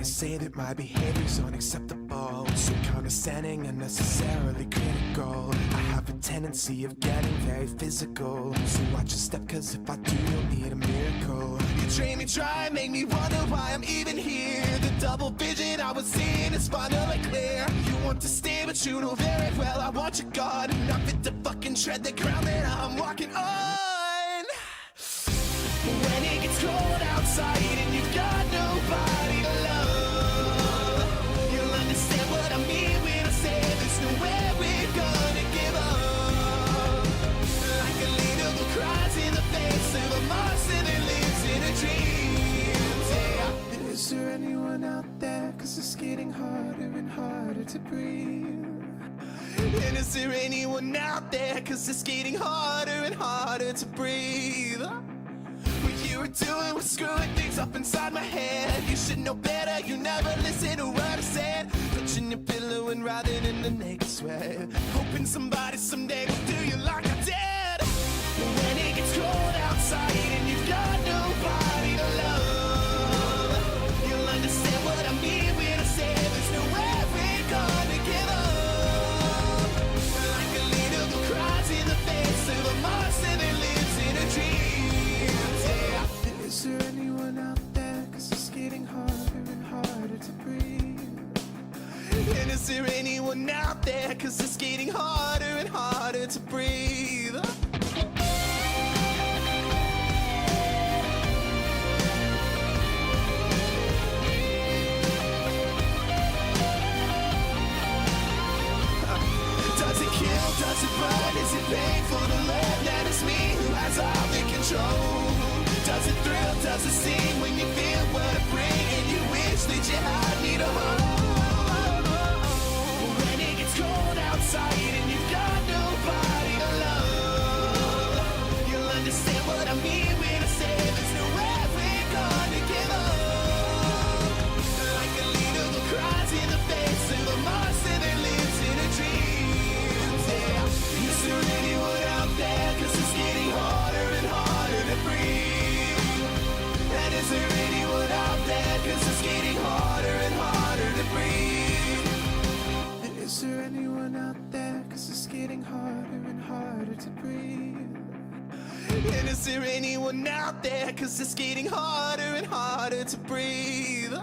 say that my behavior's unacceptable, so condescending, unnecessarily critical. I have a tendency of getting very physical, so watch your step, cause if I do, you'll need a miracle. You train me dry, make me wonder why I'm even here. The double vision I was seeing is finally clear. You want to stay, but you know very well I want you gone. Not fit to fucking tread the ground that I'm walking on. When it gets cold outside and you've got nobody to love, you'll understand what I mean when I say there's nowhere we're gonna give up. Like a leader who cries in the face of a monster that lives in a dream. Yeah. Is there anyone out there? Cause it's getting harder and harder to breathe. And is there anyone out there? Cause it's getting harder and harder to breathe. What you were doing was screwing things up inside my head. You should know better, you never listen to what I said. Touching your pillow and writhing in the naked sweat, hoping somebody someday will do you like I did. When it gets cold outside and you've got nobody to love, you'll understand what I mean when I say there's nowhere we're gonna give up. Like a leader who cries in the face of a monster that lives in a dream. Yeah. Is there anyone out there? Cause it's getting harder and harder to breathe. And is there anyone out there? Cause it's getting harder and harder to breathe. Does it kill? Does it burn? Is it painful to learn that it's me who has all the control? Does it thrill? Does it sting when you feel what I bring and you wish that you had me to hold? When it gets cold outside and you've got nobody to love, you'll understand what I mean when I say there's nowhere we're gonna give up. Like a leader who cries in the face of a monster that lives in a dream. Yeah. Is there anyone out there? Cause it's getting harder and harder to breathe. And is there anyone out there? Cause it's getting harder and harder to breathe. And is there anyone out there? Cause it's getting harder and harder to breathe. And is there anyone out there? Cause it's getting harder and harder to breathe.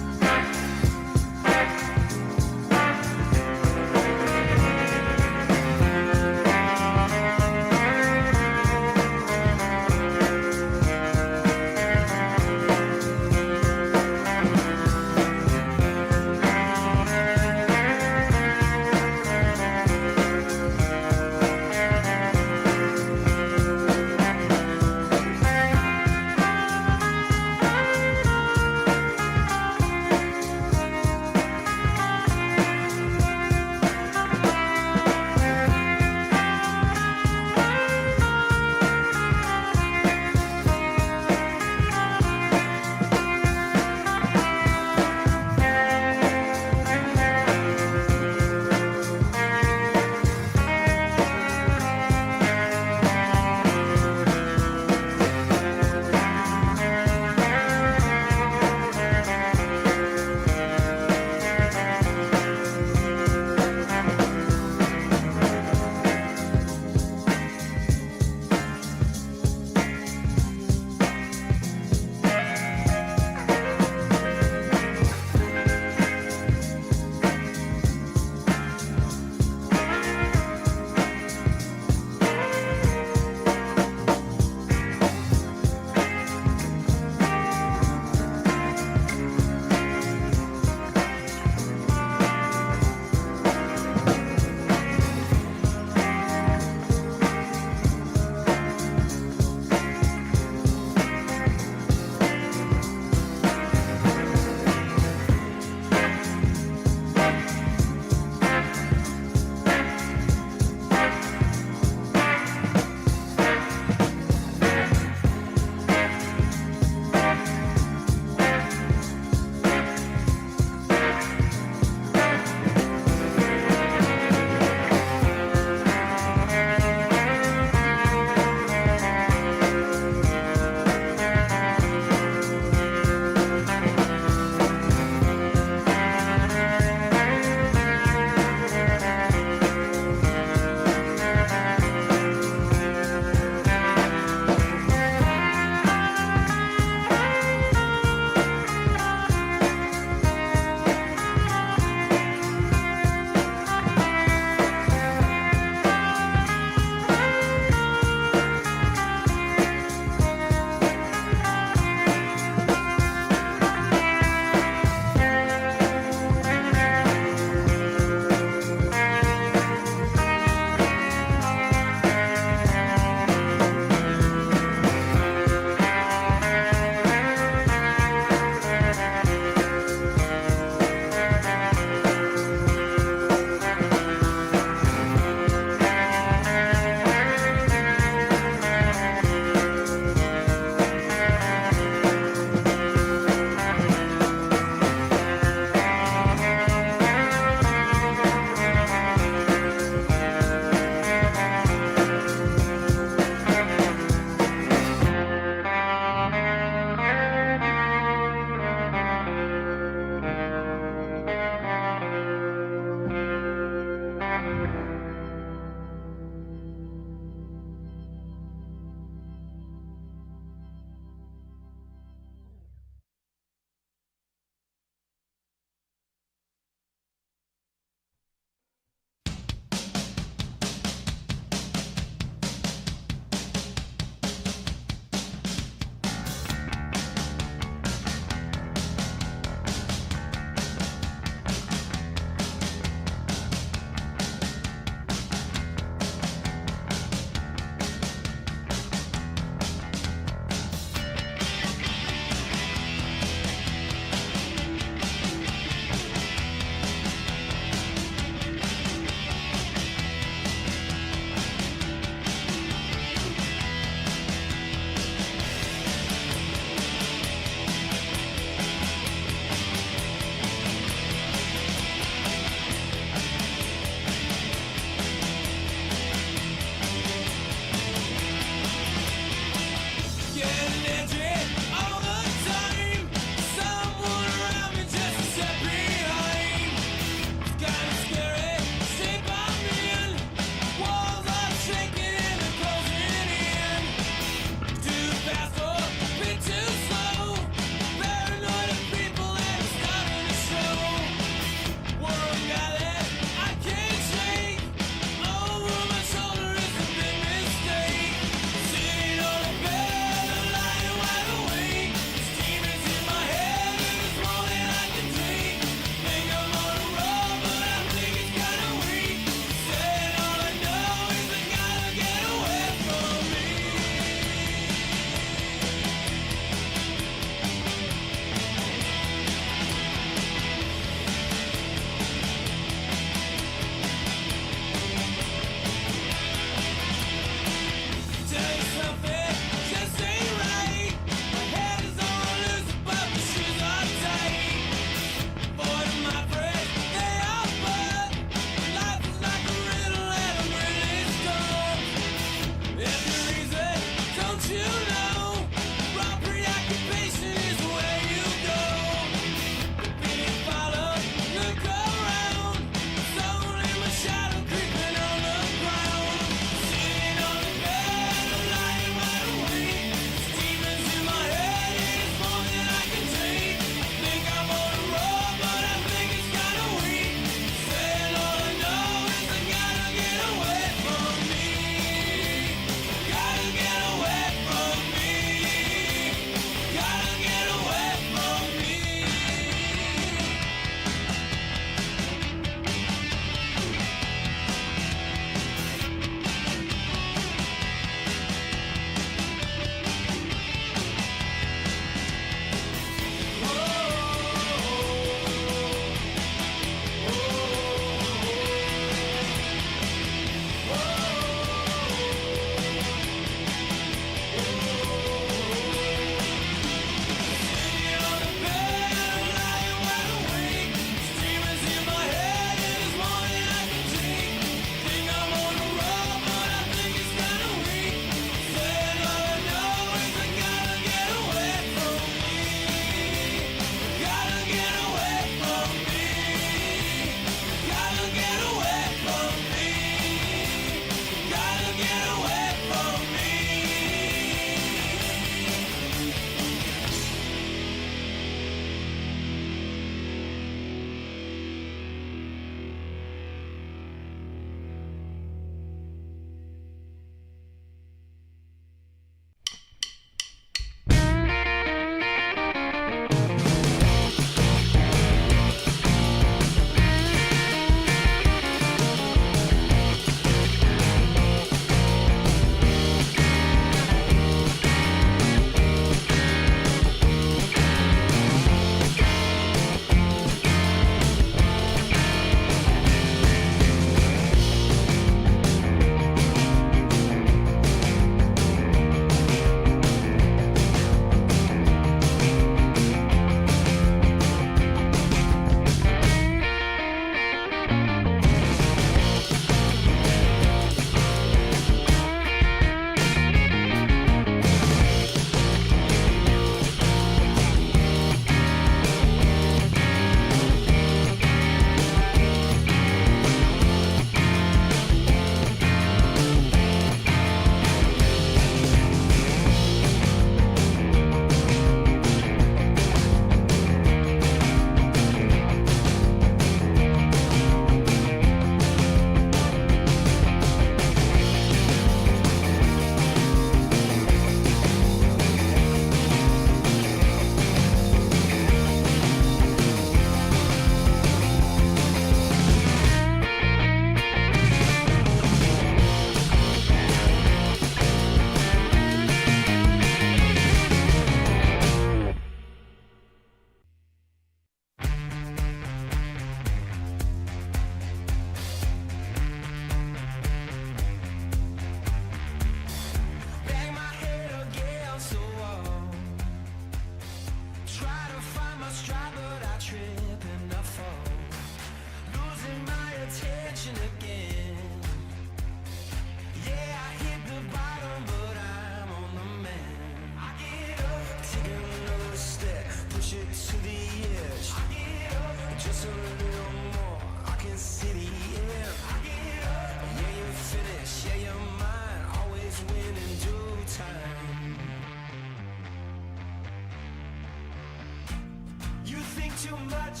too much,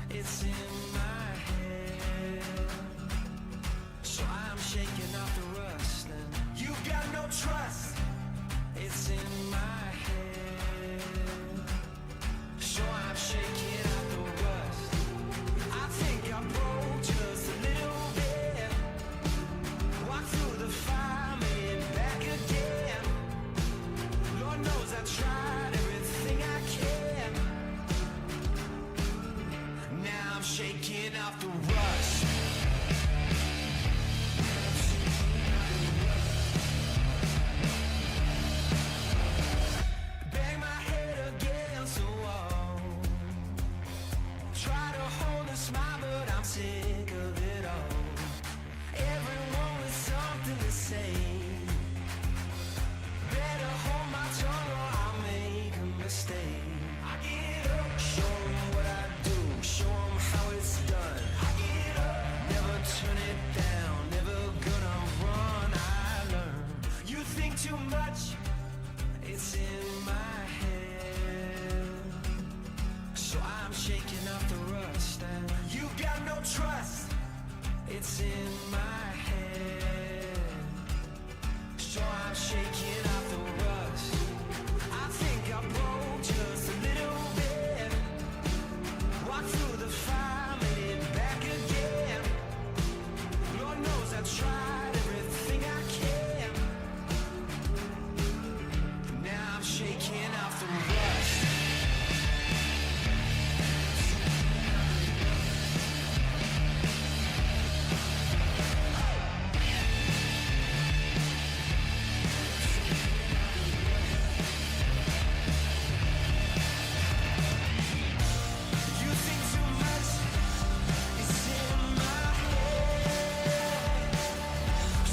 it's in my head. So I'm shaking off the rust and you got no trust, it's in my head. So I'm shaking off the rust. I think I broke just a little bit. Walk through the fire, made it back again. Lord knows I tried everything I can. Now I'm shaking off the rust. Bang my head against the wall. Try to hold a smile, but I'm sick of it all. Everyone with something to say. Better hold my tongue or I'll make a mistake. I get up, show 'em what I do, show 'em how it's done. I get up, never turn it down, never gonna run, I learn. You think too much, it's in my head. So I'm shaking off the rust and you got no trust, it's in my head. So I'm shaking off the rust. I think I broke just a little bit. Walk through the fire, made it back again. Lord knows I tried everything I can. Now I'm shaking off the rust. You think too much, it's in my head.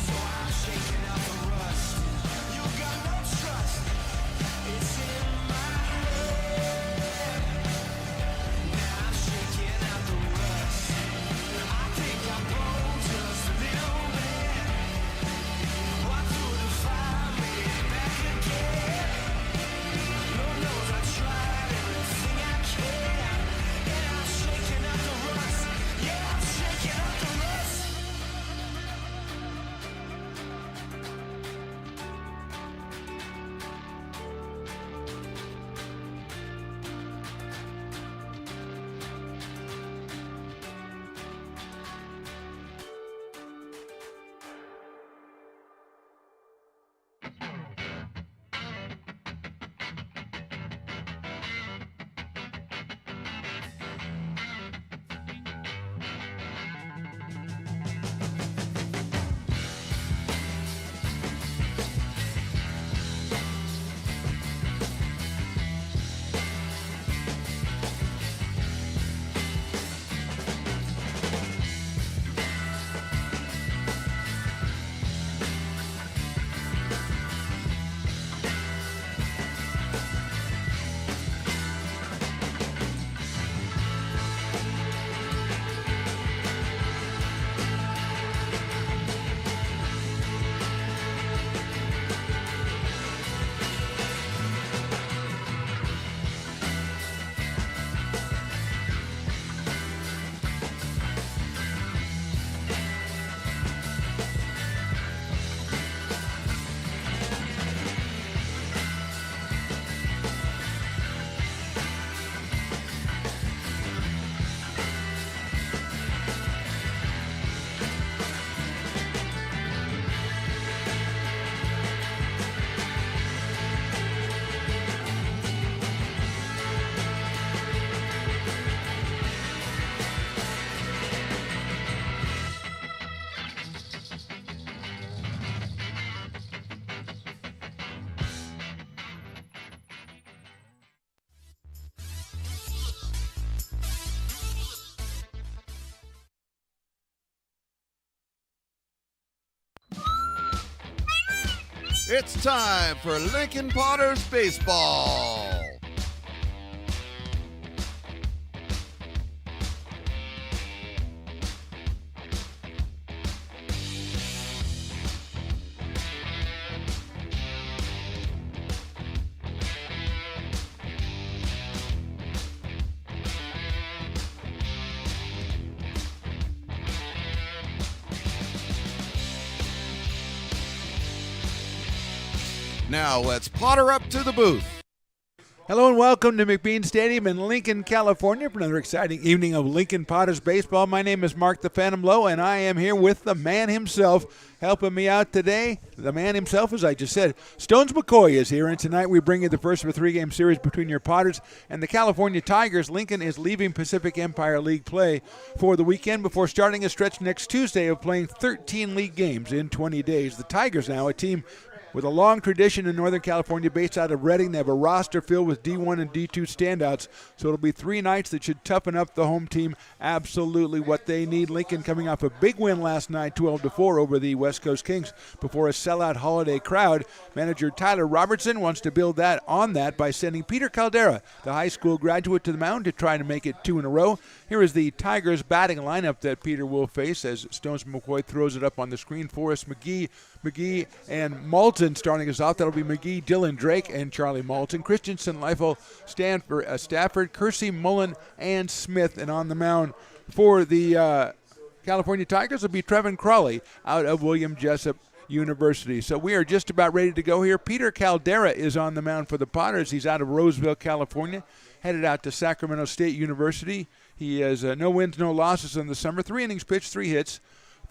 So I'm shaking off the rust. You got no trust, it's in my head. Now I'm shaking off the rust. I think I broke just a little bit. Walk through the fire, made it back again. Lord knows I tried everything I can. And I'm shaking off the rust. Yeah, I'm shaking off the rust. It's time for Lincoln Potters Baseball. Now let's potter up to the booth. Hello and welcome to McBean Stadium in Lincoln, California for another exciting evening of Lincoln Potters baseball. My name is Mark the Phantom Lowe, and I am here with the man himself helping me out today. The man himself, as I just said, Stones McCoy is here, and tonight we bring you the first of a three-game series between your Potters and the California Tigers. Lincoln is leaving Pacific Empire League play for the weekend before starting a stretch next Tuesday of playing 13 league games in 20 days. The Tigers now, a team with a long tradition in Northern California based out of Redding. They have a roster filled with D1 and D2 standouts, so it'll be 3 nights that should toughen up the home team absolutely what they need. Lincoln coming off a big win last night, 12-4 over the West Coast Kings before a sellout holiday crowd. Manager Tyler Robertson wants to build that on that by sending Peter Caldera, the high school graduate, to the mound to try to make it 2 in a row. Here is the Tigers batting lineup that Peter will face as Stones McCoy throws it up on the screen for us. McGee and Malton starting us off. That'll be McGee, Dylan Drake, and Charlie Malton. Christensen, Leifel, Stafford, Kersey, Mullen, and Smith. And on the mound for the California Tigers will be Trevin Crawley out of William Jessup University. So we are just about ready to go here. Peter Caldera is on the mound for the Potters. He's out of Roseville, California, headed out to Sacramento State University. He has no wins, no losses in the summer. 3 innings pitched, 3 hits,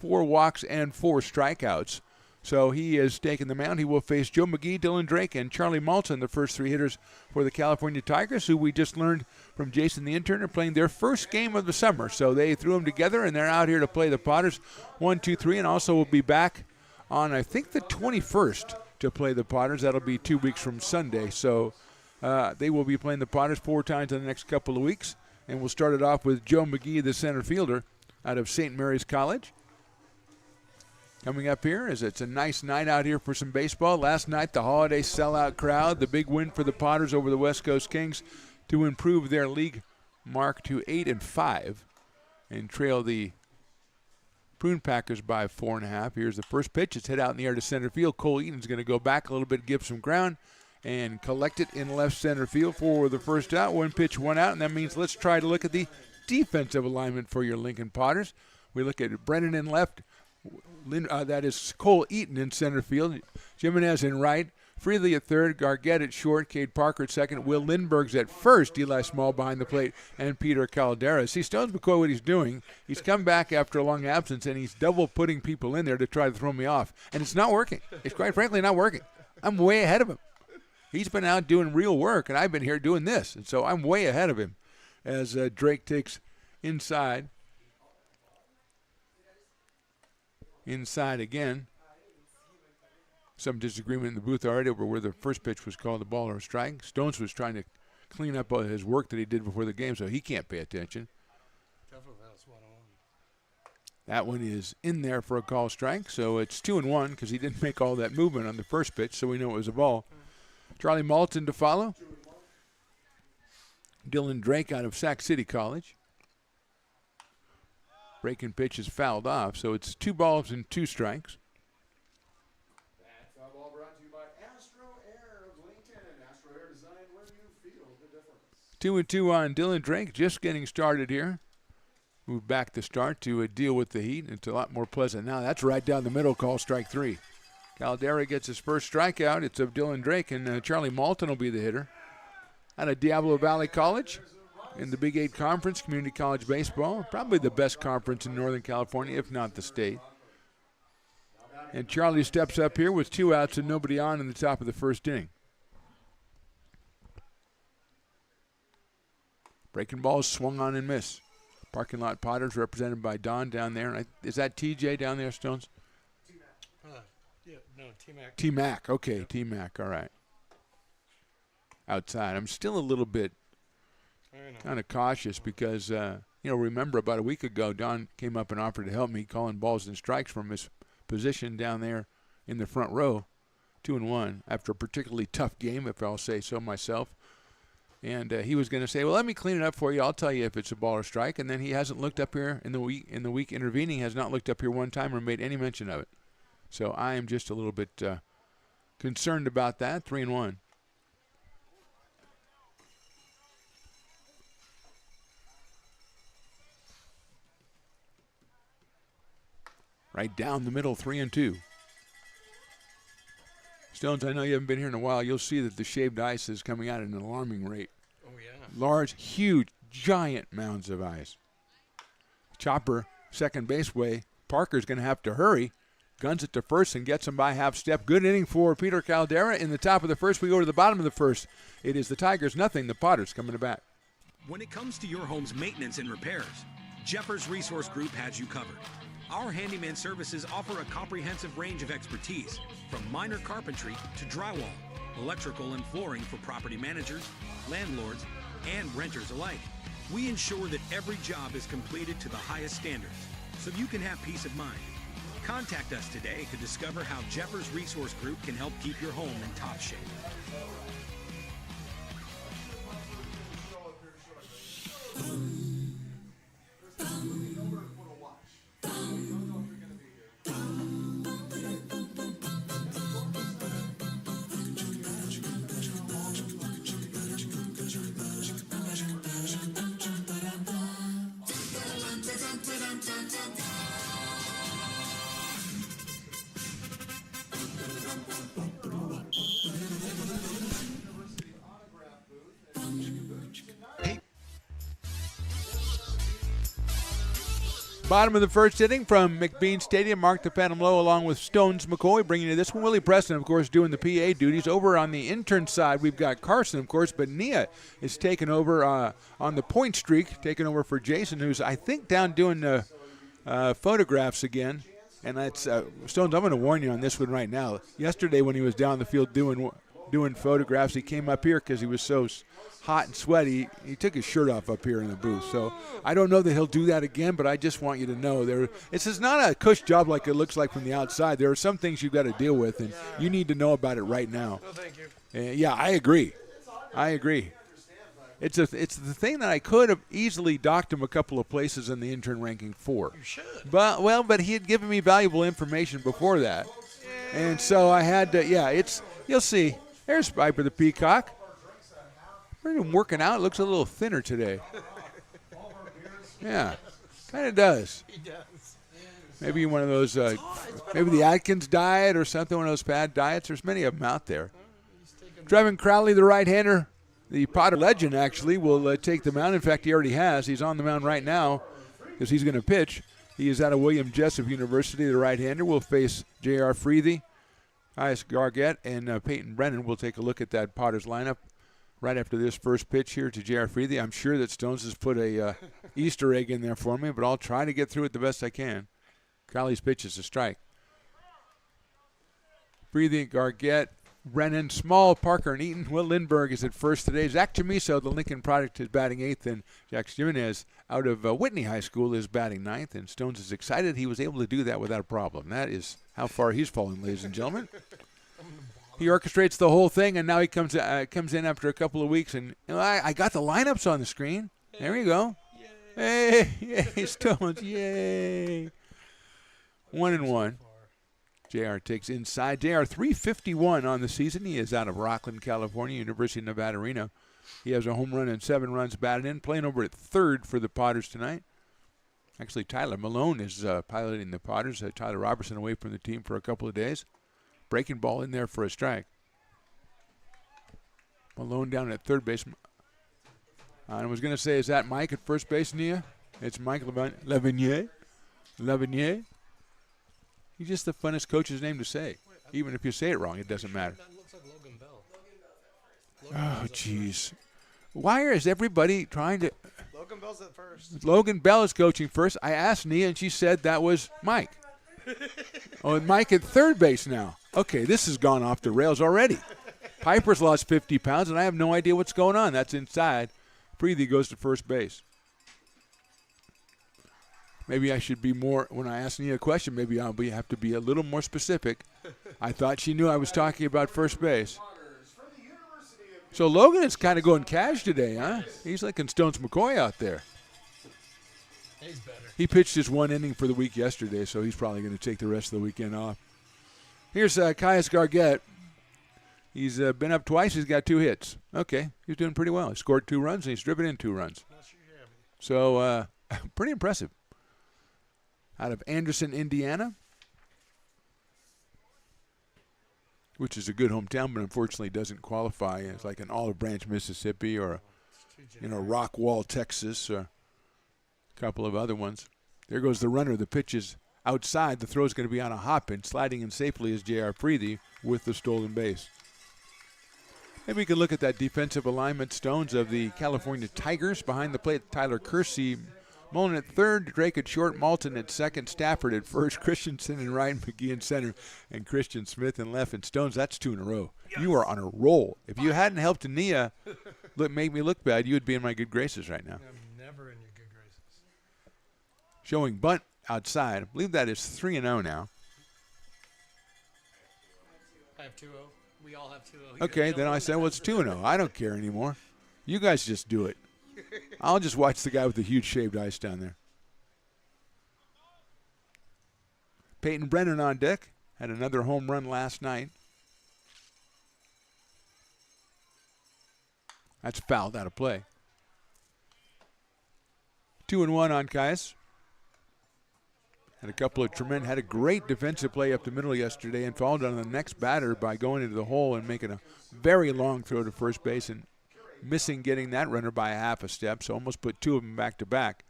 4 walks, and 4 strikeouts. So he is taking the mound. He will face Joe McGee, Dylan Drake, and Charlie Malton, the first 3 hitters for the California Tigers, who we just learned from Jason the intern are playing their first game of the summer. So they threw them together, and they're out here to play the Potters 1, 2, 3, and also will be back on, I think, the 21st to play the Potters. That'll be 2 weeks from Sunday. So they will be playing the Potters 4 times in the next couple of weeks. And we'll start it off with Joe McGee, the center fielder out of St. Mary's College. Coming up here is it's a nice night out here for some baseball. Last night, the holiday sellout crowd, the big win for the Potters over the West Coast Kings to improve their league mark to 8-5 and trail the Prune Packers by 4.5. Here's the first pitch. It's hit out in the air to center field. Cole Eaton's going to go back a little bit, give some ground, and collect it in left center field for the first out. 1 pitch, 1 out, and that means let's try to look at the defensive alignment for your Lincoln Potters. We look at Brennan in left. That is Cole Eaton in center field. Jimenez in right. Freely at third. Gargett at short. Cade Parker at second. Will Lindberg's at first. Eli Small behind the plate. And Peter Caldera. See, Stones McCoy, what he's doing, he's come back after a long absence, and he's double putting people in there to try to throw me off. And it's not working. It's quite frankly not working. I'm way ahead of him. He's been out doing real work, and I've been here doing this. And so I'm way ahead of him as Drake takes inside. Inside again. Some disagreement in the booth already over where the first pitch was called a ball or a strike. Stones was trying to clean up his work that he did before the game, so he can't pay attention. That one is in there for a call strike, so it's 2-1 because he didn't make all that movement on the first pitch, so we know it was a ball. Charlie Malton to follow. Dylan Drake out of Sac City College. Breaking pitch is fouled off, so it's 2 balls and 2 strikes. That foul ball brought to you by Astro Air of Lincoln. Astro Air design where you feel the difference. 2-2 on Dylan Drake, just getting started here. Move back to start to deal with the heat. It's a lot more pleasant now. That's right down the middle, call strike 3. Caldera gets his first strikeout. It's of Dylan Drake, and Charlie Malton will be the hitter. Out of Diablo Valley College. In the Big 8 Conference, community college baseball, probably the best conference in Northern California, if not the state. And Charlie steps up here with 2 outs and nobody on in the top of the first inning. Breaking ball is swung on and miss. Parking lot Potters represented by Don down there. Is that TJ down there, Stones? T-Mac. T-Mac, okay, T-Mac, all right. Outside. I'm still a little bit kind of cautious because, remember about a week ago, Don came up and offered to help me calling balls and strikes from his position down there in the front row, 2-1, after a particularly tough game, if I'll say so myself. And he was going to say, well, let me clean it up for you. I'll tell you if it's a ball or strike. And then he hasn't looked up here in the week intervening, has not looked up here one time or made any mention of it. So I am just a little bit concerned about that. 3-1. Right down the middle, 3-2. Stones, I know you haven't been here in a while. You'll see that the shaved ice is coming out at an alarming rate. Oh, yeah. Large, huge, giant mounds of ice. Chopper, second base way. Parker's going to have to hurry. Guns it to first and gets him by half step. Good inning for Peter Caldera. In the top of the first, we go to the bottom of the first. It is the Tigers nothing, the Potters coming to bat. When it comes to your home's maintenance and repairs, Jeffers Resource Group has you covered. Our handyman services offer a comprehensive range of expertise, from minor carpentry to drywall, electrical and flooring for property managers, landlords, and renters alike. We ensure that every job is completed to the highest standards, so you can have peace of mind. Contact us today to discover how Jeffers Resource Group can help keep your home in top shape. Bottom of the first inning from McBean Stadium. Mark the Phantom Low along with Stones McCoy bringing you this one. Willie Preston, of course, doing the PA duties. Over on the intern side, we've got Carson, of course, but Nia is taking over on the point streak, taking over for Jason, who's, I think, down doing photographs again. And that's Stones, I'm going to warn you on this one right now. Yesterday when he was down the field doing photographs, he came up here because he was so hot and sweaty. He took his shirt off up here in the booth. So I don't know that he'll do that again, but I just want you to know this is not a cush job like it looks like from the outside. There are some things you've got to deal with, and you need to know about it right now. Oh, thank you. Yeah, I agree. It's the thing that I could have easily docked him a couple of places in the intern ranking for. You should. But he had given me valuable information before that. And so I had to, you'll see. There's Piper the Peacock. Working out, looks a little thinner today. Yeah, kind of does. He does. Maybe one of those, maybe the Atkins diet or something, one of those bad diets. There's many of them out there. Trevin Crowley, the right-hander, the Potter legend, actually, will take the mound. In fact, he already has. He's on the mound right now because he's going to pitch. He is out of William Jessup University. The right-hander will face J.R. Freethy, Caius Gargett, and Peyton Brennan. We'll take a look at that Potters lineup right after this first pitch here to J.R. Freethy. I'm sure that Stones has put a Easter egg in there for me, but I'll try to get through it the best I can. Crowley's pitch is a strike. Freethy, Gargett, Brennan, Small, Parker, and Eaton. Will Lindbergh is at first today. Zach Chamiso, the Lincoln product, is batting eighth, and Jack Jimenez out of Whitney High School is batting ninth, and Stones is excited he was able to do that without a problem. That is how far he's fallen, ladies and gentlemen. He orchestrates the whole thing, and now he comes in after a couple of weeks, and I got the lineups on the screen. There you go. Yay. Yay, Stones, yay. 1-1. JR takes inside. JR 351 on the season. He is out of Rockland, California, University of Nevada, Reno. He has a home run and 7 runs batted in, playing over at third for the Potters tonight. Actually, Tyler Malone is piloting the Potters. Tyler Robertson away from the team for a couple of days. Breaking ball in there for a strike. Malone down at third base. I was going to say, is that Mike at first base, Nia? It's Mike Lavignier. Lavignier. He's just the funnest coach's name to say. Even if you say it wrong, it doesn't matter. That looks like Logan Bell. Oh, jeez. Why is everybody trying to... Logan Bell's at first. Logan Bell is coaching first. I asked Nia, and she said that was Mike. Oh, and Mike at third base now. Okay, this has gone off the rails already. Piper's lost 50 pounds, and I have no idea what's going on. That's inside. Freethy goes to first base. Maybe I should be more, when I ask Nia a question, maybe I'll have to be a little more specific. I thought she knew I was talking about first base. So Logan is kind of going cash today, huh? He's like in Stones McCoy out there. He's better. He pitched his one inning for the week yesterday, so he's probably going to take the rest of the weekend off. Here's Caius Gargett. He's been up twice. He's got 2 hits. Okay, he's doing pretty well. He scored 2 runs, and he's driven in 2 runs. So pretty impressive. Out of Anderson, Indiana. which is a good hometown, but unfortunately doesn't qualify. It's like an Olive Branch, Mississippi, or Rockwall, Texas, or a couple of other ones. There goes the runner. The pitch is outside. The throw is going to be on a hop, and sliding in safely is J.R. Freethy with the stolen base. Maybe we can look at that defensive alignment. Stones of the California Tigers behind the plate. Tyler Kersey, Mullen at third, Drake at short, Malton at second, Stafford at first, Christensen and Ryan McGee in center, and Christian Smith in left. And Stones, that's 2 in a row. Yes. You are on a roll. If you hadn't helped Ania make me look bad, you would be in my good graces right now. I'm never in your good graces. Showing bunt outside. I believe that is 3-0 now. I have 2-0. We all have 2-0. Okay, then I said, well, it's 2-0. I don't care anymore. You guys just do it. I'll just watch the guy with the huge shaved ice down there. Peyton Brennan on deck. Had another home run last night. That's fouled out of play. 2-1 on Kais. Had a great defensive play up the middle yesterday and fouled on the next batter by going into the hole and making a very long throw to first base and missing getting that runner by a half a step, so almost put 2 of them back to back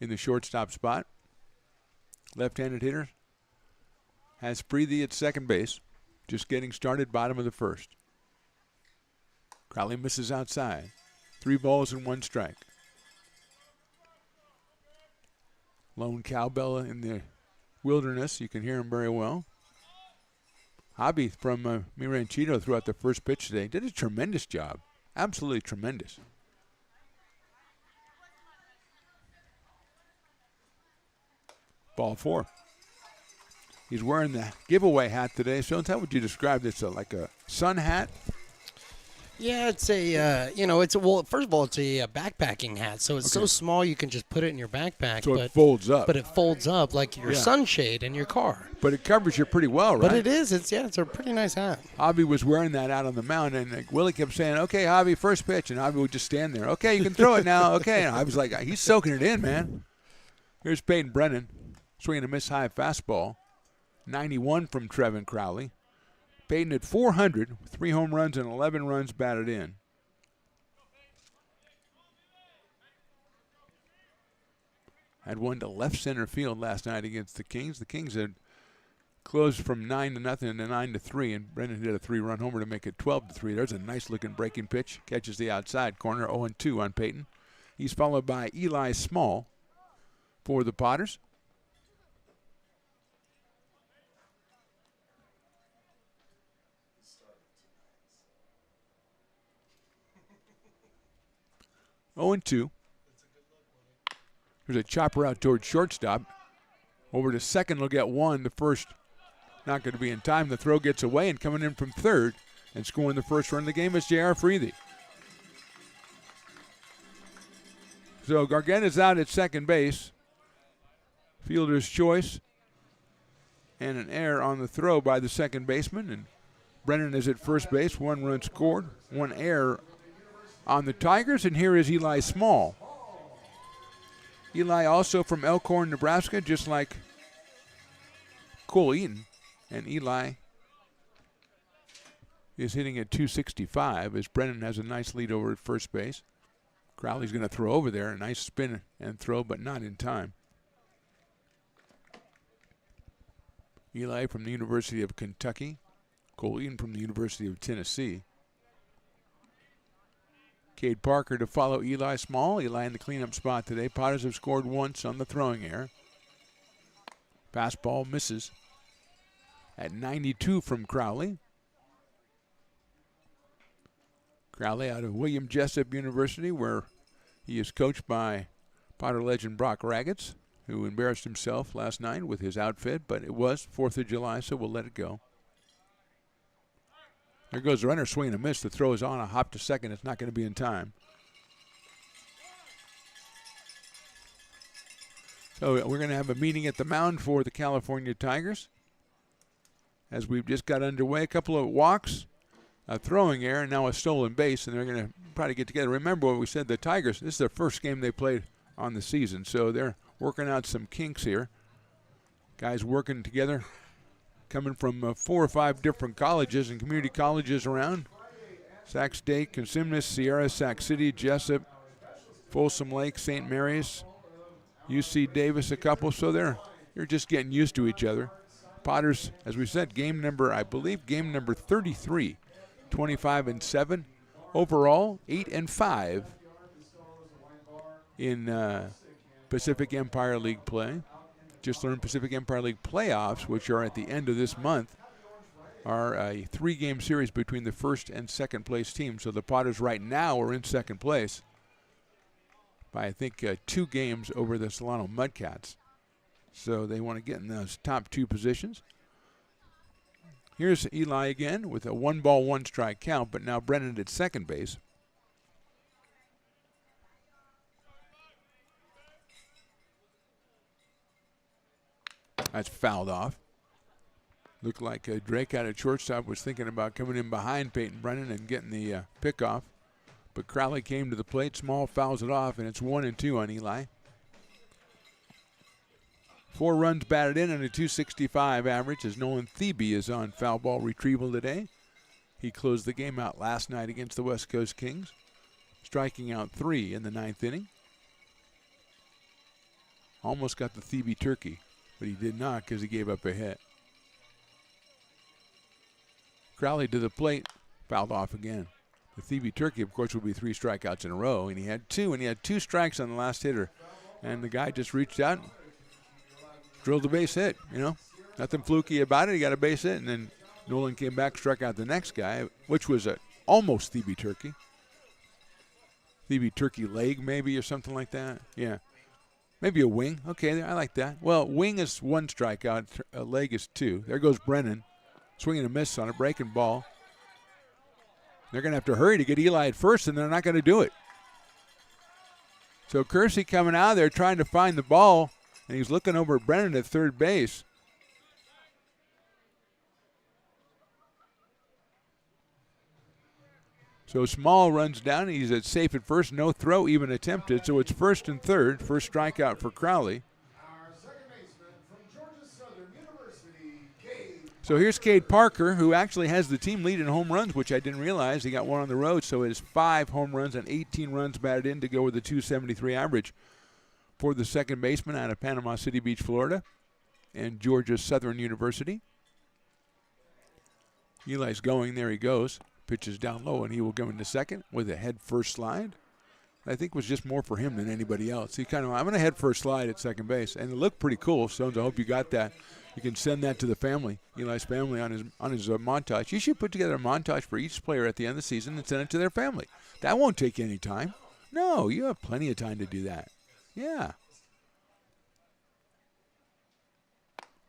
in the shortstop spot. Left-handed hitter has Freethy at second base, just getting started, bottom of the first. Crowley misses outside. 3 balls and 1 strike. Lone cowbell in the wilderness. You can hear him very well. Hobby from Miranchito threw out the first pitch today. Did a tremendous job. Absolutely tremendous. Ball 4. He's wearing the giveaway hat today. So how would you describe this? Like a sun hat? Yeah, it's a, first of all, it's a backpacking hat. So it's so small you can just put it in your backpack. So it folds up. But it folds up like your sunshade in your car. But it covers you pretty well, right? But it is. It's a pretty nice hat. Hobby was wearing that out on the mound, and Willie kept saying, okay, Hobby, first pitch. And Hobby would just stand there. Okay, you can throw it now. Okay. And I was like, he's soaking it in, man. Here's Peyton Brennan, swinging a miss high fastball. 91 from Trevin Crowley. Peyton at 400, 3 home runs and 11 runs batted in. Had one to left center field last night against the Kings. The Kings had closed from 9-0 to 9-3, and Brennan hit a 3-run homer to make it 12-3. There's a nice-looking breaking pitch. Catches the outside corner, 0-2 on Peyton. He's followed by Eli Small for the Potters. Oh and 2. There's a chopper out towards shortstop. Over to second, will get 1. The first not going to be in time. The throw gets away, and coming in from third and scoring the first run of the game is J.R. Freethy. So Garganta's out at second base. Fielder's choice and an error on the throw by the second baseman. And Brennan is at first base. 1 run scored, 1 error on the Tigers, and here is Eli Small. Eli also from Elkhorn, Nebraska, just like Cole Eaton. And Eli is hitting at 265 as Brennan has a nice lead over at first base. Crowley's going to throw over there. A nice spin and throw, but not in time. Eli from the University of Kentucky. Cole Eaton from the University of Tennessee. Cade Parker to follow Eli Small. Eli in the cleanup spot today. Potters have scored once on the throwing error. Fastball misses at 92 from Crowley. Crowley out of William Jessup University, where he is coached by Potter legend Brock Raggets, who embarrassed himself last night with his outfit, but it was 4th of July, so we'll let it go. There goes the runner, swing and a miss. The throw is on a hop to second. It's not going to be in time. So we're going to have a meeting at the mound for the California Tigers. As we've just got underway, a couple of walks, a throwing error, and now a stolen base, and they're going to probably get together. Remember what we said, the Tigers, this is their first game they played on the season, so they're working out some kinks here. Guys working together, coming from 4 or 5 different colleges and community colleges around. Sac State, Kissimmee, Sierra, Sac City, Jessup, Folsom Lake, St. Mary's, UC Davis, a couple. So they're just getting used to each other. Potters, as we said, I believe game number 33, 25-7. Overall, 8-5 in Pacific Empire League play. Just learned Pacific Empire League playoffs, which are at the end of this month, are a 3-game series between the first and second place teams. So the Potters right now are in second place by, I think, 2 games over the Solano Mudcats. So they want to get in those top 2 positions. Here's Eli again with a 1-ball, 1-strike count, but now Brennan at second base. That's fouled off. Looked like Drake out at shortstop was thinking about coming in behind Peyton Brennan and getting the pickoff. But Crowley came to the plate. Small fouls it off, and it's 1-2 on Eli. 4 runs batted in and a .265 average as Nolan Thebe is on foul ball retrieval today. He closed the game out last night against the West Coast Kings, striking out 3 in the 9th inning. Almost got the Thebe turkey, but he did not because he gave up a hit. Crowley to the plate, fouled off again. The Thebe turkey, of course, will be 3 strikeouts in a row, and he had 2, and he had 2 strikes on the last hitter. And the guy just reached out, drilled a base hit, Nothing fluky about it. He got a base hit, and then Nolan came back, struck out the next guy, which was a almost Thebe turkey. Thebe turkey leg maybe or something like that. Yeah. Maybe a wing. Okay, I like that. Well, wing is 1 strikeout. A leg is 2. There goes Brennan. Swinging a miss on a breaking ball. They're going to have to hurry to get Eli at first, and they're not going to do it. So Kersey coming out there trying to find the ball, and he's looking over at Brennan at third base. So Small runs down. He's at safe at first. No throw even attempted. So it's first and third. First strikeout for Crowley. So here's Cade Parker, who actually has the team lead in home runs, which I didn't realize. He got 1 on the road, so it is 5 home runs and 18 runs batted in to go with a .273 average for the second baseman out of Panama City Beach, Florida, and Georgia Southern University. Eli's going. There he goes. Pitches down low, and he will go into second with a head-first slide. I think was just more for him than anybody else. He I'm going to head-first slide at second base, and it looked pretty cool. Stones, I hope you got that. You can send that to the family, Eli's family, on his montage. You should put together a montage for each player at the end of the season and send it to their family. That won't take any time. No, you have plenty of time to do that. Yeah.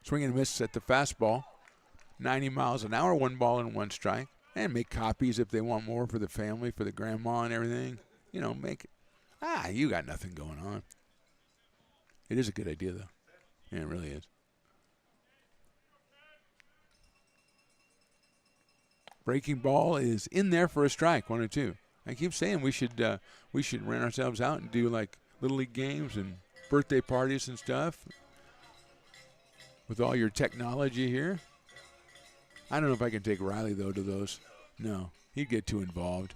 Swing and miss at the fastball. 90 miles an hour, 1 ball and 1 strike. And make copies if they want more for the family, for the grandma and everything. Make it. You got nothing going on. It is a good idea, though. Yeah, it really is. Breaking ball is in there for a strike, 1-2. I keep saying we should rent ourselves out and do like Little League games and birthday parties and stuff with all your technology here. I don't know if I can take Riley, though, to those. No, he'd get too involved.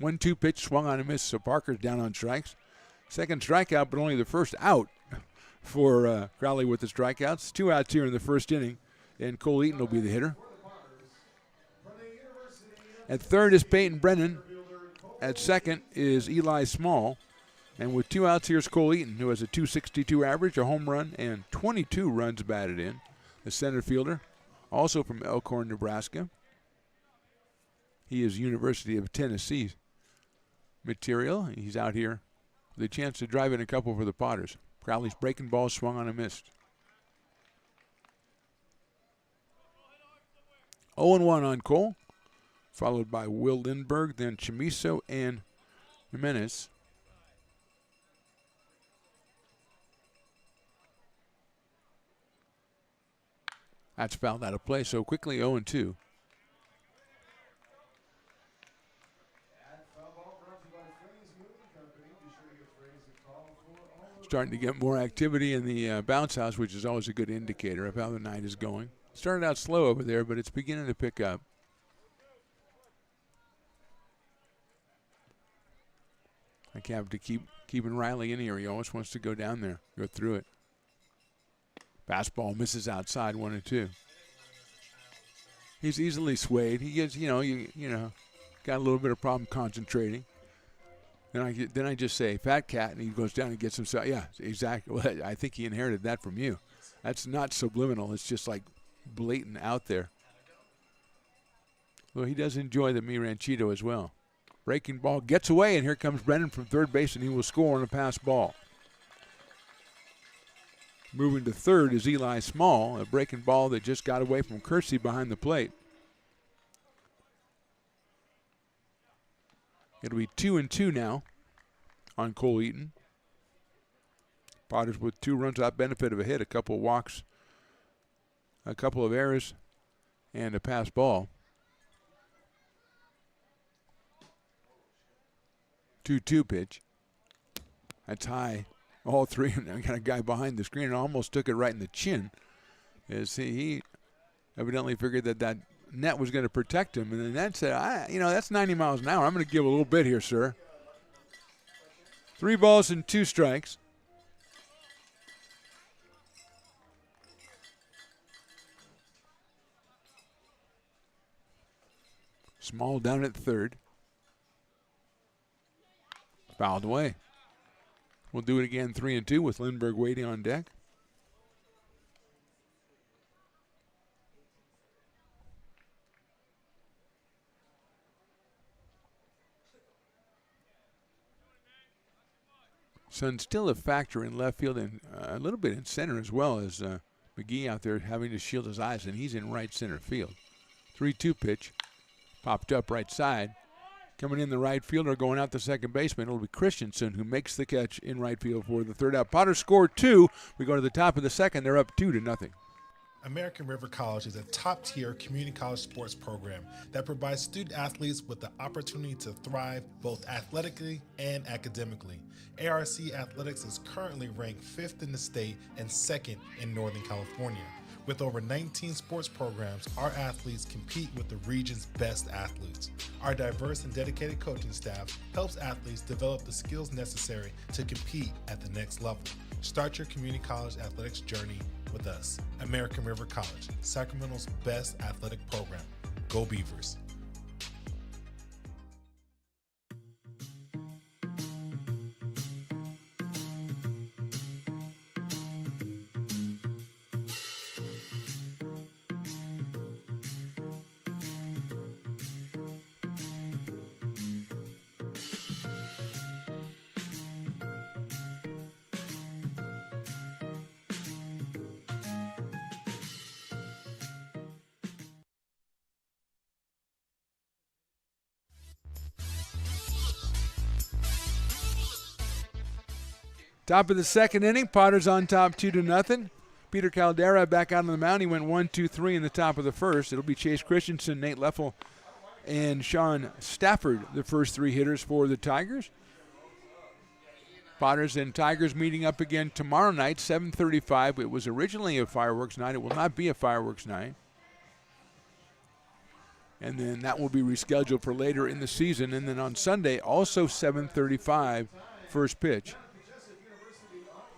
1-2 pitch, swung on and missed, so Parker's down on strikes. Second strikeout, but only the first out for Crowley with the strikeouts. 2 outs here in the first inning, and Cole Eaton will be the hitter. At third is Peyton Brennan. At second is Eli Small. And with 2 outs, here's Cole Eaton, who has a .262 average, a home run, and 22 runs batted in. The center fielder, also from Elkhorn, Nebraska. He is University of Tennessee material. He's out here with a chance to drive in a couple for the Potters. Crowley's breaking ball, swung on and missed. 0-1 on Cole, followed by Will Lindbergh, then Chamiso and Jimenez. That's fouled out of play so quickly, 0-2. Starting to get more activity in the bounce house, which is always a good indicator of how the night is going. Started out slow over there, but it's beginning to pick up. I can't have to keeping Riley in here. He always wants to go down there, go through it. Fastball misses outside, 1-2. He's easily swayed. He gets, you know, got a little bit of problem concentrating. Then I just say fat cat, and he goes down and gets himself. Yeah, exactly. Well, I think he inherited that from you. That's not subliminal. It's just like blatant out there. Well, he does enjoy the Mi Ranchito as well. Breaking ball gets away, and here comes Brennan from third base, and he will score on a pass ball. Moving to third is Eli Small, a breaking ball that just got away from Kersey behind the plate. It'll be 2-2 now on Cole Eaton. Potters with 2 runs out, benefit of a hit, a couple of walks, a couple of errors, and a pass ball. 2-2 pitch. That's high. All three. I got a guy behind the screen and almost took it right in the chin. As he evidently figured that net was going to protect him. And then that said, that's 90 miles an hour. I'm going to give a little bit here, sir. 3 balls and 2 strikes. Small down at third. Fouled away. We'll do it again, 3-2 with Lindbergh waiting on deck. Sun still a factor in left field and a little bit in center as well, as McGee out there having to shield his eyes, and he's in right center field. 3-2 pitch. Popped up right side. Coming in the right fielder, going out the second baseman. It'll be Christensen who makes the catch in right field for the third out. Potter scored 2. We go to the top of the second. They're up 2-0. American River College is a top-tier community college sports program that provides student-athletes with the opportunity to thrive both athletically and academically. ARC Athletics is currently ranked 5th in the state and 2nd in Northern California. With over 19 sports programs, our athletes compete with the region's best athletes. Our diverse and dedicated coaching staff helps athletes develop the skills necessary to compete at the next level. Start your community college athletics journey with us. American River College, Sacramento's best athletic program. Go Beavers. Top of the second inning, Potters on top 2-0. Peter Caldera back out on the mound. He went 1-2-3 in the top of the first. It'll be Chase Christensen, Nate Leffel, and Sean Stafford, the first 3 hitters for the Tigers. Potters and Tigers meeting up again tomorrow night, 7:35. It was originally a fireworks night. It will not be a fireworks night. And then that will be rescheduled for later in the season. And then on Sunday, also 7:35, first pitch.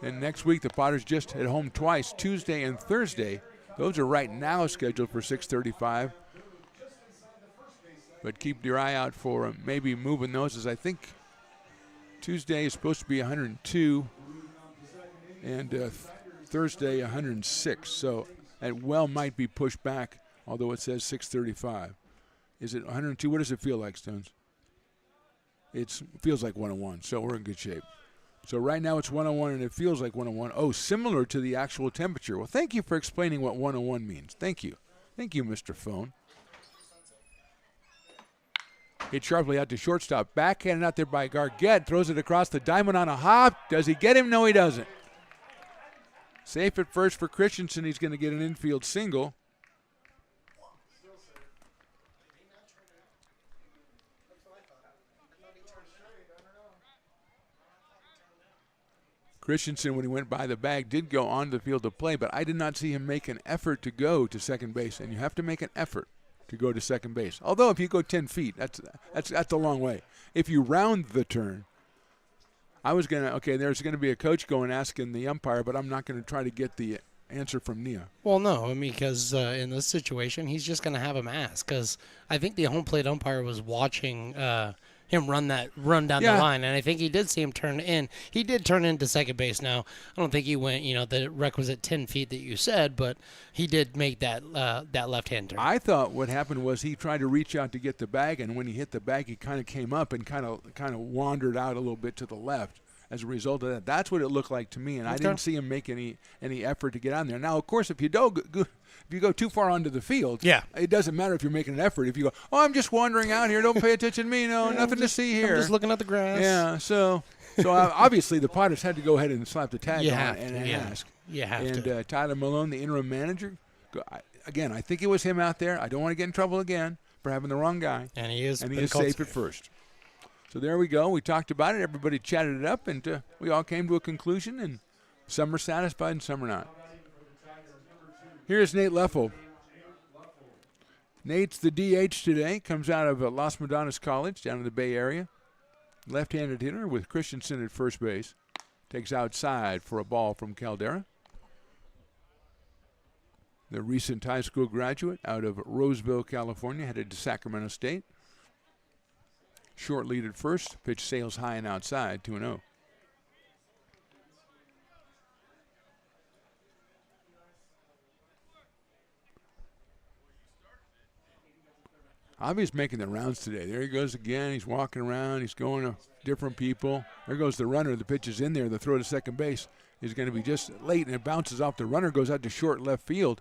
And next week, the Potters just at home twice, Tuesday and Thursday. Those are right now scheduled for 6:35. But keep your eye out for maybe moving those, as I think Tuesday is supposed to be 102 and Thursday 106. So that well might be pushed back, although it says 6:35. Is it 102? What does it feel like, Stones? It feels like 101, so we're in good shape. So right now it's 101, and it feels like 101. Oh, similar to the actual temperature. Well, thank you for explaining what 101 means. Thank you. Thank you, Mr. Phone. Hit sharply out to shortstop. Backhanded out there by Gargett. Throws it across the diamond on a hop. Does he get him? No, he doesn't. Safe at first for Christensen. He's going to get an infield single. Christensen, when he went by the bag, did go on the field to play, but I did not see him make an effort to go to second base, and you have to make an effort to go to second base. Although if you go 10 feet, that's a long way. If you round the turn, there's going to be a coach going asking the umpire, but I'm not going to try to get the answer from Nia. Well, no, I mean, because in this situation, he's just going to have him ask, because I think the home plate umpire was watching him run down the line, and I think he did see him turn in. He did turn into second base. Now, I don't think he went, the requisite 10 feet that you said, but he did make that left-hand turn. I thought what happened was he tried to reach out to get the bag, and when he hit the bag, he kind of came up and kind of wandered out a little bit to the left. As a result of that, that's what it looked like to me, and I didn't see him make any effort to get on there. Now, of course, if you go too far onto the field, it doesn't matter if you're making an effort. If you go, I'm just wandering out here, don't pay attention to me, nothing to see here. I'm just looking at the grass. Yeah, so obviously the Potters had to go ahead and slap the tag on and ask. You have to. Tyler Malone, the interim manager, again, I think it was him out there. I don't want to get in trouble again for having the wrong guy. And he is safe at first. So there we go. We talked about it. Everybody chatted it up, and we all came to a conclusion, and some are satisfied and some are not. Here's Nate Leffel. Nate's the DH today. Comes out of Las Madonnas College down in the Bay Area. Left-handed hitter with Christensen at first base. Takes outside for a ball from Caldera. The recent high school graduate out of Roseville, California, headed to Sacramento State. Short lead at first. Pitch sails high and outside, 2-0. Avi's making the rounds today. There he goes again. He's walking around. He's going to different people. There goes the runner. The pitch is in there. The throw to second base is going to be just late, and it bounces off. The runner goes out to short left field.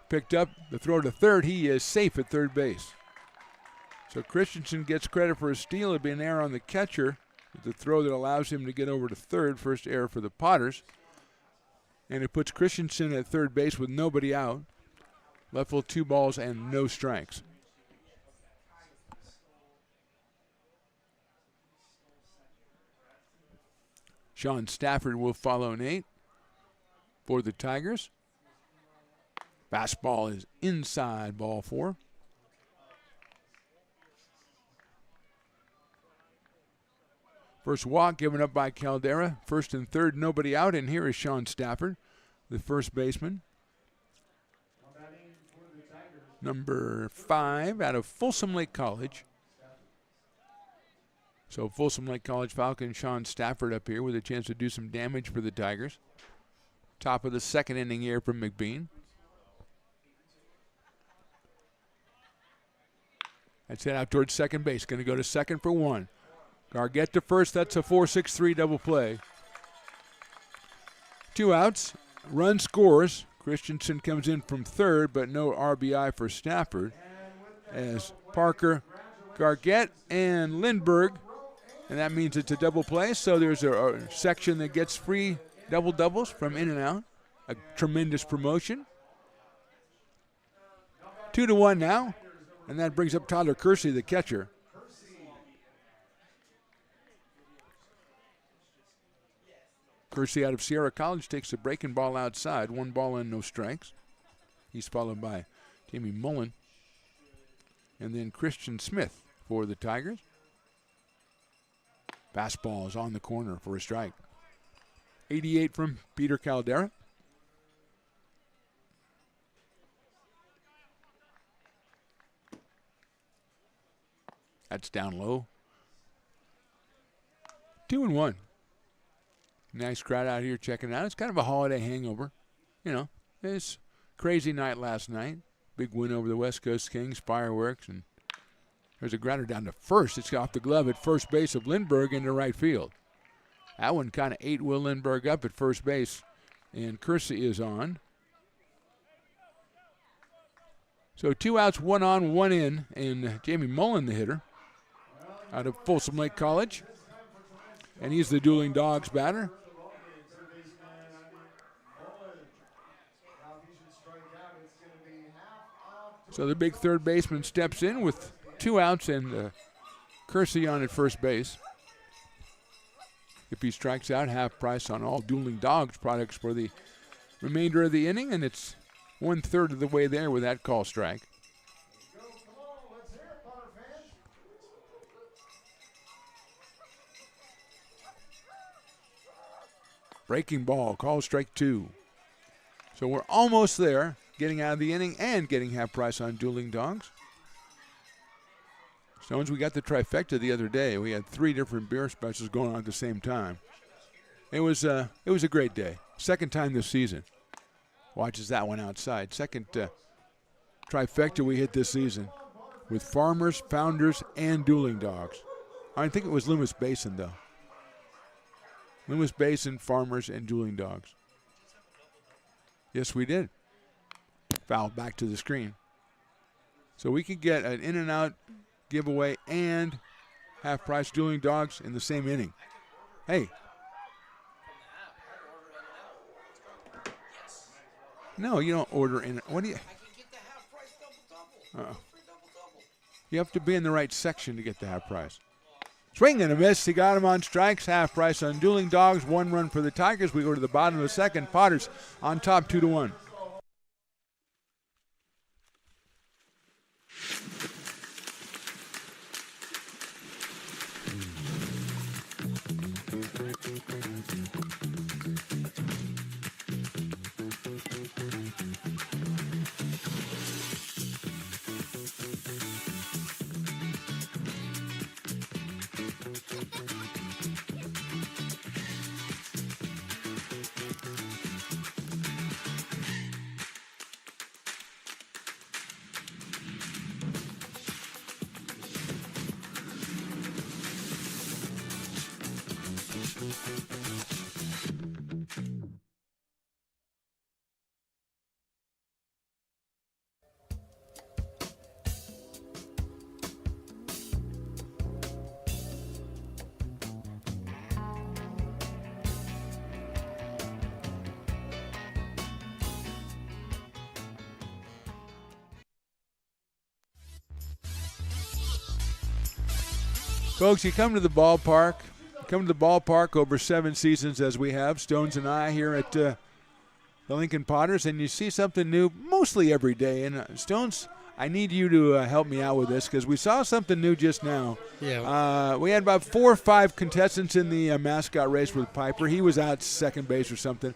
Picked up the throw to third. He is safe at third base. So Christensen gets credit for a steal. It'd be an error on the catcher. The throw that allows him to get over to third. First error for the Potters. And it puts Christensen at third base with nobody out. Leffel 2 balls and no strikes. Sean Stafford will follow Nate for the Tigers. Fastball is inside, ball 4. First walk given up by Caldera. First and third, nobody out, and here is Sean Stafford, the first baseman. Number 5 out of Folsom Lake College. So Folsom Lake College Falcon Sean Stafford up here with a chance to do some damage for the Tigers. Top of the second inning here from McBean. That's it out towards second base. Going to go to second for 1. Gargett to first. That's a 4-6-3 double play. 2 outs. Run scores. Christensen comes in from third, but no RBI for Stafford. As Parker, Gargett, and Lindbergh. And that means it's a double play. So there's a section that gets free doubles from in and out. A tremendous promotion. 2-1 now. And that brings up Tyler Kersey, the catcher. Kersey out of Sierra College takes the breaking ball outside. 1 ball and no strikes. He's followed by Jamie Mullen. And then Christian Smith for the Tigers. Fastball is on the corner for a strike. 88 from Peter Caldera. That's down low. 2-1. Nice crowd out here checking it out. It's kind of a holiday hangover. It's a crazy night last night. Big win over the West Coast Kings, fireworks, and there's a grounder down to first. It's off the glove at first base of Lindbergh into right field. That one kind of ate Will Lindbergh up at first base, and Kersey is on. So 2 outs, 1 on, 1 in, and Jamie Mullen, the hitter, out of Folsom Lake College. And he's the dueling dogs batter. So the big third baseman steps in with 2 outs and Kersey on at first base. If he strikes out, half price on all Dueling Dogs products for the remainder of the inning, and it's 1/3 of the way there with that call strike. Breaking ball, call strike 2. So we're almost there, getting out of the inning and getting half price on Dueling Dogs. Stones, we got the trifecta the other day. We had 3 different beer specials going on at the same time. It was a great day. Second time this season. Watches that one outside. Second trifecta we hit this season with Farmers, Founders, and Dueling Dogs. I think it was Loomis Basin, though. Loomis Basin, Farmers, and Dueling Dogs. Yes, we did. Foul back to the screen. So we could get an in-and-out giveaway and half-price Dueling Dogs in the same inning. Hey. No, you don't order in. What do you? I can get the half-price double-double. You have to be in the right section to get the half-price. Swing and a miss. He got him on strikes. Half price on Dueling Dogs. 1 run for the Tigers. We go to the bottom of the second. Potters on top 2-1. Folks, you come to the ballpark over 7 seasons as we have, Stones and I here at the Lincoln Potters, and you see something new mostly every day. And Stones, I need you to help me out with this because we saw something new just now. Yeah. We had about 4 or 5 contestants in the mascot race with Piper. He was out second base or something.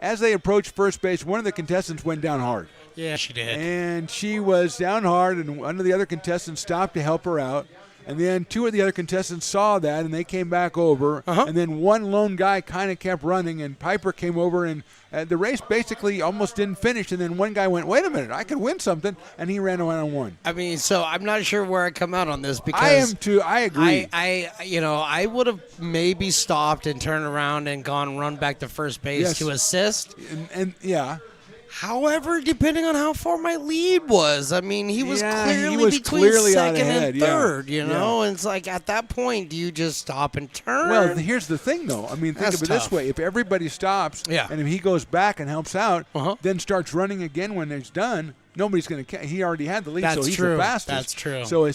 As they approached first base, one of the contestants went down hard. Yeah, she did. And she was down hard, and one of the other contestants stopped to help her out. And then 2 of the other contestants saw that, and they came back over. And then one lone guy kind of kept running, and Piper came over, and the race basically almost didn't finish. And then one guy went, wait a minute, I could win something, and he ran away on one. I mean, so I'm not sure where I come out on this because I am too. I agree. I would have maybe stopped and turned around and gone run back to first base to assist. And yeah. However, depending on how far my lead was, I mean, he was clearly between clearly second ahead, and third, you know? And it's like, at that point, do you just stop and turn? Well, here's the thing, though. I mean, think of it this way. If everybody stops and if he goes back and helps out, then starts running again when it's done, nobody's going to – he already had the lead, so he's the fastest. That's true. So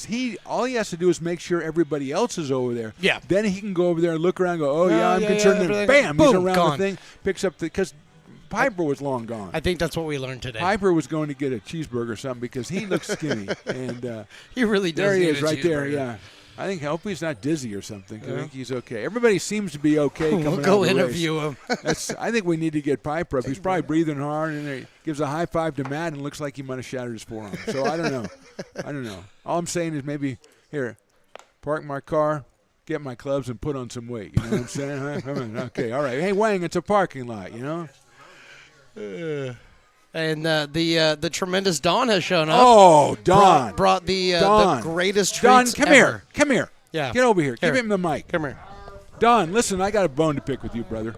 all he has to do is make sure everybody else is over there. Yeah. Then he can go over there and look around and go, I'm concerned. And bam, boom, he's around gone. the thing, picks up the – because – Piper was long gone. I think that's what we learned today. Piper was going to get a cheeseburger or something because he looks skinny. And he really does. There he is right there, yeah. I hope he's not dizzy or something. I think he's okay. Everybody seems to be okay coming out of the go race. interview him. I think we need to get Piper up. He's probably breathing hard, and he gives a high five to Matt and looks like he might have shattered his forearm. So I don't know. All I'm saying is maybe, here, park my car, get my clubs, and put on some weight. You know what I'm saying? Okay, all right. Hey, Wang, it's a parking lot, you know? And the tremendous Don has shown up. Oh, Don. Brought the greatest treats Don, come ever. here. Come here. Yeah. Get over here. Give him the mic. Come here. Don, listen, I got a bone to pick with you, brother.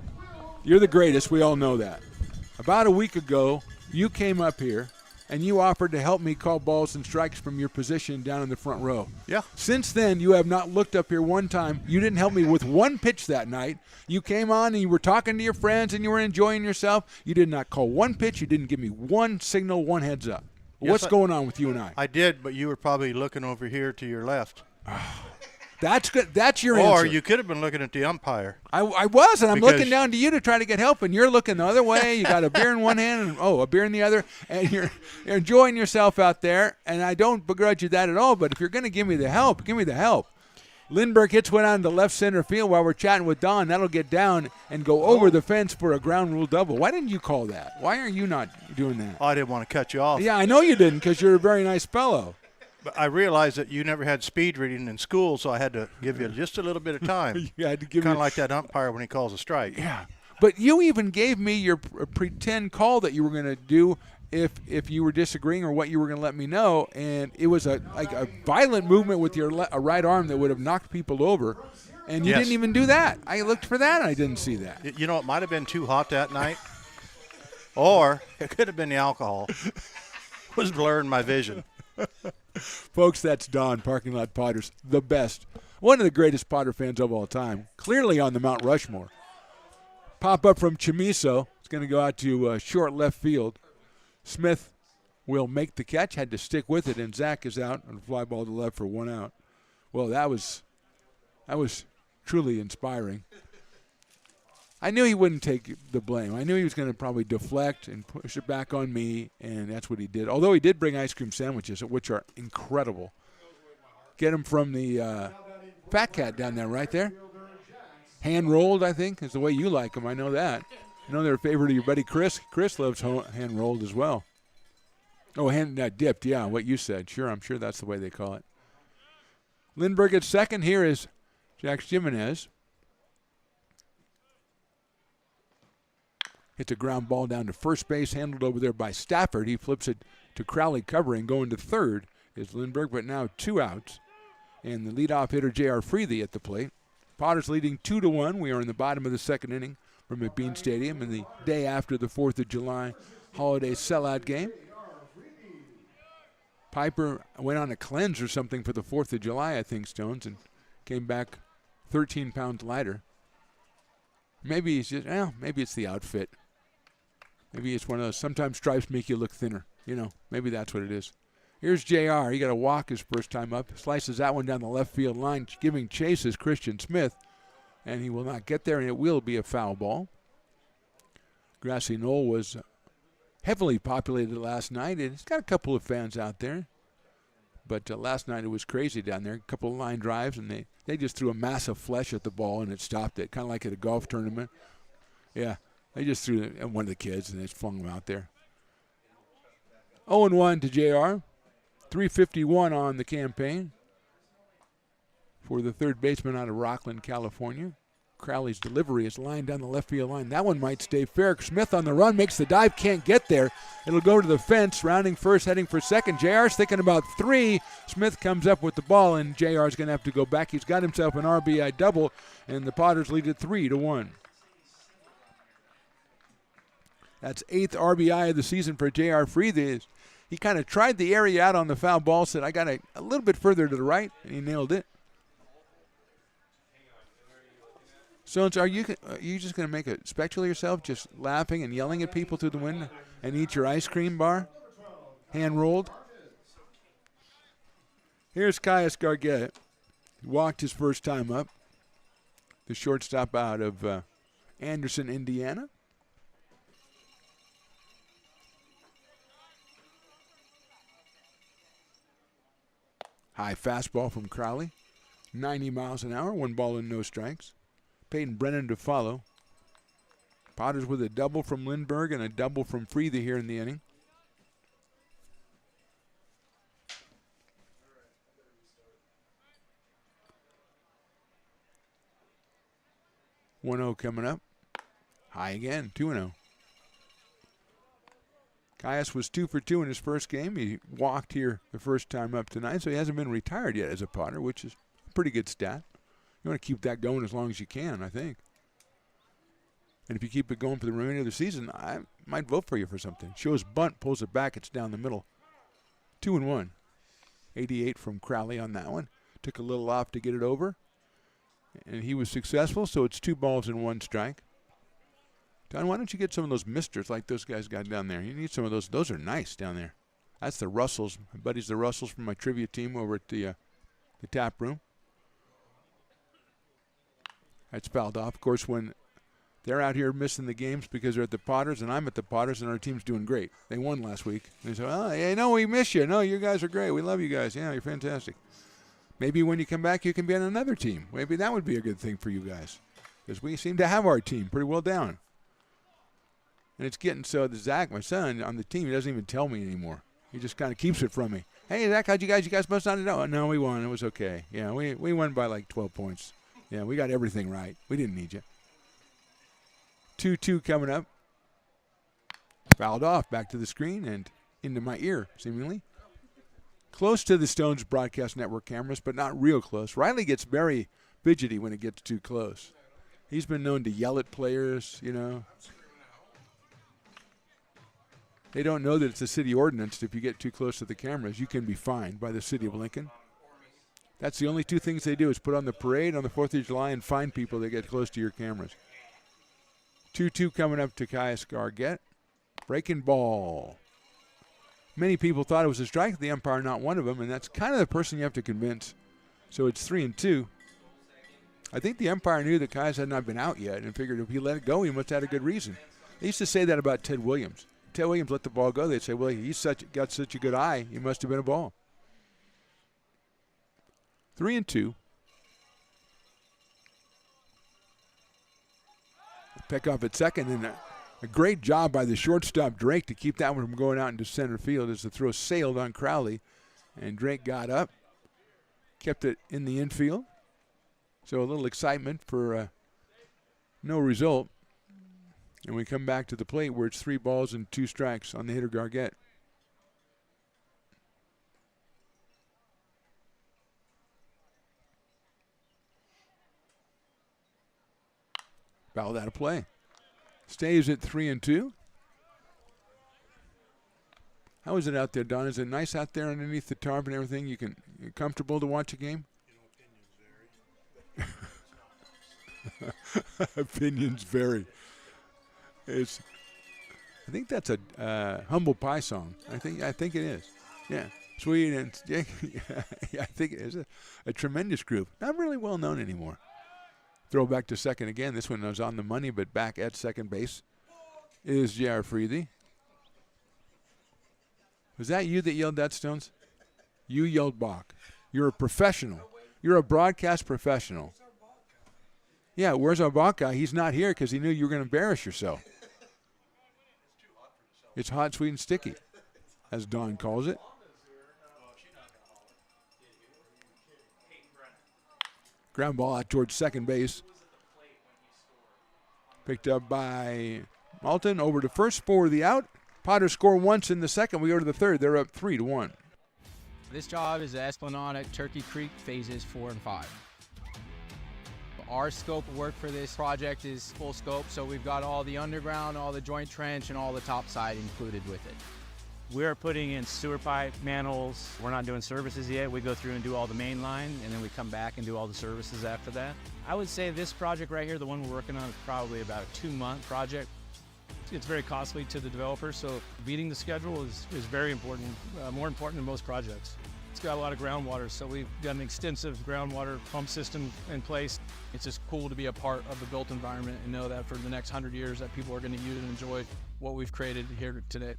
You're the greatest. We all know that. About a week ago, you came up here, and you offered to help me call balls and strikes from your position down in the front row. Yeah. Since then, you have not looked up here one time. You didn't help me with one pitch that night. You came on and you were talking to your friends and you were enjoying yourself. You did not call one pitch. You didn't give me one signal, one heads up. What's going on with you and I? I did, but you were probably looking over here to your left. That's good. That's your Or answer. you could have been looking at the umpire. I was, and I'm Because- looking down to you to try to get help, and you're looking the other way. You got a beer in one hand and, a beer in the other, and you're enjoying yourself out there, and I don't begrudge you that at all, but if you're going to give me the help, give me the help. Lindbergh hits one out to left center field while we're chatting with Don. That'll get down and go over the fence for a ground rule double. Why didn't you call that? Why are you not doing that? I didn't want to cut you off. Yeah, I know you didn't because you're a very nice fellow. But I realized that you never had speed reading in school, so I had to give you just a little bit of time. You had to give Kind me of like that umpire when he calls a strike. Yeah, but you even gave me your pretend call that you were going to do if you were disagreeing or what you were going to let me know, and it was a violent movement with your right arm that would have knocked people over, and you Yes. didn't even do that. I looked for that, and I didn't see that. You know, it might have been too hot that night, or it could have been the alcohol. It was blurring my vision. Folks, that's Don, Parking Lot Potters, the best. One of the greatest Potter fans of all time, clearly on the Mount Rushmore. Pop up from Chamiso. It's going to go out to short left field. Smith will make the catch, had to stick with it, and Zach is out on a fly ball to left for 1 out. Well, that was truly inspiring. I knew he wouldn't take the blame. I knew he was going to probably deflect and push it back on me, and that's what he did. Although he did bring ice cream sandwiches, which are incredible. Get them from the Fat Cat down there, right there. Hand-rolled, I think, is the way you like them. I know that. I know they're a favorite of your buddy Chris. Chris loves hand-rolled as well. Oh, dipped, yeah, what you said. Sure, I'm sure that's the way they call it. Lindbergh at second. Here is Jax Jimenez. Hits a ground ball down to first base, handled over there by Stafford. He flips it to Crowley covering. Going to third is Lindbergh, but now 2 outs. And the leadoff hitter, J.R. Freethy, at the plate. Potters leading 2-1. We are in the bottom of the second inning from McBean Stadium in the day after the 4th of July holiday sellout game. Piper went on a cleanse or something for the 4th of July, I think, Stones, and came back 13 pounds lighter. Maybe he's just, maybe it's the outfit. Maybe it's one of those, sometimes stripes make you look thinner. You know, maybe that's what it is. Here's JR. He got a walk his first time up. Slices that one down the left field line, giving chase is Christian Smith. And he will not get there, and it will be a foul ball. Grassy Knoll was heavily populated last night, and it's got a couple of fans out there. But last night it was crazy down there. A couple of line drives, and they just threw a mass of flesh at the ball, and it stopped it, kind of like at a golf tournament. Yeah, they just threw it at one of the kids, and they just flung him out there. 0-1 to JR. 351 on the campaign for the third baseman out of Rockland, California. Crowley's delivery is lined down the left field line. That one might stay fair. Smith on the run, makes the dive, can't get there. It'll go to the fence, rounding first, heading for second. JR's thinking about 3. Smith comes up with the ball, and JR's going to have to go back. He's got himself an RBI double, and the Potters lead it 3-1. That's 8th RBI of the season for J.R. Freethy. He kind of tried the area out on the foul ball, said, I got a little bit further to the right, and he nailed it. So are you just going to make a spectacle of yourself, just laughing and yelling at people through the window and eat your ice cream bar? Hand-rolled? Here's Caius Gargett. He walked his first time up. The shortstop out of Anderson, Indiana. High fastball from Crowley. 90 miles an hour, 1 ball and no strikes. Peyton Brennan to follow. Potters with a double from Lindbergh and a double from Freethy here in the inning. (1-0) coming up. High again, 2-0. Caius was 2 for 2 in his first game. He walked here the first time up tonight, so he hasn't been retired yet as a Potter, which is a pretty good stat. You want to keep that going as long as you can, I think. And if you keep it going for the remainder of the season, I might vote for you for something. Shows bunt, pulls it back, it's down the middle. 2-1. 88 from Crowley on that one. Took a little off to get it over. And he was successful, so it's 2 balls and 1 strike. Don, why don't you get some of those misters like those guys got down there? You need some of those. Those are nice down there. That's the Russells. My buddies, the Russells from my trivia team over at the tap room. That's fouled off. Of course, when they're out here missing the games because they're at the Potters, and I'm at the Potters, and our team's doing great. They won last week. They say, oh, yeah, no, we miss you. No, you guys are great. We love you guys. Yeah, you're fantastic. Maybe when you come back, you can be on another team. Maybe that would be a good thing for you guys, because we seem to have our team pretty well down. And it's getting so that Zach, my son, on the team, he doesn't even tell me anymore. He just kind of keeps it from me. Hey, Zach, how'd you guys? You guys must not know. No, we won. It was okay. Yeah, we won by like 12 points. Yeah, we got everything right. We didn't need you. 2-2 coming up. Fouled off. Back to the screen and into my ear, seemingly. Close to the Stones Broadcast Network cameras, but not real close. Riley gets very fidgety when it gets too close. He's been known to yell at players, you know. They don't know that it's a city ordinance. If you get too close to the cameras, you can be fined by the city of Lincoln. That's the only two things they do is put on the parade on the 4th of July and fine people that get close to your cameras. 2-2 coming up to Caius Gargett. Breaking ball. Many people thought it was a strike. The umpire not one of them, and that's kind of the person you have to convince. So it's 3-2. I think the umpire knew that Caius had not been out yet and figured if he let it go, he must have had a good reason. They used to say that about Ted Williams. Ted Williams let the ball go. They'd say, well, he's got such a good eye, he must have been a ball. 3-2. Pick off at second, and a great job by the shortstop, Drake, to keep that one from going out into center field as the throw sailed on Crowley. And Drake got up, kept it in the infield. So a little excitement for no result. And we come back to the plate where it's 3 balls and 2 strikes on the hitter Gargett. Fouled out of play. Stays at 3-2. How is it out there, Don? Is it nice out there underneath the tarp and everything? You're comfortable to watch a game? Opinions vary. I think that's a Humble Pie song. I think it is. Yeah, sweet and yeah, I think it is a tremendous group. Not really well known anymore. Throw back to second again. This one was on the money, but back at second base is J.R. Freethy. Was that you that yelled that, Stones? You yelled Bach. You're a professional. You're a broadcast professional. Yeah, where's our Bach guy? He's not here because he knew you were going to embarrass yourself. It's hot, sweet, and sticky, as Don calls it. Ground ball out towards second base. Picked up by Malton. Over to first for the out. Potters score once in the second. We go to the third. They're up 3-1. This job is the Esplanade at Turkey Creek phases 4 and 5. Our scope of work for this project is full scope, so we've got all the underground, all the joint trench, and all the topside included with it. We're putting in sewer pipe, manholes. We're not doing services yet. We go through and do all the main line, and then we come back and do all the services after that. I would say this project right here, the one we're working on, is probably about a 2-month project. It's very costly to the developer, so beating the schedule is very important, more important than most projects. It's got a lot of groundwater, so we've got an extensive groundwater pump system in place. It's just cool to be a part of the built environment and know that for the next 100 years that people are going to use and enjoy what we've created here today.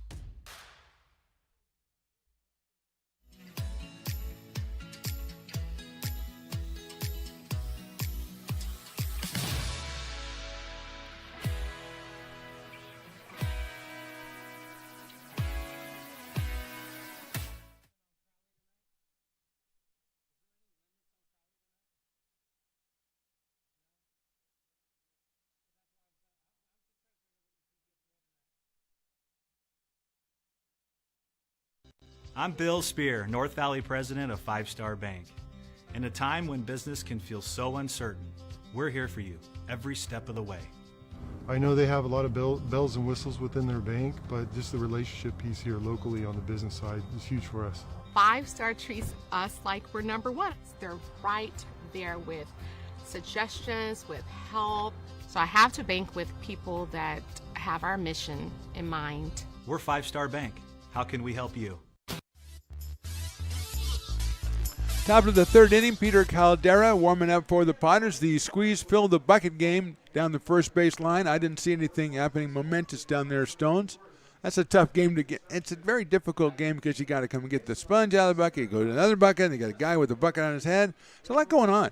I'm Bill Spear, North Valley president of Five Star Bank. In a time when business can feel so uncertain, we're here for you every step of the way. I know they have a lot of bells and whistles within their bank, but just the relationship piece here locally on the business side is huge for us. 5 Star treats us like we're number one. They're right there with suggestions, with help. So I have to bank with people that have our mission in mind. We're Five Star Bank. How can we help you? Top of the third inning, Peter Caldera warming up for the Potters. The squeeze filled the bucket game down the first base line. I didn't see anything happening momentous down there, Stones. That's a tough game to get. It's a very difficult game because you got to come and get the sponge out of the bucket, go to another bucket, and you got a guy with a bucket on his head. There's a lot going on.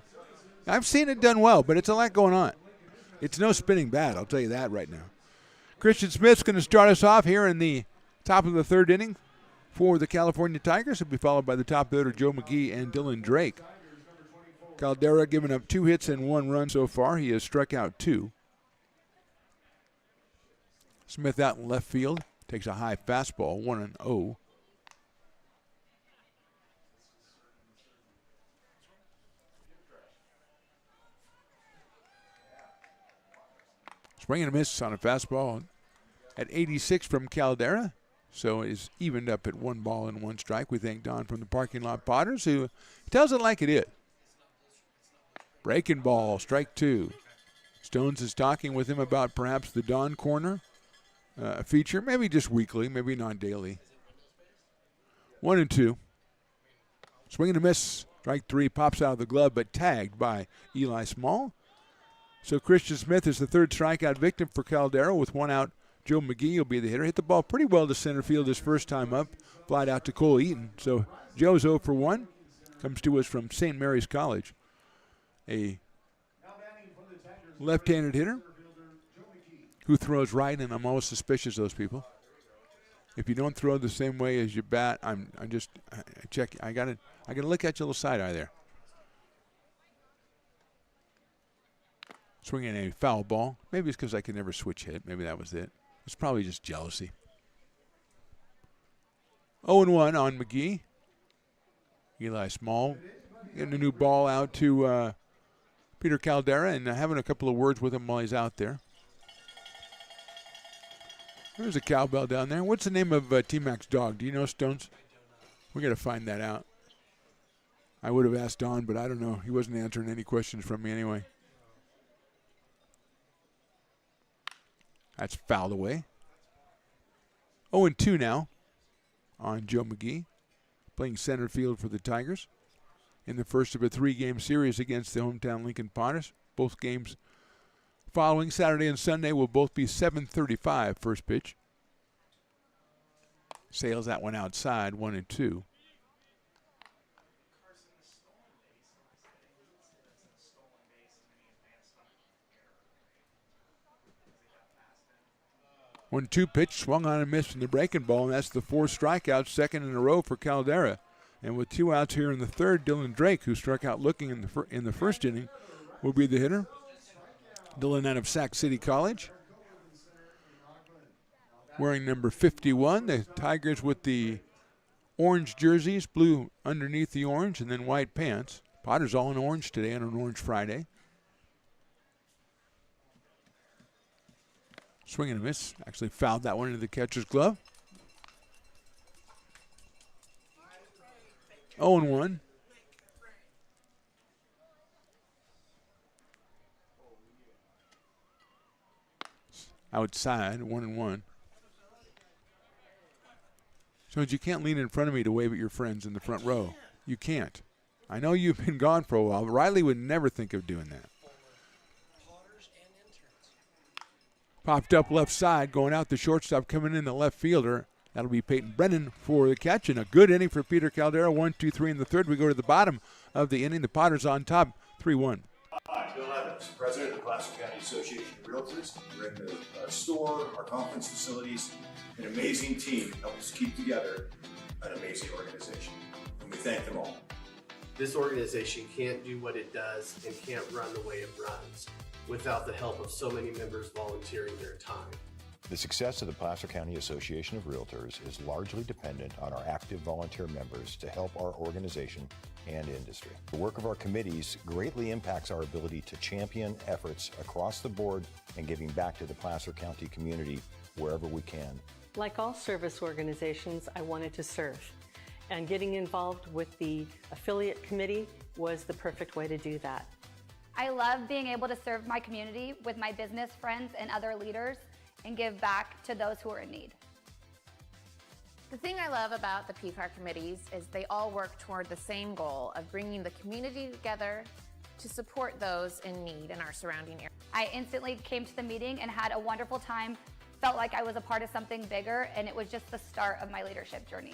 I've seen it done well, but it's a lot going on. It's no spinning bat, I'll tell you that right now. Christian Smith's going to start us off here in the top of the third inning for the California Tigers. He'll be followed by the top hitter, Joe McGee and Dylan Drake. Caldera giving up 2 hits and 1 run so far. He has struck out 2. Smith out in left field. Takes a high fastball, 1-0. Swing and a miss on a fastball at 86 from Caldera. So it's evened up at 1 ball and 1 strike. We thank Don from the Parking Lot Potters, who tells it like it is. Breaking ball, strike 2. Stones is talking with him about perhaps the Don Corner feature, maybe just weekly, maybe not daily. 1-2. Swing and a miss. Strike 3 pops out of the glove, but tagged by Eli Small. So Christian Smith is the third strikeout victim for Caldera with 1 out. Joe McGee will be the hitter. Hit the ball pretty well to center field his first time up. Flied out to Cole Eaton. So Joe's 0 for 1. Comes to us from St. Mary's College. A left-handed hitter who throws right, and I'm always suspicious of those people. If you don't throw the same way as you bat, I gotta look at you a little side eye there. Swinging a foul ball. Maybe it's because I could never switch hit. Maybe that was it. It's probably just jealousy. 0-1 on McGee. Eli Small getting a new ball out to Peter Caldera and having a couple of words with him while he's out there. There's a cowbell down there. What's the name of T-Mac's dog? Do you know, Stones? We got to find that out. I would have asked Don, but I don't know. He wasn't answering any questions from me anyway. That's fouled away. 0-2 now on Joe McGee, playing center field for the Tigers in the first of a 3-game series against the hometown Lincoln Potters. Both games following Saturday and Sunday will both be 7:35 first pitch. Sails that one outside, 1-2. One 2 pitch swung on and missed in the breaking ball, and that's the 4th strikeout, second in a row for Caldera. And with 2 outs here in the third, Dylan Drake, who struck out looking in the first inning, will be the hitter. Dylan out of Sac City College, wearing number 51. The Tigers with the orange jerseys, blue underneath the orange, and then white pants. Potters all in orange today on an Orange Friday. Swing and a miss. Actually fouled that one into the catcher's glove. 0-1. Outside, 1-1. So you can't lean in front of me to wave at your friends in the front row. You can't. I know you've been gone for a while, but Riley would never think of doing that. Popped up left side, going out the shortstop, coming in the left fielder. That'll be Peyton Brennan for the catch, and a good inning for Peter Caldera. 1, 2, 3 in the third. We go to the bottom of the inning. The Potters on top, 3-1. Hi, Bill Evans, President of the Placer County Association of Realtors. We're in the store, our conference facilities, an amazing team helps keep together an amazing organization, and we thank them all. This organization can't do what it does and can't run the way it runs without the help of so many members volunteering their time. The success of the Placer County Association of Realtors is largely dependent on our active volunteer members to help our organization and industry. The work of our committees greatly impacts our ability to champion efforts across the board and giving back to the Placer County community wherever we can. Like all service organizations, I wanted to serve, and getting involved with the affiliate committee was the perfect way to do that. I love being able to serve my community with my business friends and other leaders and give back to those who are in need. The thing I love about the PCAR committees is they all work toward the same goal of bringing the community together to support those in need in our surrounding area. I instantly came to the meeting and had a wonderful time, felt like I was a part of something bigger, and it was just the start of my leadership journey.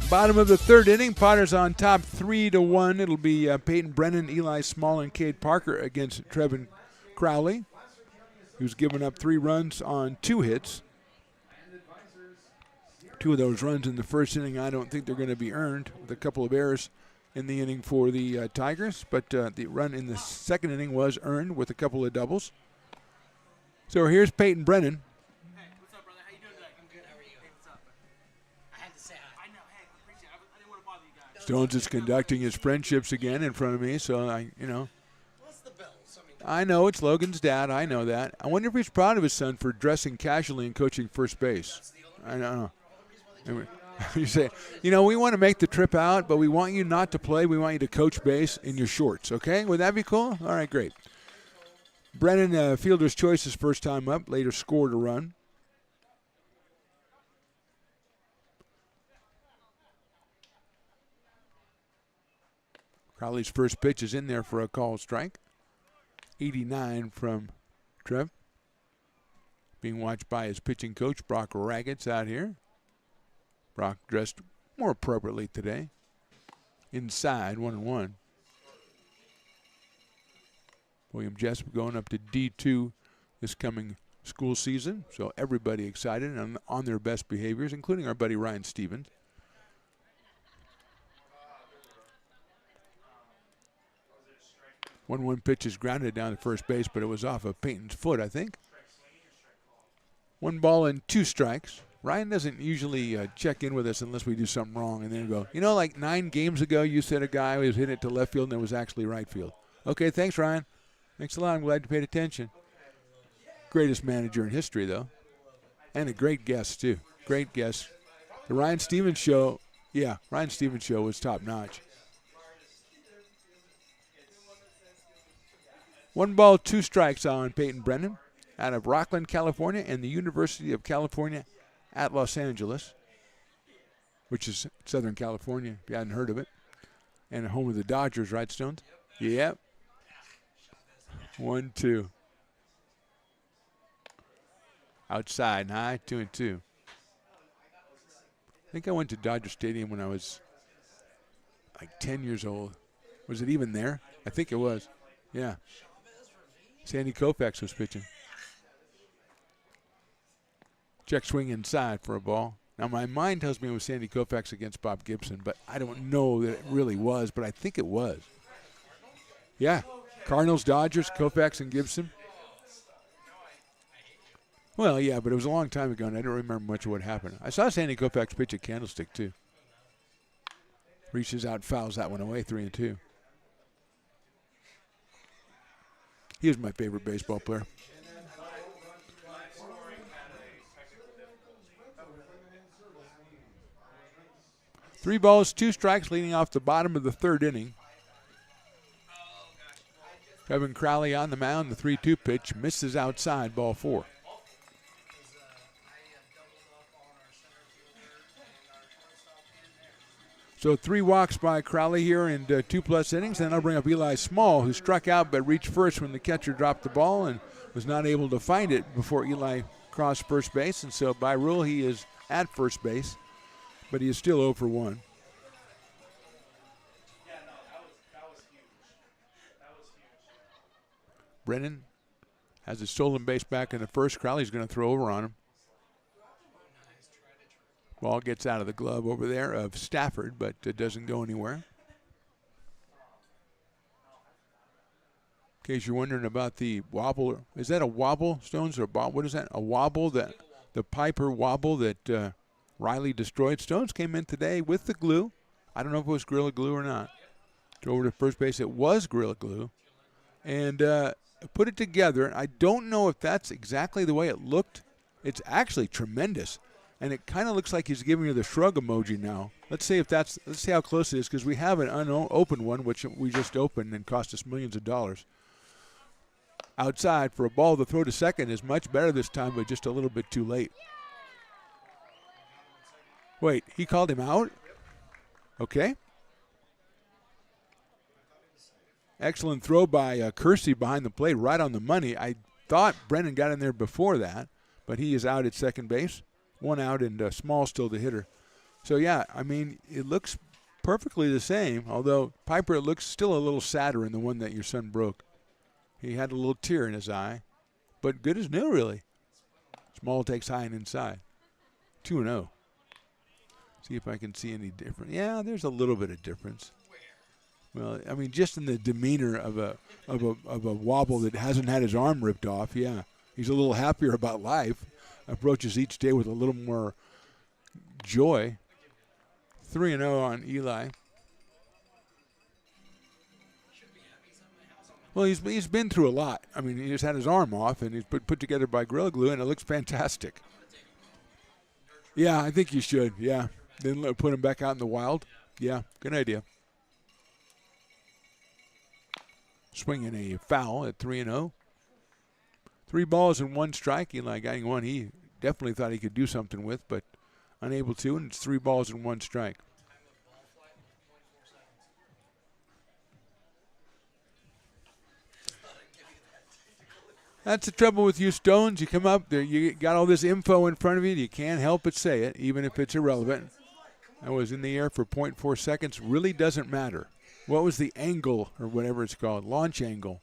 Bottom of the third inning, Potters on top 3-1. It'll be Peyton Brennan, Eli Small, and Cade Parker against Trevin Crowley, who's given up 3 runs on 2 hits. 2 of those runs in the first inning, I don't think they're going to be earned, with a couple of errors in the inning for the Tigers. But the run in the second inning was earned with a couple of doubles. So here's Peyton Brennan. Stones is conducting his friendships again in front of me, so I know it's Logan's dad. I know that. I wonder if he's proud of his son for dressing casually and coaching first base. I don't know. You say, we want to make the trip out, but we want you not to play. We want you to coach base in your shorts, okay? Would that be cool? All right, great. Brennan, fielder's choice his first time up, later scored a run. Crowley's first pitch is in there for a called strike. 89 from Trev. Being watched by his pitching coach, Brock Raggets, out here. Brock dressed more appropriately today. Inside, 1-1. William Jessup going up to D2 this coming school season, so everybody excited and on their best behaviors, including our buddy Ryan Stevens. 1-1 pitch is grounded down to first base, but it was off of Peyton's foot, I think. 1 ball and 2 strikes. Ryan doesn't usually check in with us unless we do something wrong and then go, like 9 games ago you said a guy was hitting it to left field and it was actually right field. Okay, thanks, Ryan. Thanks a lot. I'm glad you paid attention. Greatest manager in history, though. And a great guest, too. Great guest. The Ryan Stevens show, Ryan Stevens show was top-notch. 1 ball, 2 strikes on Peyton Brennan out of Rockland, California, and the University of California at Los Angeles, which is Southern California, if you hadn't heard of it. And home of the Dodgers, right, Stones? Yep. 1-2. Outside, high, 2-2. I think I went to Dodger Stadium when I was like 10 years old. Was it even there? I think it was. Yeah. Sandy Koufax was pitching. Check swing inside for a ball. Now, my mind tells me it was Sandy Koufax against Bob Gibson, but I don't know that it really was, but I think it was. Yeah. Cardinals, Dodgers, Koufax, and Gibson. Well, yeah, but it was a long time ago, and I don't remember much of what happened. I saw Sandy Koufax pitch at Candlestick, too. Reaches out, fouls that one away, 3-2. He was my favorite baseball player. Three balls, 2 strikes leading off the bottom of the third inning. Kevin Crowley on the mound, the 3-2 pitch, misses outside, ball 4. So 3 walks by Crowley here in 2+ innings. Then I'll bring up Eli Small, who struck out but reached first when the catcher dropped the ball and was not able to find it before Eli crossed first base. And so by rule, he is at first base, but he is still 0 for 1. Brennan has a stolen base back in the first. Crowley's going to throw over on him. Ball gets out of the glove over there of Stafford, but it doesn't go anywhere. In case you're wondering about the wobble, is that a wobble, Stones, or a ball? What is that? A wobble, that the Piper wobble that Riley destroyed. Stones came in today with the glue. I don't know if it was Gorilla Glue or not. Drove over to first base. It was Gorilla Glue. And put it together. I don't know if that's exactly the way it looked. It's actually tremendous. And it kind of looks like he's giving you the shrug emoji now. Let's see how close it is, because we have an unopened one, which we just opened and cost us millions of dollars. outside for a ball. The throw to second is much better this time, but just a little bit too late. Wait, he called him out? Okay. Excellent throw by Kersey behind the plate, right on the money. I thought Brennan got in there before that, but he is out at second base. One out, and Small still the hitter. So, yeah, I mean, it looks perfectly the same, although Piper looks still a little sadder in the one that your son broke. He had a little tear in his eye, but good as new, really. Small takes high and inside. 2-0. See if I can see any difference. Yeah, there's a little bit of difference. Well, I mean, just in the demeanor of a wobble that hasn't had his arm ripped off, yeah. He's a little happier about life, approaches each day with a little more joy. 3-0 on Eli. Well, he's been through a lot. I mean, he just had his arm off, and he's put together by Gorilla Glue, and it looks fantastic. Yeah, I think you should, yeah. Then put him back out in the wild. Yeah, good idea. Swinging a foul at 3-0. 3 balls and 1 strike. Eli getting one he definitely thought he could do something with, but unable to, and it's 3 balls and 1 strike. That's the trouble with you Stones. You come up there, you got all this info in front of you, you can't help but say it, even if it's irrelevant. I was in the air for 0.4 seconds. Really doesn't matter. What was the angle, or whatever it's called, launch angle?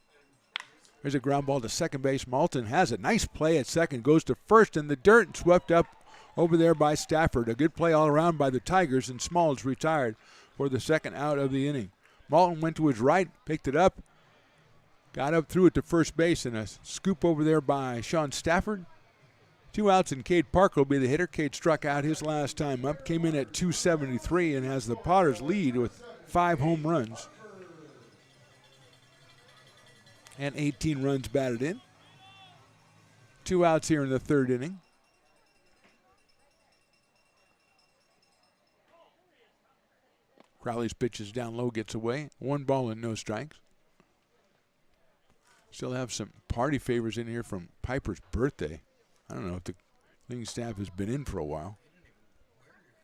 There's a ground ball to second base. Malton has a nice play at second, goes to first in the dirt and swept up over there by Stafford. A good play all around by the Tigers, and Smalls retired for the second out of the inning. Malton went to his right, picked it up, got up through it to first base, and a scoop over there by Sean Stafford. 2 outs, and Cade Parker will be the hitter. Cade struck out his last time up, came in at 273, and has the Potters lead with 5 home runs and 18 runs batted in. 2 outs here in the third inning. Crowley's pitch is down low, gets away. 1 ball and no strikes. Still have some party favors in here from Piper's birthday. I don't know if the cleaning staff has been in for a while.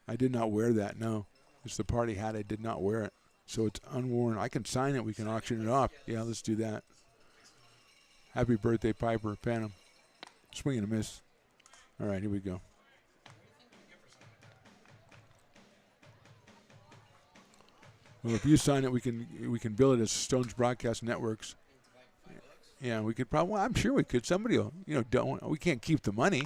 I did not wear that, no. It's the party hat. I did not wear it. So it's unworn. I can sign it. We can auction it off. Yeah, let's do that. Happy birthday, Piper. Phantom. Swing and a miss. All right, here we go. Well, if you sign it, we can bill it as Stones Broadcast Networks. Yeah, we could probably. Well, I'm sure we could. Somebody will, don't. We can't keep the money.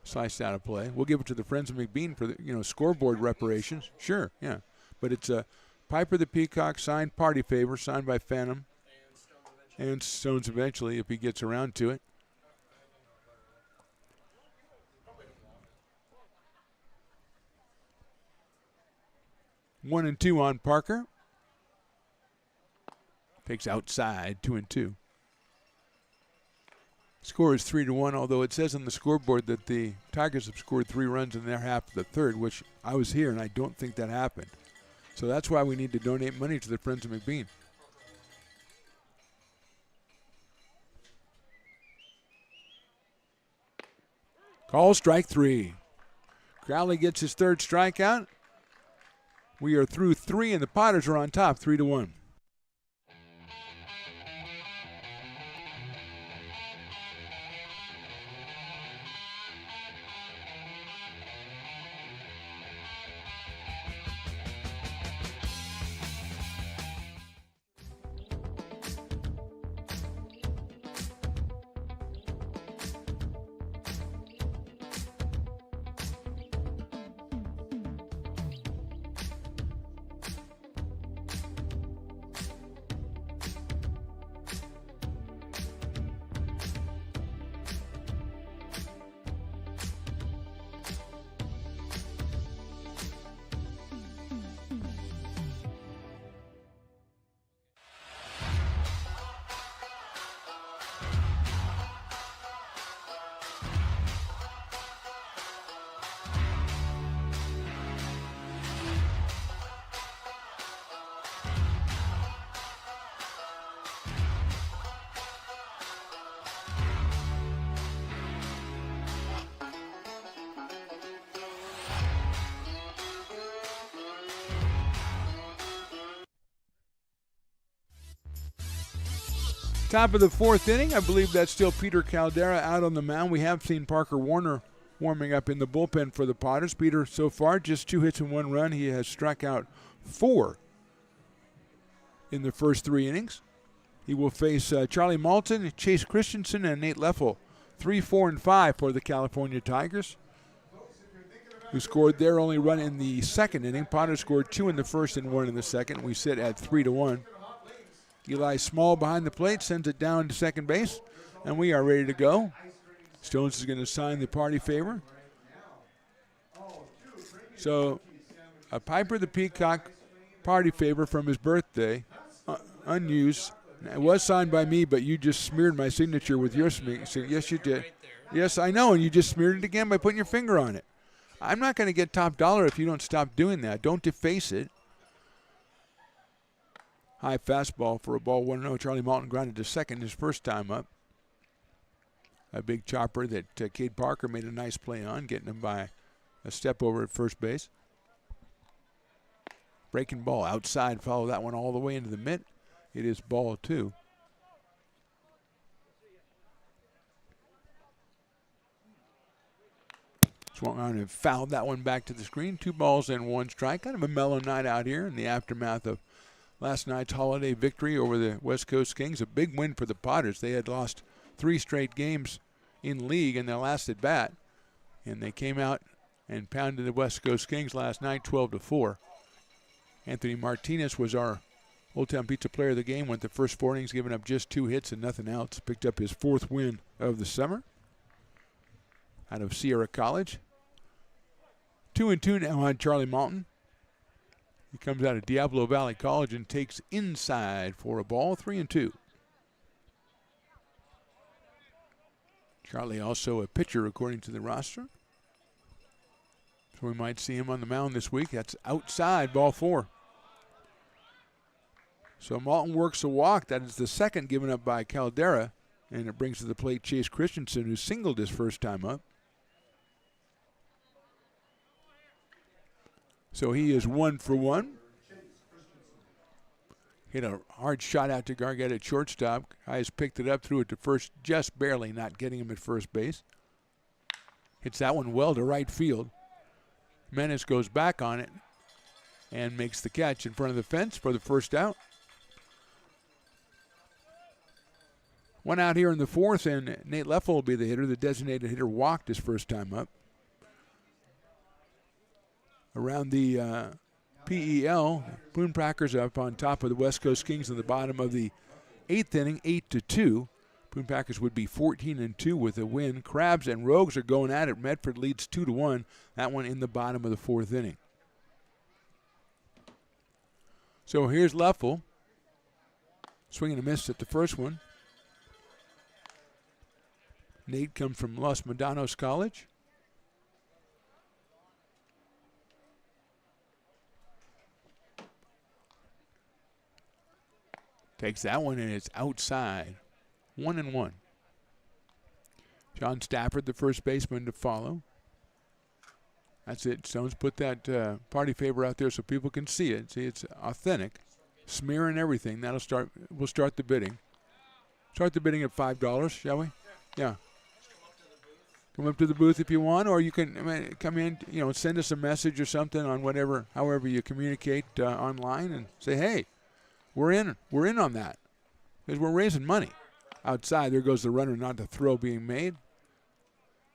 Sliced out of play. We'll give it to the Friends of McBean for the, scoreboard reparations. Sure, yeah. But it's a Piper the Peacock signed party favor, signed by Phantom and Stones eventually if he gets around to it. One and 2 on Parker. Takes outside, 2-2. Score is 3-1, although it says on the scoreboard that the Tigers have scored 3 runs in their half of the third, which I was here and I don't think that happened. So that's why we need to donate money to the Friends of McBean. Call strike 3. Crowley gets his 3rd strikeout. We are through 3 and the Potters are on top 3-1. Top of the fourth inning. I believe that's still Peter Caldera out on the mound. We have seen Parker Warner warming up in the bullpen for the Potters. Peter, so far, just 2 hits and 1 run. He has struck out 4 in the first 3 innings. He will face Charlie Malton, Chase Christensen, and Nate Leffel. 3, 4, and 5 for the California Tigers, who scored their only run in the second inning. Potters scored 2 in the first and 1 in the second. We sit at 3-1. Eli Small behind the plate sends it down to second base, and we are ready to go. Stones is going to sign the party favor. So a Piper the Peacock party favor from his birthday, unused. It was signed by me, but you just smeared my signature with your signature. Yes, you did. Yes, I know, and you just smeared it again by putting your finger on it. I'm not going to get top dollar if you don't stop doing that. Don't deface it. High fastball for a ball 1-0. Charlie Malton grounded to second his first time up. A big chopper that Cade Parker made a nice play on, getting him by a step over at first base. Breaking ball outside, follow that one all the way into the mitt. It is ball 2. Swung on and fouled that one back to the screen. 2 balls and 1 strike. Kind of a mellow night out here in the aftermath of last night's holiday victory over the West Coast Kings. A big win for the Potters. They had lost 3 straight games in league in their last at bat, and they came out and pounded the West Coast Kings last night 12-4. Anthony Martinez was our Old Town Pizza player of the game. Went the first 4 innings, giving up just 2 hits and nothing else. Picked up his 4th win of the summer out of Sierra College. 2-2 now on Charlie Malton. He comes out of Diablo Valley College and takes inside for a ball, 3-2. Charlie also a pitcher according to the roster, so we might see him on the mound this week. That's outside, ball 4. So Malton works a walk. That is the second given up by Caldera, and it brings to the plate Chase Christensen, who singled his first time up. So he is 1 for 1. Hit a hard shot out to Gargett at shortstop. Hayes picked it up, threw it to first, just barely, not getting him at first base. Hits that one well to right field. Menace goes back on it and makes the catch in front of the fence for the first out. 1 out here in the 4th, and Nate Leffel will be the hitter. The designated hitter walked his first time up. Around the PEL, Boone Packers up on top of the West Coast Kings in the bottom of the 8th inning, 8-2. Boone Packers would be 14-2 with a win. Crabs and Rogues are going at it. Medford leads 2-1. That one in the bottom of the 4th inning. So here's Leffel. Swing and a miss at the first one. Nate comes from Los Medanos College. Takes that one, and it's outside. 1-1. John Stafford, the first baseman, to follow. That's it. Stones put that party favor out there so people can see it. See, it's authentic. Smear and everything. That'll start. We'll start the bidding. Start the bidding at $5, shall we? Yeah. Come up to the booth if you want, or you can come in, send us a message or something on whatever, however you communicate online, and say, hey, we're in on that, because we're raising money. Outside, there goes the runner, not the throw being made.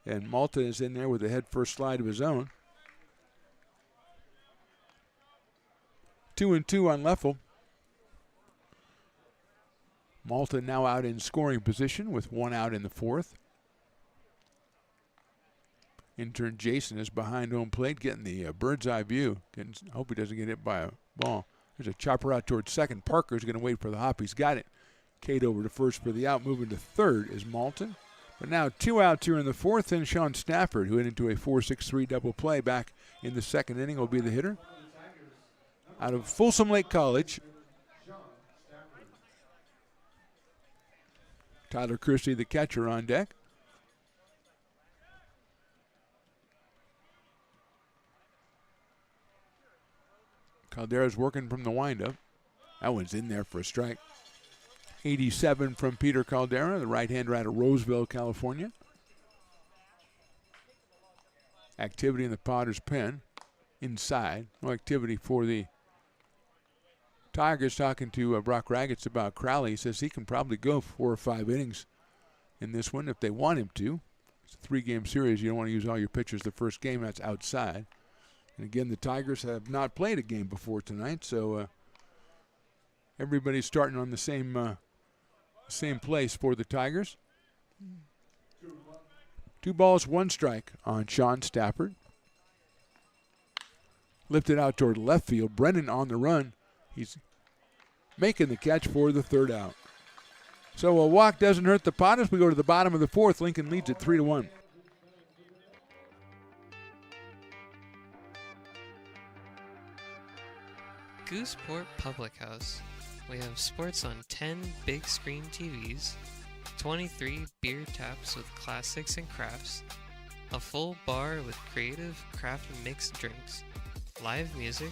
And Malta is in there with a head-first slide of his own. 2-2 on Leffel. Malta now out in scoring position with 1 out in the 4th. Intern Jason is behind home plate, getting the bird's eye view. Hope he doesn't get hit by a ball. There's a chopper out towards second. Parker's going to wait for the hop. He's got it. Cade over to first for the out. Moving to third is Malton. But now 2 outs here in the 4th, and Sean Stafford, who hit into a 4-6-3 double play back in the 2nd inning, will be the hitter. Out of Folsom Lake College, Tyler Christie, the catcher, on deck. Caldera's working from the windup. That one's in there for a strike. 87 from Peter Caldera, the right-hander out of Roseville, California. Activity in the Potter's pen. Inside. No activity for the Tigers. Talking to Brock Raggets about Crowley. He says he can probably go 4 or 5 innings in this one if they want him to. It's a 3-game series. You don't want to use all your pitchers the first game. That's outside. And again, the Tigers have not played a game before tonight, so everybody's starting on the same place for the Tigers. 2 balls, 1 strike on Sean Stafford. Lifted out toward left field. Brennan on the run. He's making the catch for the 3rd out. So a walk doesn't hurt the Potters. We go to the bottom of the 4th. Lincoln leads at 3-1. Gooseport Public House. We have sports on 10 big screen TVs, 23 beer taps with classics and crafts, a full bar with creative craft mixed drinks, live music,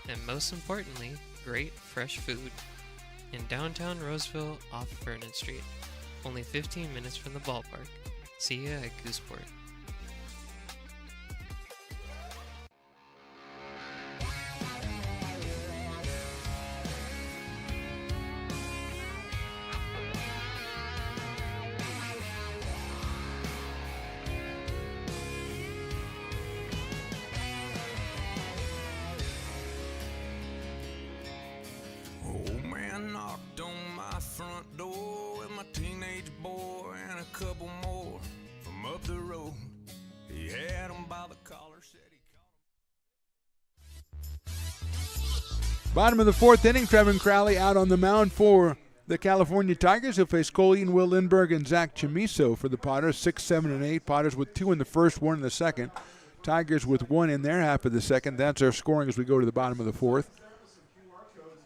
and most importantly, great fresh food. In downtown Roseville off Vernon Street. Only 15 minutes from the ballpark. See ya at Gooseport. Old man knocked on my front door with my teenage boy and a couple more from up the road. He had them by the collar, said he Bottom of the 4th inning, Trevin Crowley out on the mound for the California Tigers. He'll face Cole Eaton, Will Lindbergh, and Zach Chamiso for the Potters. 6, 7, and 8. Potters with 2 in the first, 1 in the second. Tigers with 1 in their half of the second. That's our scoring as we go to the bottom of the 4th.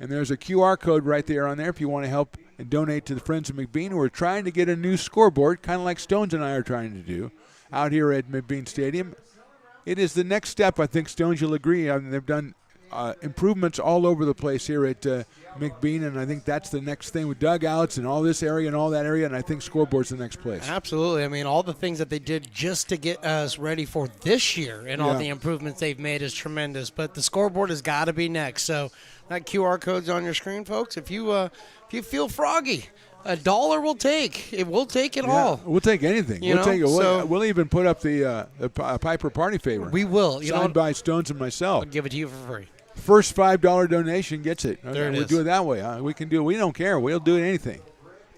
And there's a QR code right there on there if you want to help and donate to the Friends of McBean, who are trying to get a new scoreboard, kind of like Stones and I are trying to do out here at McBean Stadium. It is the next step, I think, Stones, you'll agree. I mean, they've done improvements all over the place here at McBean, and I think that's the next thing with dugouts and all this area and all that area, and I think scoreboard's the next place. Absolutely. I mean, all the things that they did just to get us ready for this year and all the improvements they've made is tremendous, but the scoreboard has got to be next. So that QR code's on your screen, folks. If you feel froggy, $1 will take. We'll take it all. We'll take anything. You know? We'll even put up the Piper Party favor. We will. Signed by Stones and myself. I'll give it to you for free. First $5 donation gets it. There it we'll is. do it that way. We can do it. We don't care. We'll do anything.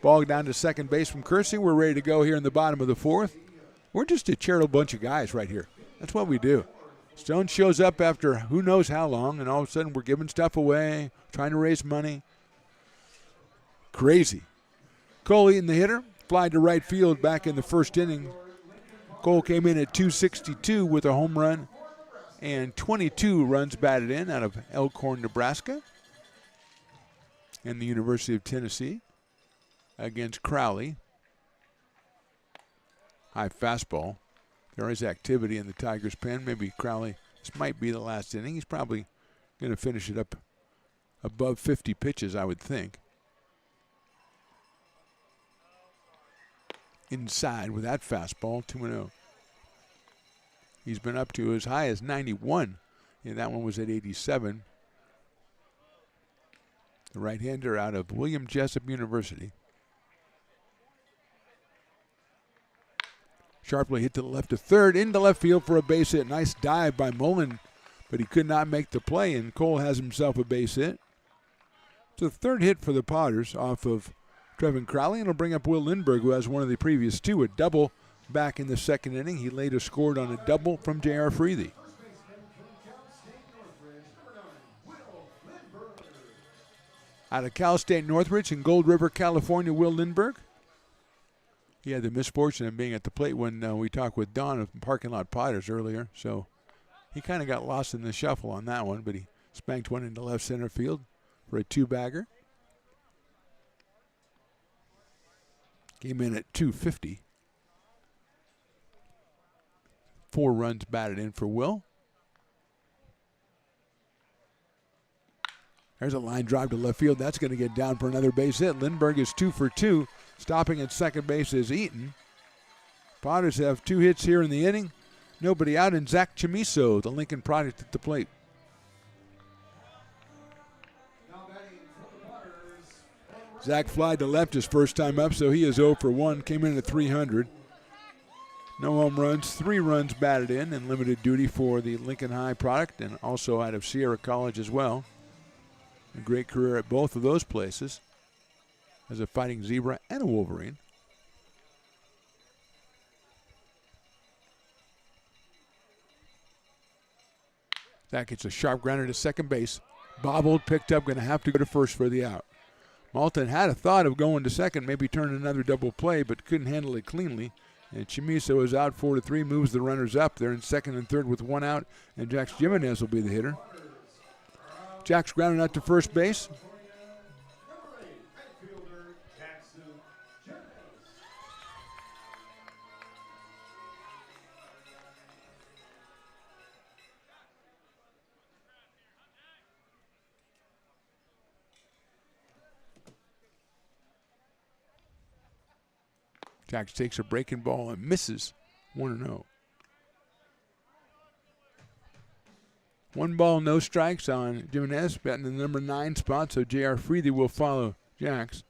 Ball down to second base from Kersey. We're ready to go here in the bottom of the 4th. We're just a charitable bunch of guys right here. That's what we do. Stone shows up after who knows how long, and all of a sudden we're giving stuff away, trying to raise money. Crazy. Cole Eaton, the hitter, fly to right field back in the first inning. Cole came in at 262 with a home run and 22 runs batted in out of Elkhorn, Nebraska, and the University of Tennessee against Crowley. High fastball. There is activity in the Tigers' pen. Maybe Crowley, this might be the last inning. He's probably going to finish it up above 50 pitches, I would think. Inside with that fastball, 2-0. He's been up to as high as 91. And that one was at 87. The right-hander out of William Jessup University. Sharply hit to the left of third, into left field for a base hit. Nice dive by Mullen, but he could not make the play, and Cole has himself a base hit. It's the 3rd hit for the Potters off of Trevin Crowley, and it'll bring up Will Lindbergh, who has one of the previous 2, a double back in the second inning. He later scored on a double from J.R. Freethy. Out of Cal State Northridge in Gold River, California, Will Lindbergh. He had the misfortune of being at the plate when we talked with Don of Parking Lot Potters earlier, so he kind of got lost in the shuffle on that one, but he spanked one into left center field for a 2-bagger. Came in at 250. 4 runs batted in for Will. There's a line drive to left field. That's going to get down for another base hit. Lindbergh is 2 for 2. Stopping at second base is Eaton. Potters have 2 hits here in the inning. Nobody out, and Zach Chamiso, the Lincoln product, at the plate. Zach flied to left his first time up, so he is 0 for 1. Came in at 300. No home runs, 3 runs batted in limited duty for the Lincoln High product, and also out of Sierra College as well. A great career at both of those places as a Fighting Zebra and a Wolverine. That gets a sharp grounder to second base. Bobbled, picked up, going to have to go to first for the out. Malton had a thought of going to second, maybe turn another double play, but couldn't handle it cleanly. And Chamiso is out 4-3, moves the runners up. They're in second and third with 1 out, and Jax Jimenez will be the hitter. Jack's grounded out to first base. Jax takes a breaking ball and misses. 1-0. 1 ball, no strikes on Jimenez, batting the number 9 spot, so J.R. Freedy will follow Jax.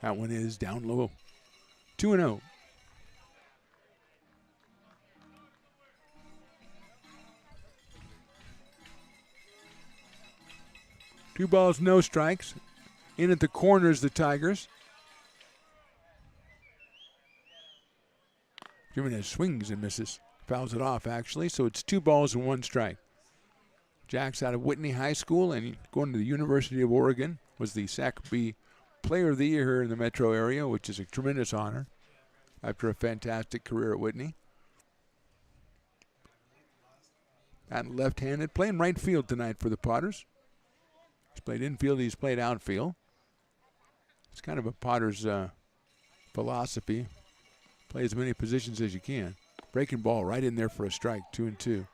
That one is down low. 2-0. Two balls, no strikes. In at the corners, the Tigers. Jimenez swings and misses. Fouls it off, actually, so it's 2 balls and 1 strike. Jack's out of Whitney High School and going to the University of Oregon. Was the SACB Player of the Year here in the metro area, which is a tremendous honor after a fantastic career at Whitney. And left-handed, playing right field tonight for the Potters. He's played infield, he's played outfield. It's kind of a Potters philosophy. Play as many positions as you can. Breaking ball right in there for a strike, 2-2.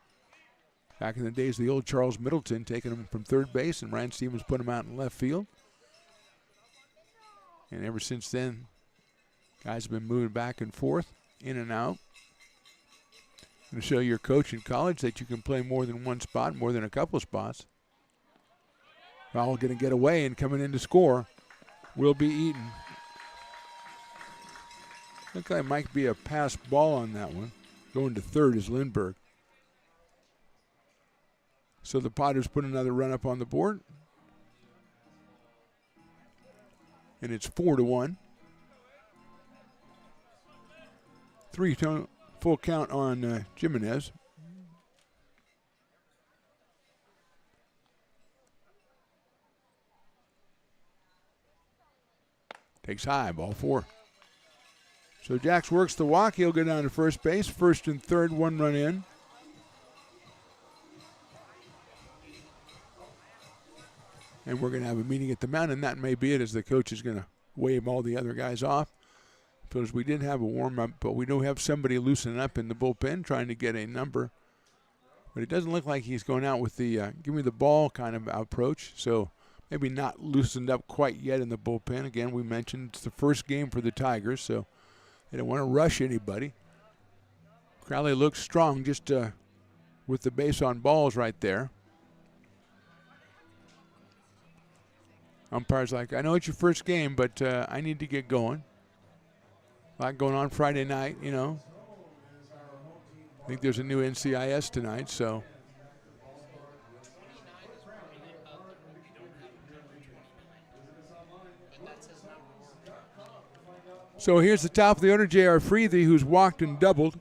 Back in the days, the old Charles Middleton taking him from third base, and Ryan Stevens put him out in left field. And ever since then, guys have been moving back and forth, in and out. Going to show your coach in college that you can play more than one spot, more than a couple spots. Foul going to get away, and coming in to score will be Eaton. Looks like it might be a pass ball on that one. Going to third is Lindbergh. So the Potters put another run up on the board. And it's 4-1. 3 full count on Jimenez. Takes high, ball 4. So Jax works the walk. He'll go down to first base. First and third, 1 run in. And we're going to have a meeting at the mound, and that may be it, as the coach is going to wave all the other guys off. Because we didn't have a warm-up, but we do have somebody loosening up in the bullpen trying to get a number. But it doesn't look like he's going out with the give me the ball kind of approach. So maybe not loosened up quite yet in the bullpen. Again, we mentioned it's the first game for the Tigers, so they don't want to rush anybody. Crowley looks strong just with the base on balls right there. Umpire's like, I know it's your first game, but I need to get going. A lot going on Friday night, you know. I think there's a new NCIS tonight, so. So here's the top of the order, J.R. Freethy, who's walked and doubled.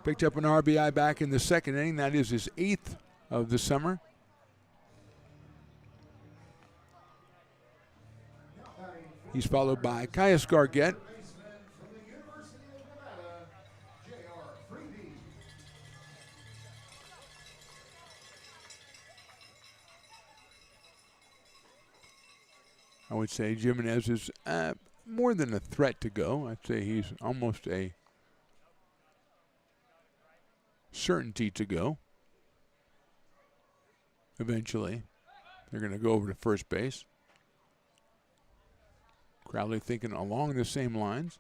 Picked up an RBI back in the second inning. That is his 8th of the summer. He's followed by Caius Gargett. I would say Jimenez is more than a threat to go. I'd say he's almost a certainty to go. eventually. They're going to go over to first base. Crowley thinking along the same lines.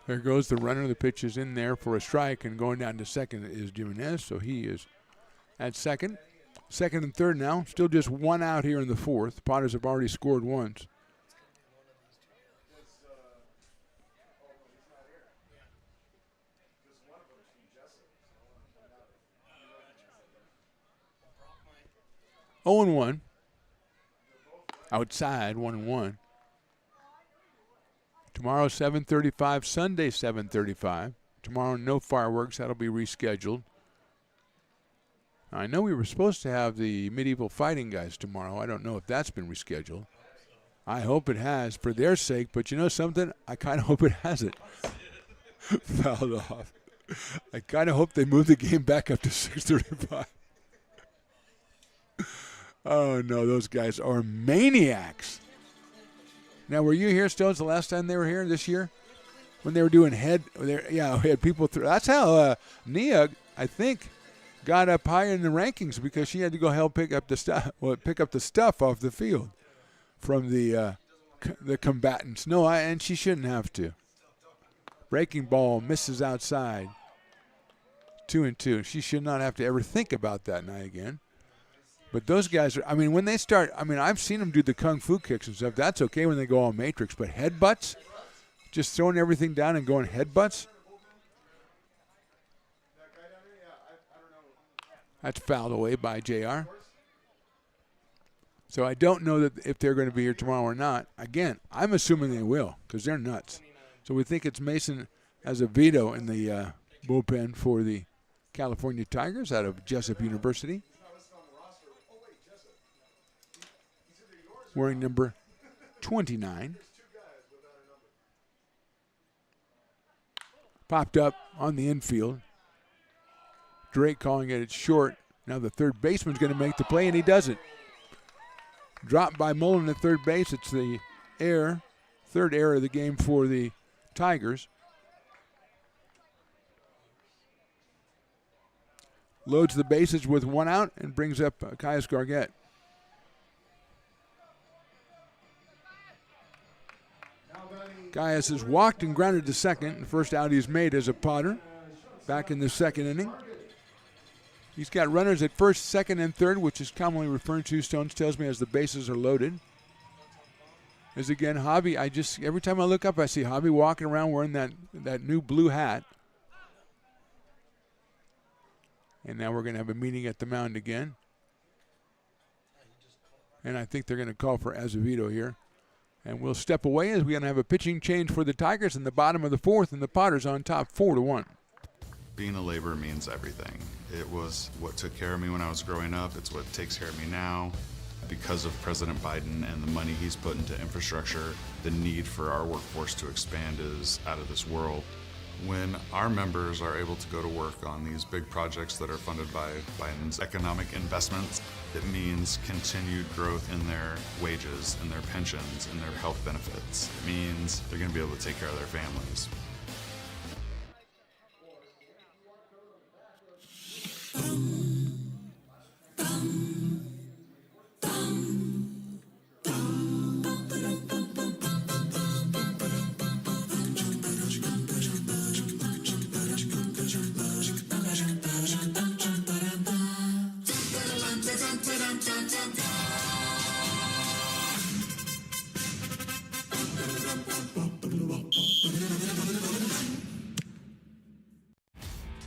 There goes the runner. The pitch is in there for a strike, and going down to second is Jimenez, so he is at second. Second and third now. Still just one out here in the fourth. Potters have already scored once. Oh and 1. Outside, 1-1. Tomorrow, 7:35. Sunday, 7:35. Tomorrow, no fireworks. That'll be rescheduled. I know we were supposed to have the medieval fighting guys tomorrow. I don't know if that's been rescheduled. I hope it has for their sake, but you know something? I kind of hope it hasn't. Fouled off. I kind of hope they move the game back up to 6:35. Oh, no, those guys are maniacs. Now, were you here, Stones, the last time they were here this year? When they were doing we had people through. That's how Nia, I think, got up higher in the rankings because she had to go help pick up the stuff off the field from the combatants. No, and she shouldn't have to. Breaking ball misses outside. 2-2. She should not have to ever think about that night again. But those guys are, when they start, I've seen them do the kung fu kicks and stuff. That's okay when they go all matrix. But headbutts, just throwing everything down and going headbutts, that's fouled away by JR. So I don't know that if they're going to be here tomorrow or not. Again, I'm assuming they will because they're nuts. So we think it's Mason Azevedo in the bullpen for the California Tigers out of Jessup University. Wearing number 29. Popped up on the infield. Drake calling it short. Now the third baseman's going to make the play, and he does it. Dropped by Mullen at third base. It's the third error of the game for the Tigers. Loads the bases with one out and brings up Caius Gargett. Caius has walked and grounded to second. The first out he's made as a Potter. Back in the second inning. He's got runners at first, second, and third, which is commonly referred to, Stones tells me, as the bases are loaded. As again, Javi, every time I look up, I see Javi walking around wearing that new blue hat. And now we're going to have a meeting at the mound again. And I think they're going to call for Azevedo here. And we'll step away as we're going to have a pitching change for the Tigers in the bottom of the fourth, and the Potters on top 4-1. Being a laborer means everything. It was what took care of me when I was growing up. It's what takes care of me now. Because of President Biden and the money he's put into infrastructure, the need for our workforce to expand is out of this world. When our members are able to go to work on these big projects that are funded by Biden's economic investments, it means continued growth in their wages, in their pensions, in their health benefits. It means they're going to be able to take care of their families.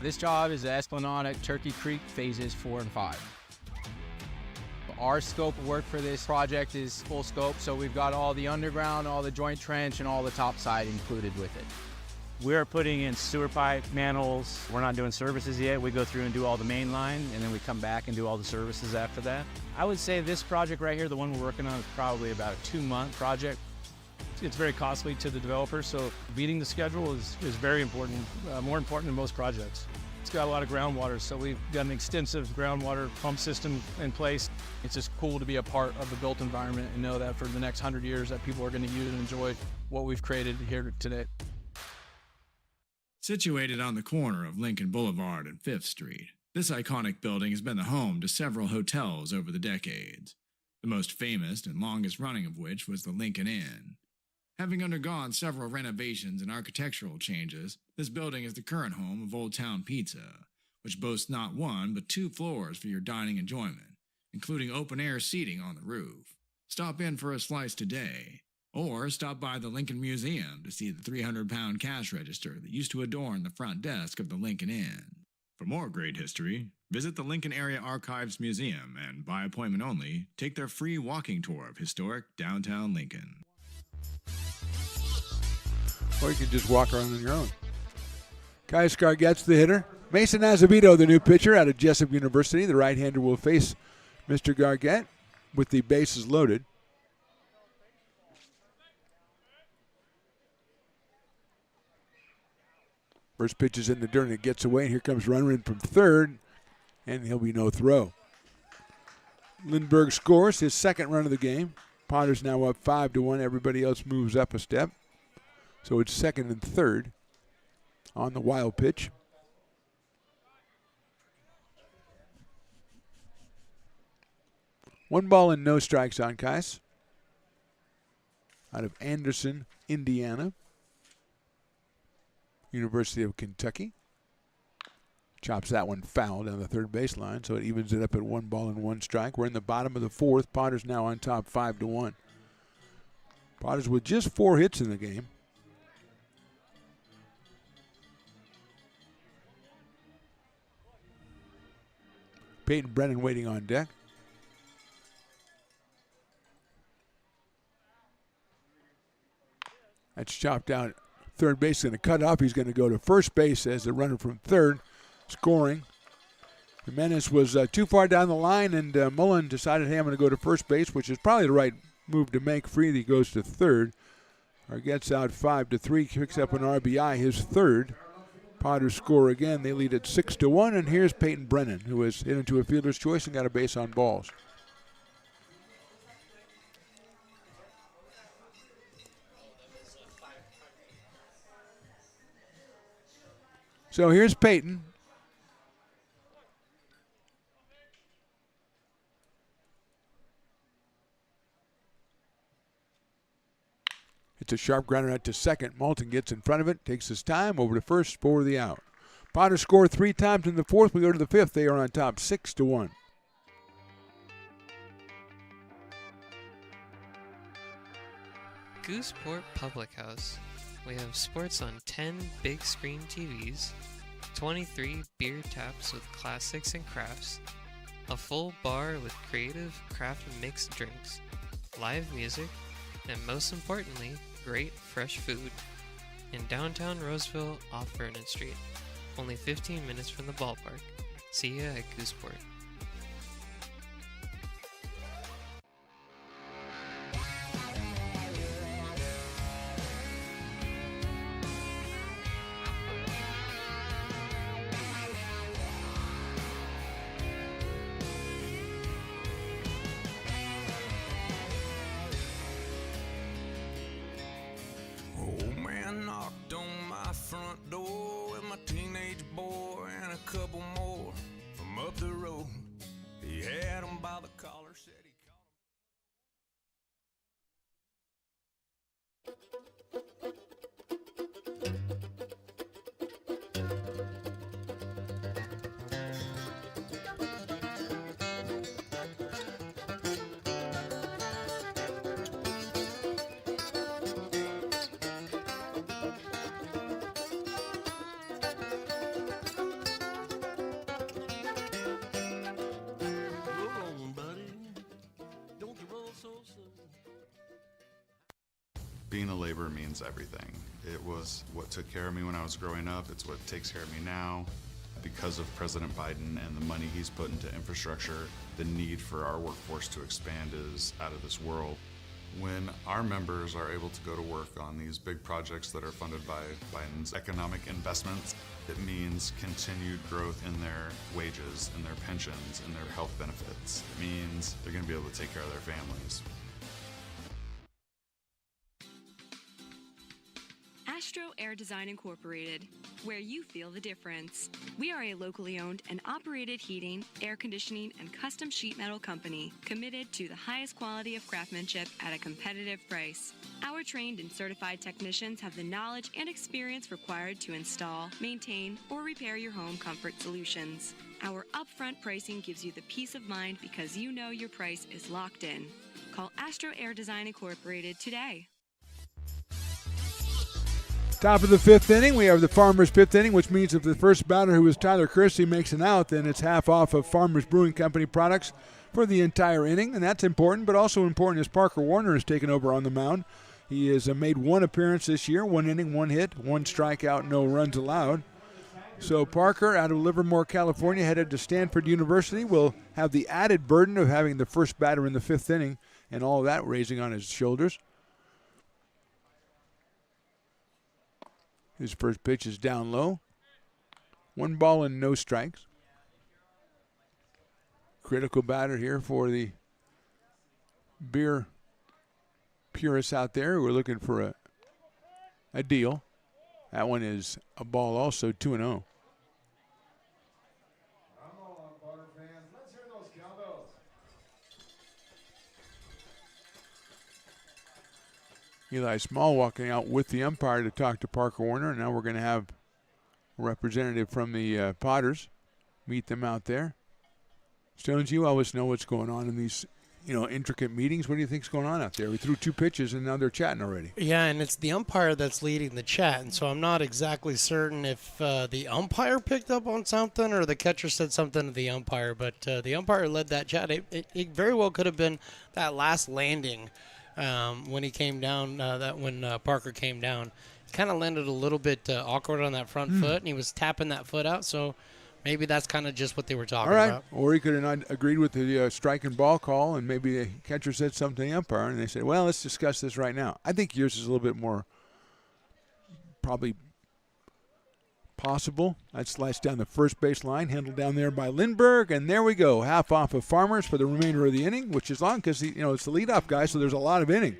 This job is the Esplanade at Turkey Creek phases 4 and 5. Our scope of work for this project is full scope, so we've got all the underground, all the joint trench, and all the topside included with it. We're putting in sewer pipe, manholes. We're not doing services yet. We go through and do all the main line, and then we come back and do all the services after that. I would say this project right here, the one we're working on, is probably about a 2-month project. It's very costly to the developer, so beating the schedule is very important, more important than most projects. It's got a lot of groundwater, so we've got an extensive groundwater pump system in place. It's just cool to be a part of the built environment and know that for the next 100 years that people are going to use and enjoy what we've created here today. Situated on the corner of Lincoln Boulevard and 5th Street, this iconic building has been the home to several hotels over the decades, the most famous and longest running of which was the Lincoln Inn. Having undergone several renovations and architectural changes, this building is the current home of Old Town Pizza, which boasts not one but 2 floors for your dining enjoyment, including open-air seating on the roof. Stop in for a slice today, or stop by the Lincoln Museum to see the 300-pound cash register that used to adorn the front desk of the Lincoln Inn. For more great history, visit the Lincoln Area Archives Museum and, by appointment only, take their free walking tour of historic downtown Lincoln. Or you can just walk around on your own. Kai Scarget's the hitter. Mason Azevedo, the new pitcher out of Jessup University. The right-hander will face Mr. Gargett with the bases loaded. First pitch is in the dirt and it gets away. And here comes Runrin from third, and he'll be no throw. Lindbergh scores his second run of the game. Potter's now up 5-1. Everybody else moves up a step. So it's second and third on the wild pitch. One ball and no strikes on Kais. Out of Anderson, Indiana. University of Kentucky. Chops that one foul down the third baseline, so it evens it up at 1 ball and 1 strike. We're in the bottom of the 4th. Potter's now on top 5-1. Potter's with just 4 hits in the game. Peyton Brennan waiting on deck. That's chopped out. Third base is going to cut off. He's going to go to first base as the runner from third scoring. Jimenez was too far down the line, and Mullen decided, hey, I'm going to go to first base, which is probably the right move to make. Freely goes to third. Or gets out 5-3, picks up an RBI, his third. Potters score again. They lead at 6-1, and here's Peyton Brennan, who has hit into a fielder's choice and got a base on balls. So here's Peyton. It's a sharp grounder out to second. Moulton gets in front of it, takes his time, over to first for the out. Potter scored 3 times in the 4th. We go to the 5th. They are on top 6-1. Gooseport Public House. We have sports on 10 big screen TVs, 23 beer taps with classics and crafts, a full bar with creative craft mixed drinks, live music, and most importantly, great fresh food. In downtown Roseville off Vernon Street. Only 15 minutes from the ballpark. See ya at Gooseport. Old man knocked on my front door with my teenage boy and a couple more from up the road. He had 'em by the collar, said he Being a laborer means everything. It was what took care of me when I was growing up. It's what takes care of me now. Because of President Biden and the money he's put into infrastructure, the need for our workforce to expand is out of this world. When our members are able to go to work on these big projects that are funded by Biden's economic investments, it means continued growth in their wages, in their pensions, in their health benefits. It means they're going to be able to take care of their families. Astro Air Design Incorporated, where you feel the difference. We are a locally owned and operated heating, air conditioning, and custom sheet metal company committed to the highest quality of craftsmanship at a competitive price. Our trained and certified technicians have the knowledge and experience required to install, maintain, or repair your home comfort solutions. Our upfront pricing gives you the peace of mind because you know your price is locked in. Call Astro Air Design Incorporated today. Top of the fifth inning, we have the Farmers' fifth inning, which means if the first batter, who is Tyler Christie, makes an out, then it's half off of Farmers Brewing Company products for the entire inning, and that's important. But also important is Parker Warner has taken over on the mound. He has made one appearance this year, 1 inning, 1 hit, 1 strikeout, no runs allowed. So Parker, out of Livermore, California, headed to Stanford University, will have the added burden of having the first batter in the fifth inning and all of that raising on his shoulders. His first pitch is down low. 1 ball and no strikes. Critical batter here for the beer purists out there who are looking for a deal. That one is a ball also, 2-0. Eli Small walking out with the umpire to talk to Parker Warner. And now we're going to have a representative from the Potters meet them out there. Stones, you always know what's going on in these, intricate meetings. What do you think's going on out there? We threw 2 pitches and now they're chatting already. Yeah, and it's the umpire that's leading the chat, and so I'm not exactly certain if the umpire picked up on something or the catcher said something to the umpire, but the umpire led that chat. It very well could have been that last landing. When he came down, when Parker came down, he kind of landed a little bit awkward on that front foot, and he was tapping that foot out. So maybe that's kind of just what they were talking about. Or he could have not agreed with the strike and ball call, and maybe the catcher said something to the umpire, and they said, well, let's discuss this right now. I think yours is a little bit more probably possible. That sliced down the first base line, handled down there by Lindbergh, and there we go. Half off of Farmers for the remainder of the inning, which is long because it's the leadoff guy, so there's a lot of inning.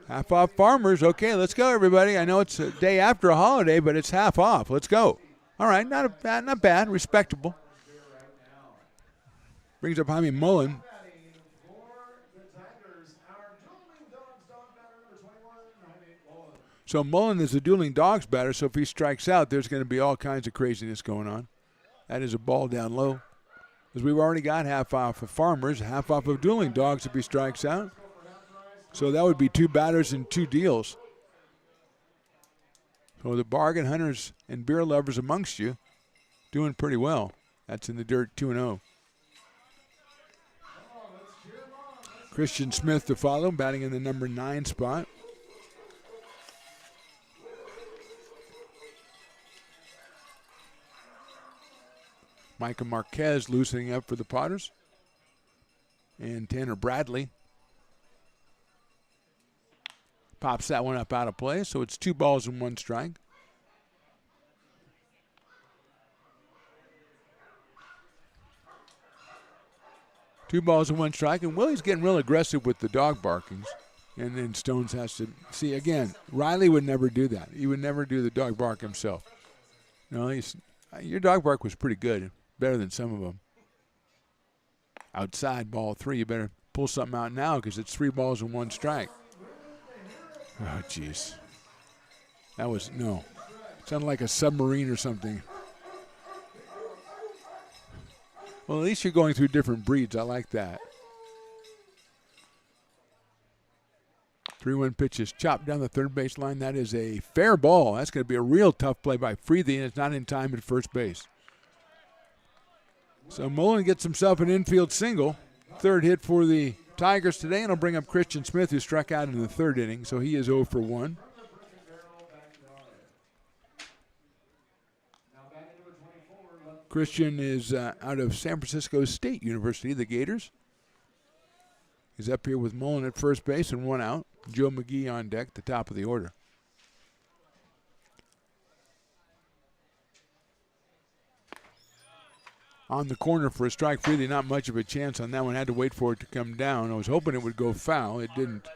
Half off Farmers. Okay, let's go, everybody. I know it's a day after a holiday, but it's half off. Let's go. All right, not bad, respectable. Brings up Jaime Mullen. So Mullen is a dueling dogs batter, so if he strikes out, there's going to be all kinds of craziness going on. That is a ball down low. Because we've already got half off of Farmers, half off of dueling dogs if he strikes out. So that would be 2 batters and 2 deals. So the bargain hunters and beer lovers amongst you doing pretty well. That's in the dirt, 2-0. Christian Smith to follow, batting in the number 9 spot. Micah Marquez loosening up for the Potters. And Tanner Bradley pops that one up out of play, so it's 2 balls and 1 strike. Two balls and 1 strike, and Willie's getting real aggressive with the dog barkings. And then Stones has to see again. Riley would never do that. He would never do the dog bark himself. Your dog bark was pretty good. Better than some of them. Outside, ball 3. You better pull something out now because it's 3 balls and 1 strike. Oh, jeez. That was, no. It sounded like a submarine or something. Well, at least you're going through different breeds. I like that. 3-1 pitch is chopped down the third base line. That is a fair ball. That's going to be a real tough play by Freethy, and it's not in time at first base. So Mullen gets himself an infield single. 3rd hit for the Tigers today, and it'll bring up Christian Smith, who struck out in the 3rd inning, so he is 0 for 1. Christian is out of San Francisco State University, the Gators. He's up here with Mullen at first base and 1 out. Joe McGee on deck, the top of the order. On the corner for a strike, Freely, not much of a chance on that one. Had to wait for it to come down. I was hoping it would go foul. It didn't.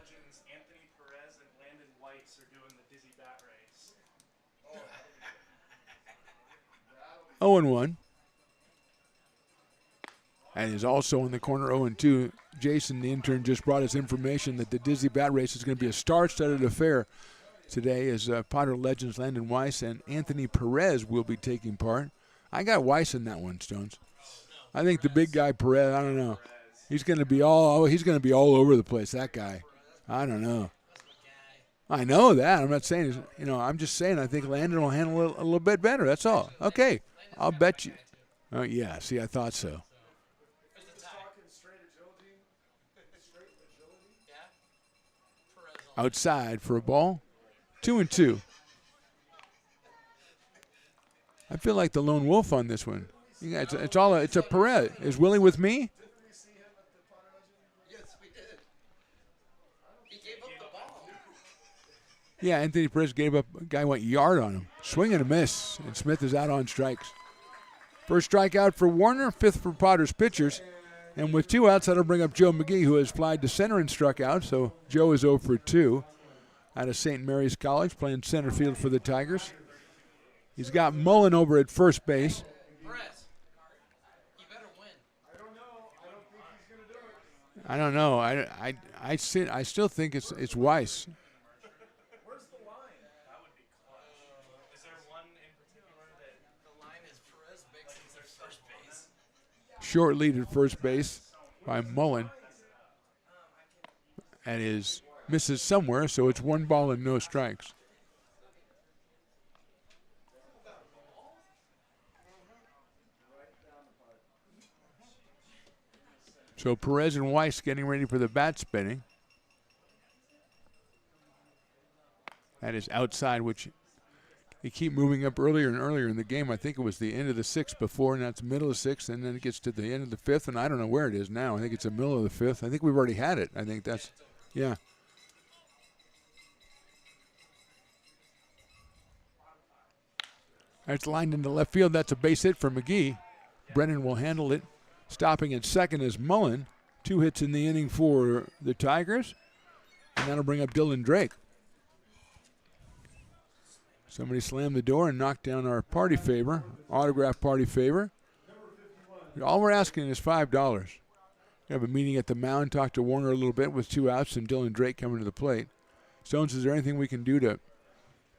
Anthony Perez and Landon Whites are doing the dizzy bat race. 0-1. And is also in the corner 0-2. Jason, the intern, just brought us information that the Dizzy Bat Race is going to be a star-studded affair today as Potter legends Landon Weiss and Anthony Perez will be taking part. I got Weiss in that one, Stones. I think the big guy Perez, I don't know. He's going to be all over the place, that guy. I don't know. I know that. I'm not saying, I'm just saying I think Landon will handle it a little bit better. That's all. Okay. I'll bet you. Oh, yeah. See, I thought so. Outside for a ball. 2-2. I feel like the lone wolf on this one. It's a Perez. Is Willie with me? Yeah, Anthony Perez gave up. A guy went yard on him. Swing and a miss, and Smith is out on strikes. First strikeout for Warner, 5th for Potter's pitchers. And with 2 outs, that'll bring up Joe McGee, who has flied to center and struck out. So Joe is 0 for 2 out of St. Mary's College, playing center field for the Tigers. He's got Mullen over at first base. I don't know. I still think it's Weiss. Where's the line? That would be clutch. Is there one in particular that the line is Perez big since there's first base? Short lead at first base by Mullen. And misses somewhere, so it's 1 ball and no strikes. So Perez and Weiss getting ready for the bat spinning. That is outside, which they keep moving up earlier and earlier in the game. I think it was the end of the 6th before, and that's middle of 6th, and then it gets to the end of the 5th, and I don't know where it is now. I think it's the middle of the 5th. I think we've already had it. I think that's, yeah. That's lined into left field. That's a base hit for McGee. Brennan will handle it. Stopping at second is Mullen. 2 hits in the inning for the Tigers. And that'll bring up Dylan Drake. Somebody slammed the door and knocked down our party favor, autograph party favor. All we're asking is $5. We have a meeting at the mound, talk to Warner a little bit with 2 outs and Dylan Drake coming to the plate. Stones, is there anything we can do to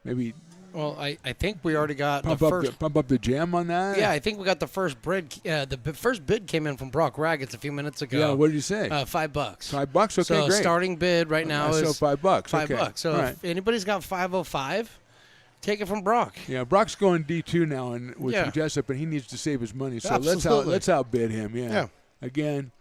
maybe... Well, I think we already got pump up the jam on that? Yeah, I think we got the first bid. The first bid came in from Brock Raggets a few minutes ago. Yeah, what did you say? $5. $5? Okay, so great. Starting bid right now is $5. $5. So if anybody's got 505, take it from Brock. Yeah, Brock's going D2 now and with Jessup, and he needs to save his money. So let's outbid him. Yeah. Again.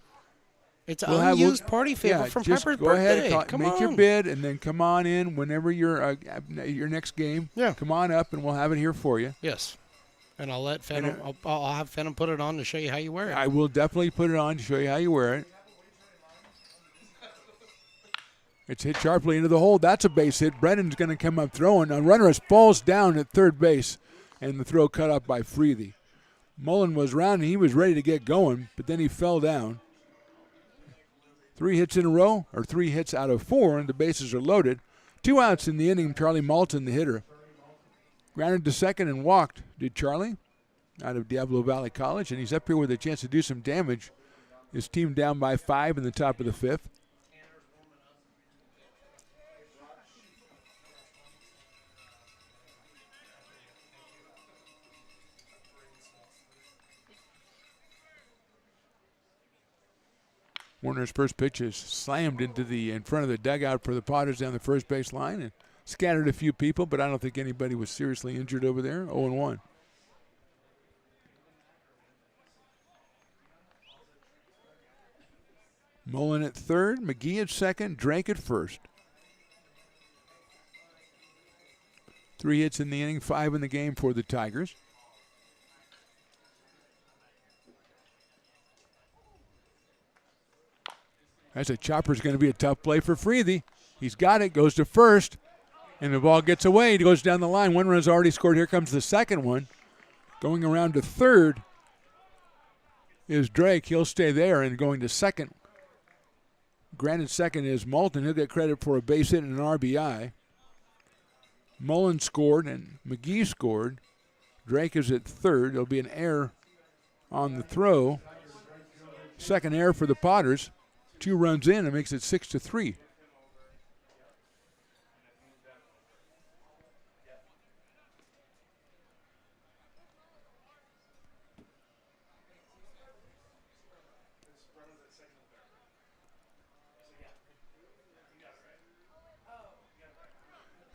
It's unused party favor from just Pepper's go birthday. ahead, make your bid, and then come on in whenever your next game. Yeah, come on up, and we'll have it here for you. Yes, and I'll let Phenom. I'll have Phenom put it on to show you how you wear it. I will definitely put it on to show you how you wear it. It's hit sharply into the hole. That's a base hit. Brennan's going to come up throwing. A runner falls down at third base, and the throw cut up by Freely. Mullen was round, and he was ready to get going, but then he fell down. 3 hits in a row, or 3 hits out of 4, and the bases are loaded. 2 outs in the inning. Charlie Malton, the hitter, grounded to second and walked, did Charlie, out of Diablo Valley College, and he's up here with a chance to do some damage. His team down by 5 in the top of the 5th. Warner's first pitch is slammed in front of the dugout for the Potters down the first base line and scattered a few people, but I don't think anybody was seriously injured over there. 0-1. Mullen at third, McGee at second, Drake at first. 3 hits in the inning, 5 in the game for the Tigers. That's a chopper's going to be a tough play for Freethy. He's got it, goes to first, and the ball gets away. He goes down the line. One run's already scored. Here comes the second one. Going around to third is Drake. He'll stay there, and going to second. Granted, second is Moulton. He'll get credit for a base hit and an RBI. Mullen scored, and McGee scored. Drake is at third. There'll be an error on the throw. Second error for the Potters. 2 runs in. It makes it 6-3.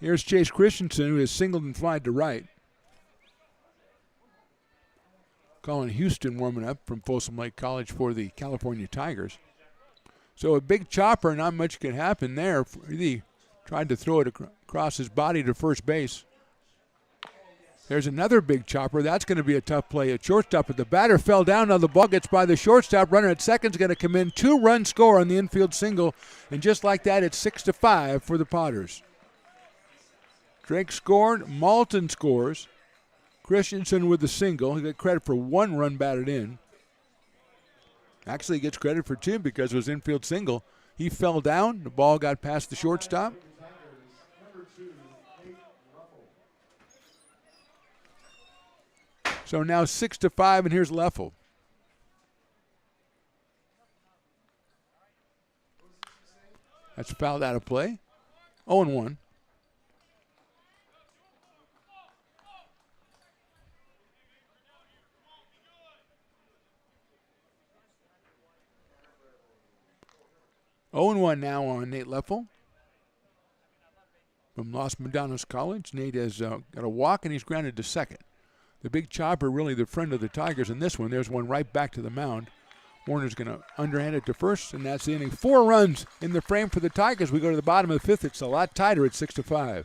Here's Chase Christensen, who has singled and flied to right. Colin Houston warming up from Folsom Lake College for the California Tigers. So a big chopper, not much can happen there. He tried to throw it across his body to first base. There's another big chopper. That's going to be a tough play at shortstop. But the batter fell down. Now the ball gets by the shortstop. Runner at second's going to come in. 2-run score on the infield single. And just like that, it's 6-5 for the Potters. Drake scored. Moulton scores. Christensen with the single. He got credit for 1 run batted in. Actually gets credit for 2 because it was infield single. He fell down. The ball got past the shortstop. So now 6-5, and here's Leffel. That's fouled out of play. 0-1. Now on Nate Leffel from Los Medanos College. Nate has got a walk, and he's grounded to second. The big chopper, really the friend of the Tigers in this one. There's one right back to the mound. Warner's going to underhand it to first, and that's the inning. 4 runs in the frame for the Tigers. We go to the bottom of the 5th. It's a lot tighter at 6-5.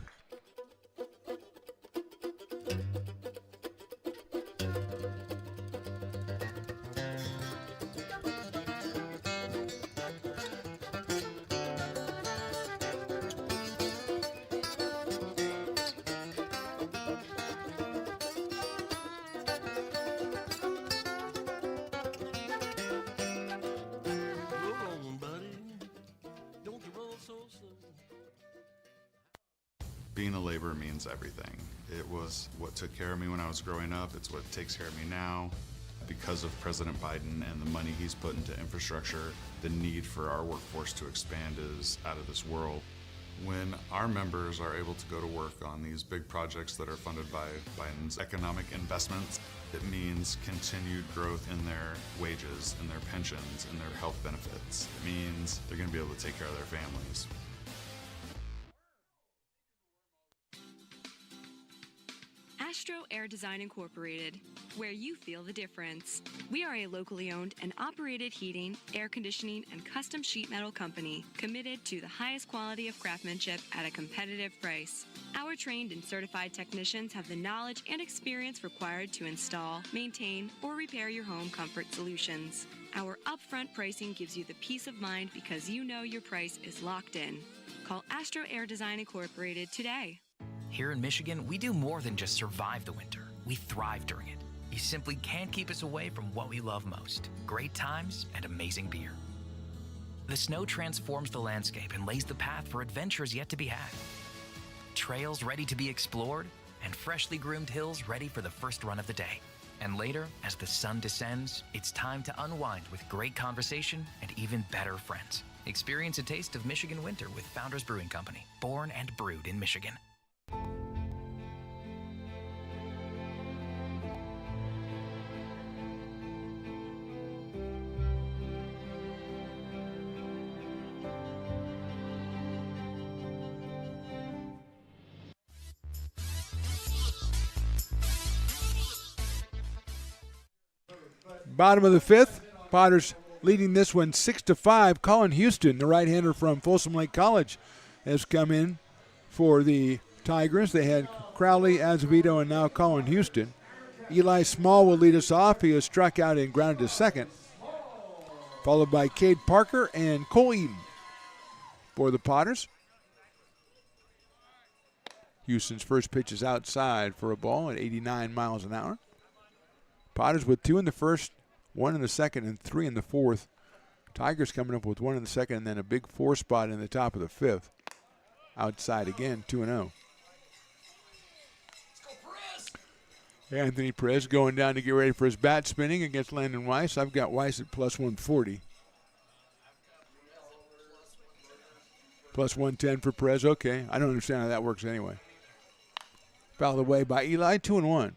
Being a laborer means everything. It was what took care of me when I was growing up. It's what takes care of me now. Because of President Biden and the money he's put into infrastructure, the need for our workforce to expand is out of this world. When our members are able to go to work on these big projects that are funded by Biden's economic investments, it means continued growth in their wages, in their pensions, in their health benefits. It means they're going to be able to take care of their families. Astro Air Design Incorporated, where you feel the difference. We are a locally owned and operated heating, air conditioning, and custom sheet metal company committed to the highest quality of craftsmanship at a competitive price. Our trained and certified technicians have the knowledge and experience required to install, maintain, or repair your home comfort solutions. Our upfront pricing gives you the peace of mind because you know your price is locked in. Call Astro Air Design Incorporated today. Here in Michigan, we do more than just survive the winter. We thrive during it. You simply can't keep us away from what we love most: great times and amazing beer. The snow transforms the landscape and lays the path for adventures yet to be had. Trails ready to be explored, and freshly groomed hills ready for the first run of the day. And later, as the sun descends, it's time to unwind with great conversation and even better friends. Experience a taste of Michigan winter with Founders Brewing Company, born and brewed in Michigan. Bottom of the 5th, Potters leading this one 6-5. Colin Houston, the right-hander from Folsom Lake College, has come in for the Tigers. They had Crowley, Azevedo, and now Colin Houston. Eli Small will lead us off. He was struck out and grounded to second. followed by Cade Parker and Cole Eaton for the Potters. Houston's first pitch is outside for a ball at 89 miles an hour. Potters with 2 in the first, 1 in the second, and 3 in the fourth. Tigers coming up with 1 in the second and then a big 4 spot in the top of the fifth. Outside again, 2-0. Anthony Perez going down to get ready for his bat spinning against Landon Weiss. I've got Weiss at plus 140. Plus 110 for Perez. Okay, I don't understand how that works anyway. Fouled away by Eli, 2-1.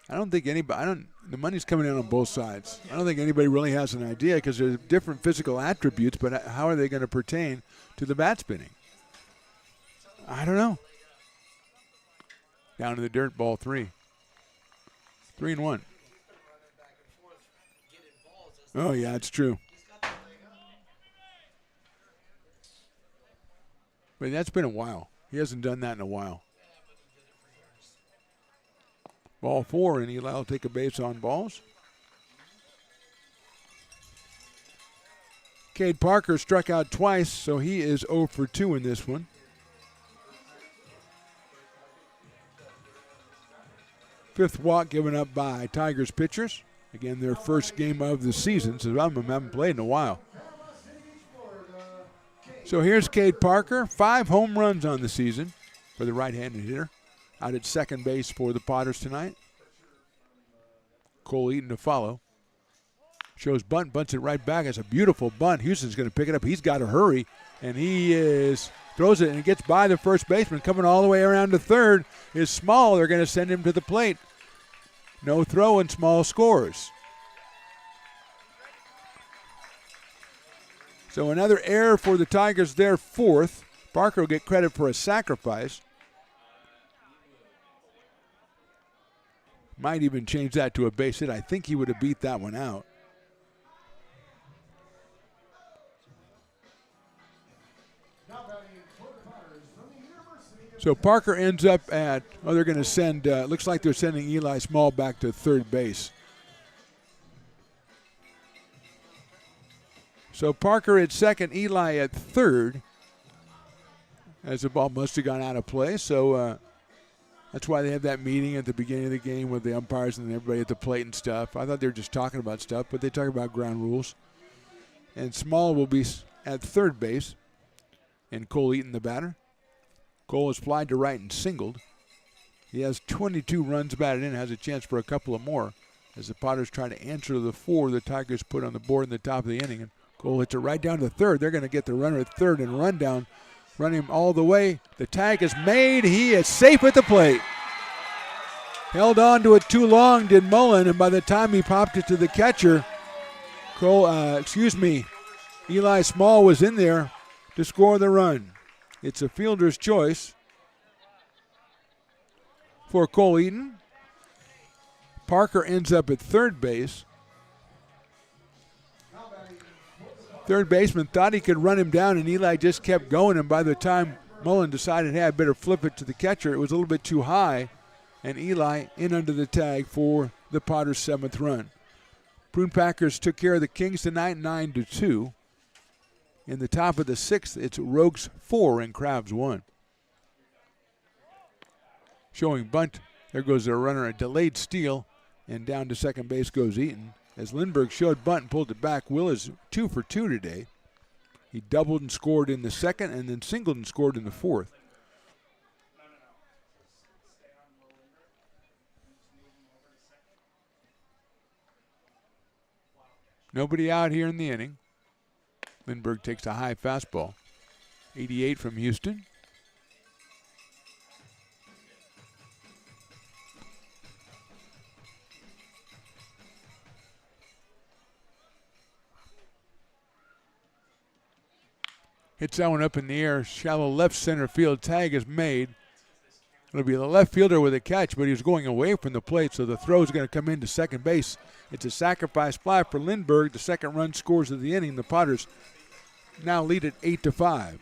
I don't think anybody, the money's coming in on both sides. I don't think anybody really has an idea because there's different physical attributes, but how are they going to pertain to the bat spinning? I don't know. Down to the dirt, ball 3. 3-1. Oh, yeah, it's true. But that's been a while. He hasn't done that in a while. Ball 4, and Eli will take a base on balls. Cade Parker struck out twice, so he is 0 for 2 in this one. Fifth walk given up by Tigers pitchers. Again, their first game of the season, so some of them haven't played in a while. So here's Cade Parker, 5 home runs on the season for the right-handed hitter. Out at second base for the Potters tonight. Cole Eaton to follow. Shows bunt, bunts it right back. It's a beautiful bunt. Houston's going to pick it up. He's got to hurry, and throws it, and it gets by the first baseman. Coming all the way around to third is Small. They're going to send him to the plate. No throw, and Small scores. So another error for the Tigers, their 4th. Parker will get credit for a sacrifice. Might even change that to a base hit. I think he would have beat that one out. So Parker ends up at, they're going to send, looks like they're sending Eli Small back to third base. So Parker at second, Eli at third, as the ball must have gone out of play. So that's why they have that meeting at the beginning of the game with the umpires and everybody at the plate and stuff. I thought they were just talking about stuff, but they talk about ground rules. And Small will be at third base, and Cole Eaton the batter. Cole is flied to right and singled. He has 22 runs batted in, has a chance for a couple of more as the Potters try to answer the 4 the Tigers put on the board in the top of the inning. And Cole hits it right down to third. They're going to get the runner at third and run down. Run him all the way. The tag is made. He is safe at the plate. Held on to it too long, did Mullen, and by the time he popped it to the catcher, Eli Small was in there to score the run. It's a fielder's choice for Cole Eaton. Parker ends up at third base. Third baseman thought he could run him down, and Eli just kept going. And by the time Mullen decided, hey, I better flip it to the catcher, it was a little bit too high. And Eli in under the tag for the Potters' 7th run. Prune Packers took care of the Kings tonight, 9-2. In the top of the 6th, it's Rogues 4 and Crabs 1. Showing bunt. There goes their runner, a delayed steal, and down to second base goes Eaton. As Lindbergh showed bunt and pulled it back, Will is 2 for 2 today. He doubled and scored in the second and then singled and scored in the 4th. Nobody out here in the inning. Lindbergh takes a high fastball. 88 from Houston. Hits that one up in the air. Shallow left center field. Tag is made. It'll be the left fielder with a catch, but he was going away from the plate, so the throw is going to come into second base. It's a sacrifice fly for Lindbergh. The second run scores of the inning. The Potters now lead at 8-5.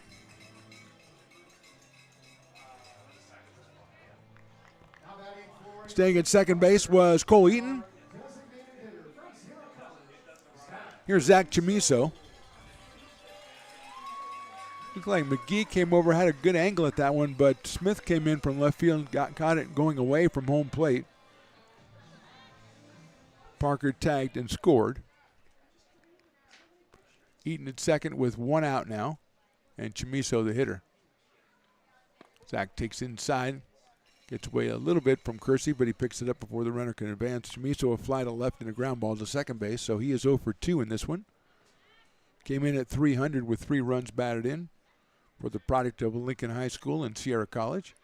Staying at second base was Cole Eaton. Here's Zach Chamiso. Looked like McGee came over, had a good angle at that one, but Smith came in from left field and caught it going away from home plate. Parker tagged and scored. Eaton at second with one out now, and Chamiso the hitter. Zach takes inside, gets away a little bit from Kersey, but he picks it up before the runner can advance. Chamiso a fly to left and a ground ball to second base, so he is 0 for 2 in this one. Came in at 300 with 3 runs batted in for the product of Lincoln High School and Sierra College.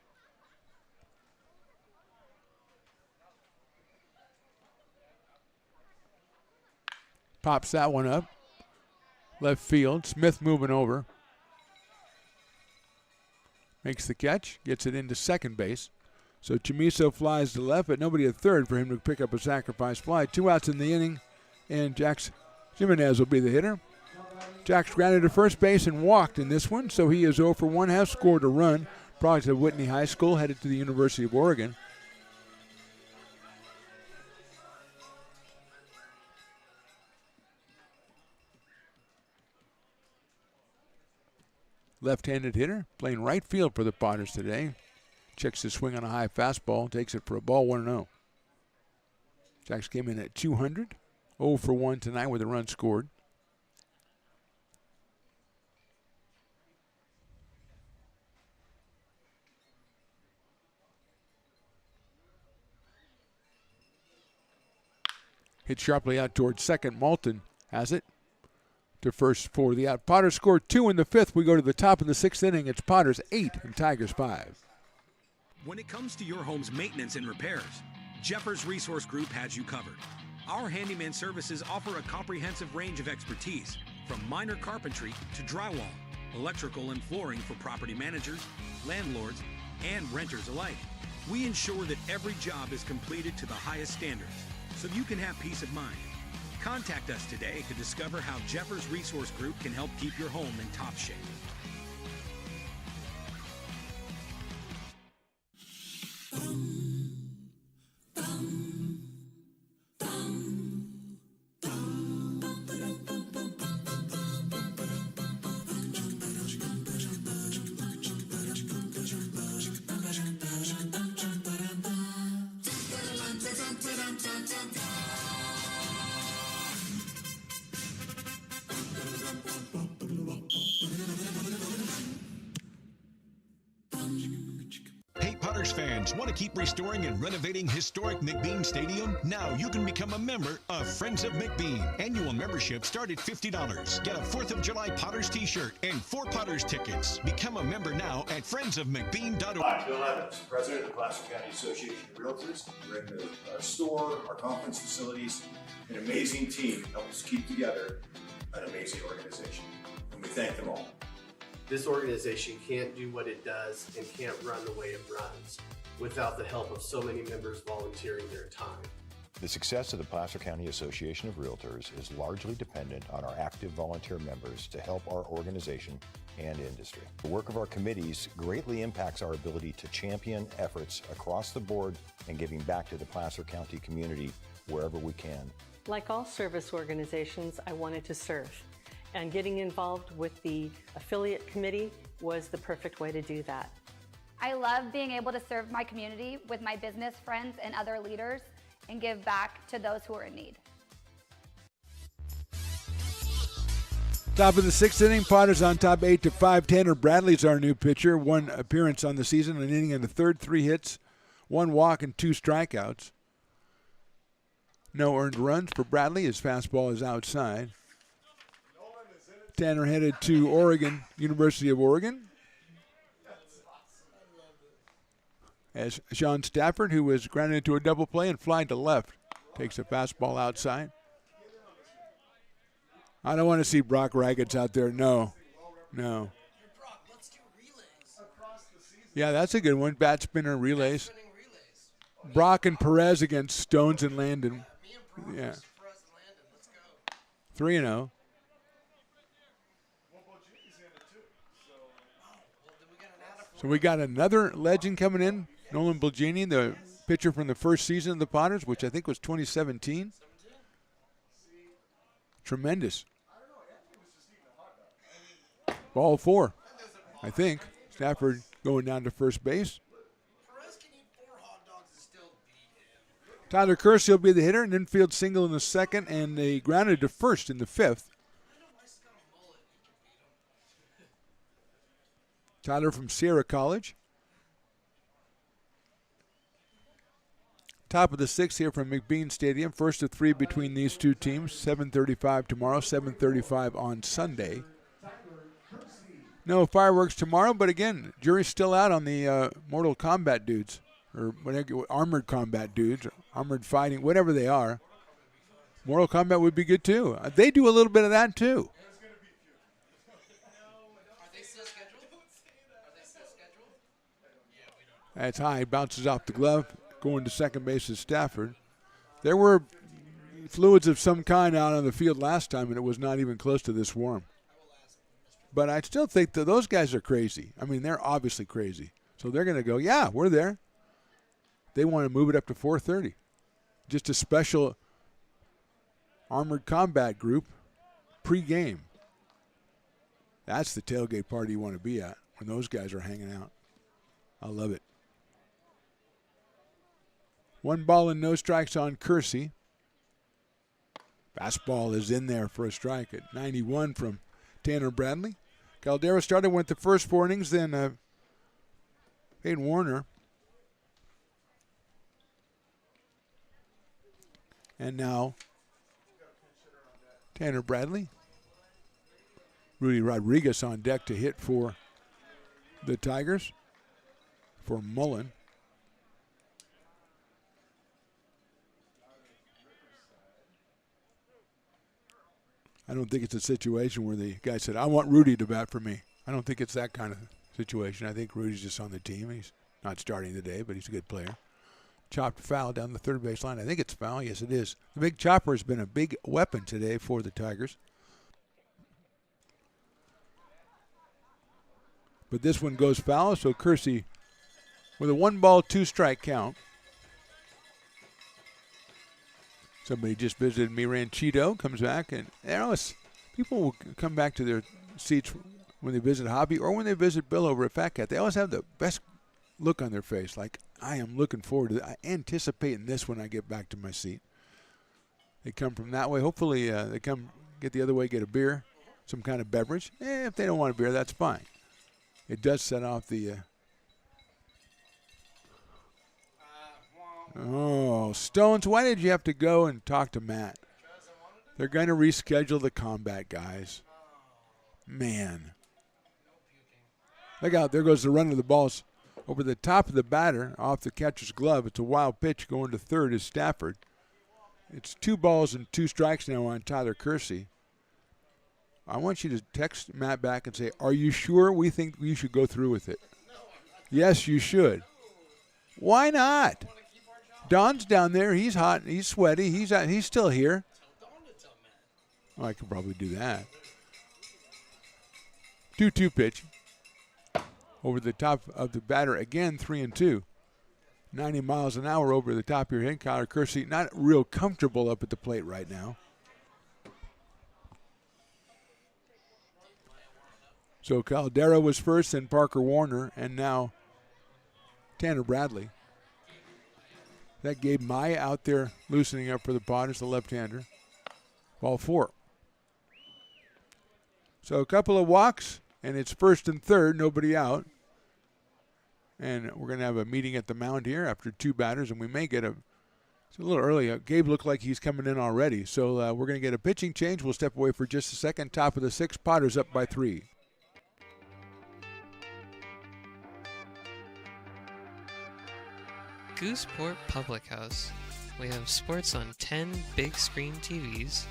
Pops that one up. Left field. Smith moving over. Makes the catch. Gets it into second base. So Chamiso flies to left, but nobody at third for him to pick up a sacrifice fly. 2 outs in the inning, and Jax Jimenez will be the hitter. Jax grounded to first base and walked in this one, so he is 0 for 1, has scored a run. Product of Whitney High School, headed to the University of Oregon. Left-handed hitter, playing right field for the Potters today. Checks his swing on a high fastball, takes it for a ball, 1-0. Jax came in at 200, 0 for 1 tonight with a run scored. Hit sharply out towards second. Malton has it to first for the out. Potters scored 2 in the 5th. We go to the top of the 6th inning. It's Potters 8 and Tigers 5. When it comes to your home's maintenance and repairs, Jeffers Resource Group has you covered. Our handyman services offer a comprehensive range of expertise, from minor carpentry to drywall, electrical and flooring for property managers, landlords, and renters alike. We ensure that every job is completed to the highest standards, so you can have peace of mind. Contact us today to discover how Jeffers Resource Group can help keep your home in top shape. Hey, Potters fans, want to keep restoring and renovating historic McBean Stadium? Now you can become a member of Friends of McBean. Annual membership start at $50. Get a 4th of July Potters t-shirt and 4 Potters tickets. Become a member now at friendsofmcbean.org. Hi, Bill Evans, President of Placer County Association of Realtors. We're in the store, our conference facilities, an amazing team help us keep together an amazing organization. And we thank them all. This organization can't do what it does and can't run the way it runs without the help of so many members volunteering their time. The success of the Placer County Association of Realtors is largely dependent on our active volunteer members to help our organization and industry. The work of our committees greatly impacts our ability to champion efforts across the board and giving back to the Placer County community wherever we can. Like all service organizations, I wanted to serve. And getting involved with the affiliate committee was the perfect way to do that. I love being able to serve my community with my business friends and other leaders and give back to those who are in need. Top of the 6th inning, Potters on top 8-5. Tanner Bradley's our new pitcher. 1 appearance on the season, an inning in the 3rd, 3 hits, 1 walk, and 2 strikeouts. No earned runs for Bradley. His fastball is outside. Tanner headed to Oregon, University of Oregon. As Sean Stafford, who was grounded into a double play and flying to left, takes a fastball outside. I don't want to see Brock Raggets out there. No. Yeah, that's a good one. Bat spinner relays. Brock and Perez against Stones and Landon. Yeah. 3-0. So we got another legend coming in, Nolan Bulgini, the pitcher from the first season of the Potters, which I think was 2017. Tremendous. Ball 4, I think. Stafford going down to first base. Tyler Kersey will be the hitter, an infield single in the second, and they grounded to first in the fifth. Tyler from Sierra College. Top of the sixth here from McBean Stadium. First of 3 between these two teams. 7:35 tomorrow, 7:35 on Sunday. No fireworks tomorrow, but again, jury's still out on the Mortal Kombat dudes, or whatever, Armored Combat dudes, armored fighting, whatever they are. Mortal Kombat would be good too. They do a little bit of that too. That's high, bounces off the glove, going to second base is Stafford. There were fluids of some kind out on the field last time, and it was not even close to this warm. But I still think that those guys are crazy. I mean, they're obviously crazy. So they're going to go, yeah, we're there. They want to move it up to 4:30. Just a special Armored Combat group pre-game. That's the tailgate party you want to be at when those guys are hanging out. I love it. 1 ball and no strikes on Kersey. Fastball is in there for a strike at 91 from Tanner Bradley. Caldera started, went the first 4 innings, then Peyton Warner. And now Tanner Bradley. Rudy Rodriguez on deck to hit for the Tigers, for Mullen. I don't think it's a situation where the guy said, I want Rudy to bat for me. I don't think it's that kind of situation. I think Rudy's just on the team. He's not starting today, but he's a good player. Chopped foul down the third base line. I think it's foul. Yes, it is. The big chopper has been a big weapon today for the Tigers. But this one goes foul, so Kersey with a 1 ball, 2 strike count. Somebody just visited me, Ranchito, comes back, and people will come back to their seats when they visit Hobby or when they visit Bill over at Fat Cat. They always have the best look on their face, like, I am looking forward to it. I anticipating this when I get back to my seat. They come from that way. Hopefully they come get the other way, get a beer, some kind of beverage. If they don't want a beer, that's fine. It does set off the... Oh, Stones, why did you have to go and talk to Matt? They're going to reschedule the combat guys. Man. Look out, there goes the run of the balls over the top of the batter, off the catcher's glove. It's a wild pitch going to third is Stafford. It's 2 balls and 2 strikes now on Tyler Kersey. I want you to text Matt back and say, are you sure we think you should go through with it? Yes, you should. Why not? Don's down there. He's hot. He's sweaty. He's still here. Oh, I could probably do that. 2-2 pitch. Over the top of the batter again, 3-2. 90 miles an hour over the top of your head. Tyler Kersey not real comfortable up at the plate right now. So Caldera was first, then Parker Warner, and now Tanner Bradley. That Gabe Maya out there loosening up for the Potters, the left-hander. Ball 4. So a couple of walks, and it's first and third, nobody out. And we're going to have a meeting at the mound here after 2 batters, and we may get it's a little early. Gabe looked like he's coming in already. So we're going to get a pitching change. We'll step away for just a second. Top of the 6th, Potters up by 3. Gooseport Public House. We have sports on 10 big screen TVs,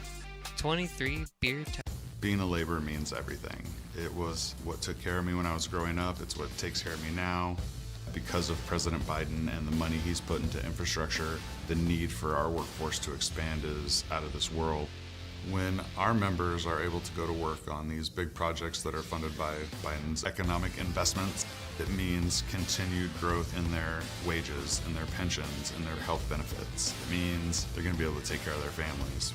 23 beer taps. Being a laborer means everything. It was what took care of me when I was growing up. It's what takes care of me now. Because of President Biden and the money he's put into infrastructure, the need for our workforce to expand is out of this world. When our members are able to go to work on these big projects that are funded by Biden's economic investments, it means continued growth in their wages, in their pensions, in their health benefits. It means they're going to be able to take care of their families.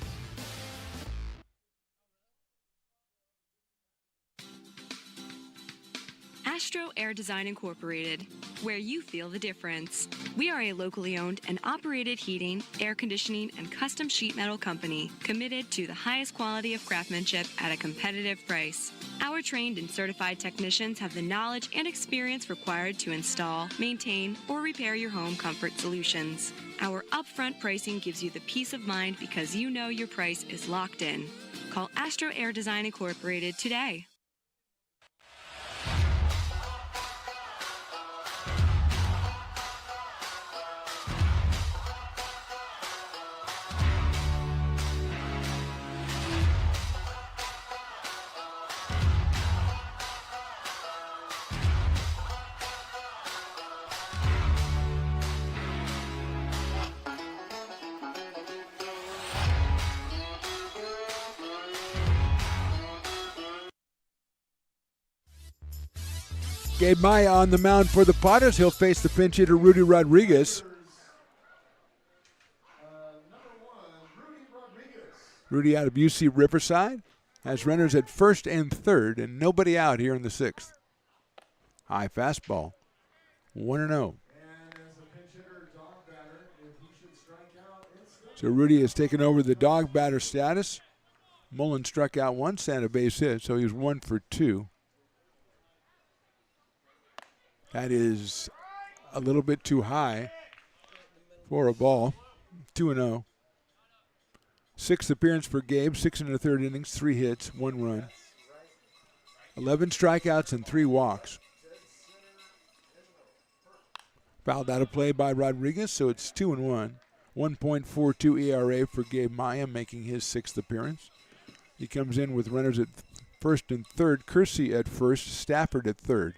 Astro Air Design Incorporated, where you feel the difference. We are a locally owned and operated heating, air conditioning, and custom sheet metal company committed to the highest quality of craftsmanship at a competitive price. Our trained and certified technicians have the knowledge and experience required to install, maintain, or repair your home comfort solutions. Our upfront pricing gives you the peace of mind because you know your price is locked in. Call Astro Air Design Incorporated today. Gabe Maya on the mound for the Potters. He'll face the pinch hitter, Rudy Rodriguez. Rudy out of UC Riverside has runners at first and third and nobody out here in the sixth. High fastball, 1-0. So Rudy has taken over the dog batter status. Mullen struck out once and a base hit, so he was 1 for 2. That is a little bit too high for a ball. 2-0. Sixth appearance for Gabe, 6 1/3 innings, 3 hits, 1 run. 11 strikeouts and 3 walks. Fouled out of play by Rodriguez, so it's 2-1. 1.42 ERA for Gabe Maya, making his 6th appearance. He comes in with runners at first and third, Kersey at first, Stafford at third.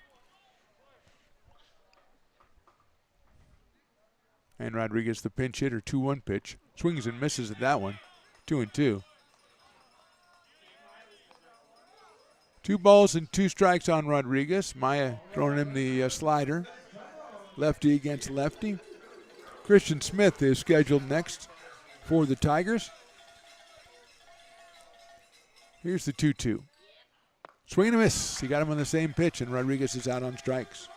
And Rodriguez, the pinch hitter, 2-1 pitch. Swings and misses at that one. 2-2. 2 balls and 2 strikes on Rodriguez. Maya throwing him the slider. Lefty against lefty. Christian Smith is scheduled next for the Tigers. Here's the 2-2. Swing and a miss. He got him on the same pitch, and Rodriguez is out on strikes.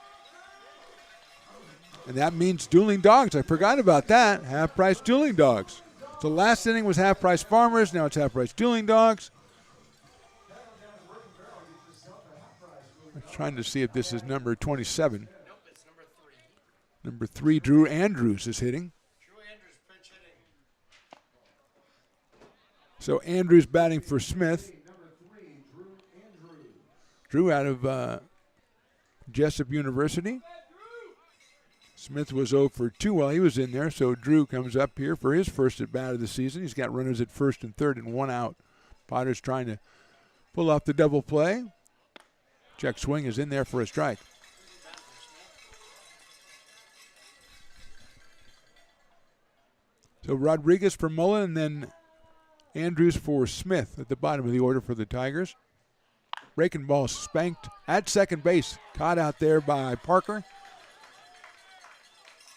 And that means dueling dogs. I forgot about that. Half-price dueling dogs. So last inning was half-price farmers. Now it's half-price dueling dogs. I'm trying to see if this is number 27. Number 3, Drew Andrews is hitting. So Andrews batting for Smith. Drew out of Jessup University. Smith was 0 for 2 while he was in there, so Drew comes up here for his first at bat of the season. He's got runners at first and third and 1 out. Potter's trying to pull off the double play. Check swing is in there for a strike. So Rodriguez for Mullen and then Andrews for Smith at the bottom of the order for the Tigers. Breaking ball spanked at second base. Caught out there by Parker.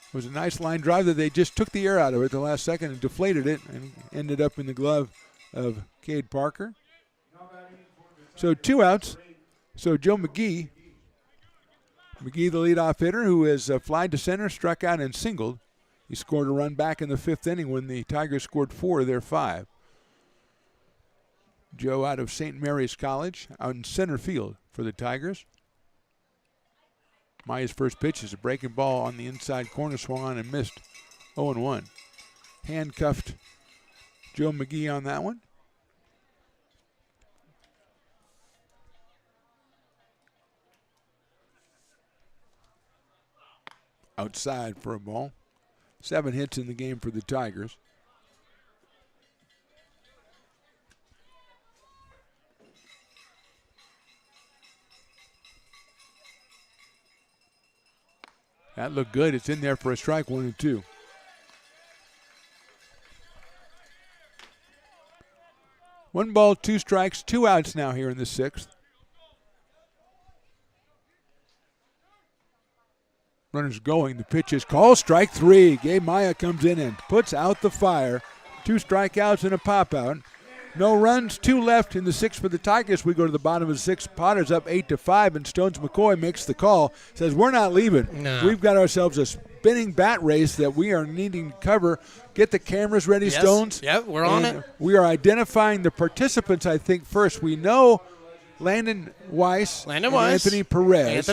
It was a nice line drive that they just took the air out of it at the last second and deflated it and ended up in the glove of Cade Parker. So 2 outs. So Joe McGee, the leadoff hitter who has flied to center, struck out and singled. He scored a run back in the 5th inning when the Tigers scored 4 of their 5. Joe out of St. Mary's College, out in center field for the Tigers. Maya's first pitch is a breaking ball on the inside corner, swung on and missed. 0-1. Handcuffed Joe McGee on that one. Outside for a ball. 7 hits in the game for the Tigers. That looked good. It's in there for a strike, 1-2. 1 ball, 2 strikes, 2 outs now here in the 6th. Runners going. The pitch is called. Strike 3. Gabe Maya comes in and puts out the fire. 2 strikeouts and a pop out. No runs, 2 left in the 6th for the Tigers. We go to the bottom of the 6th. Potter's up 8-5, and Stones McCoy makes the call. Says, we're not leaving. No. We've got ourselves a spinning bat race that we are needing to cover. Get the cameras ready, Yes. Stones. Yep, we're on And it. We are identifying the participants, I think, first. We know Landon Weiss, and Anthony Perez.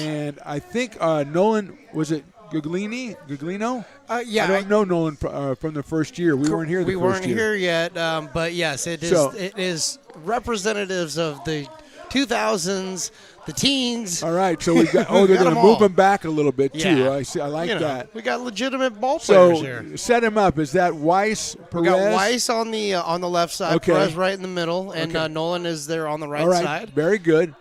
And I think Nolan, was it Guglino? Yeah, I don't know Nolan from the first year. We weren't here the We first weren't year. here yet, but yes, it is. So- It is representatives of the 2000s, the teens. All right, so we got. Oh, We they're got going to 'em move all. them back a little bit too. Yeah. I see. I like You know, that. We got legitimate ball players here. So set him up. Is that Weiss, Perez? We got Weiss on the left side, Okay. Perez right in the middle, and Okay. Nolan is there on the right All right, side. very good.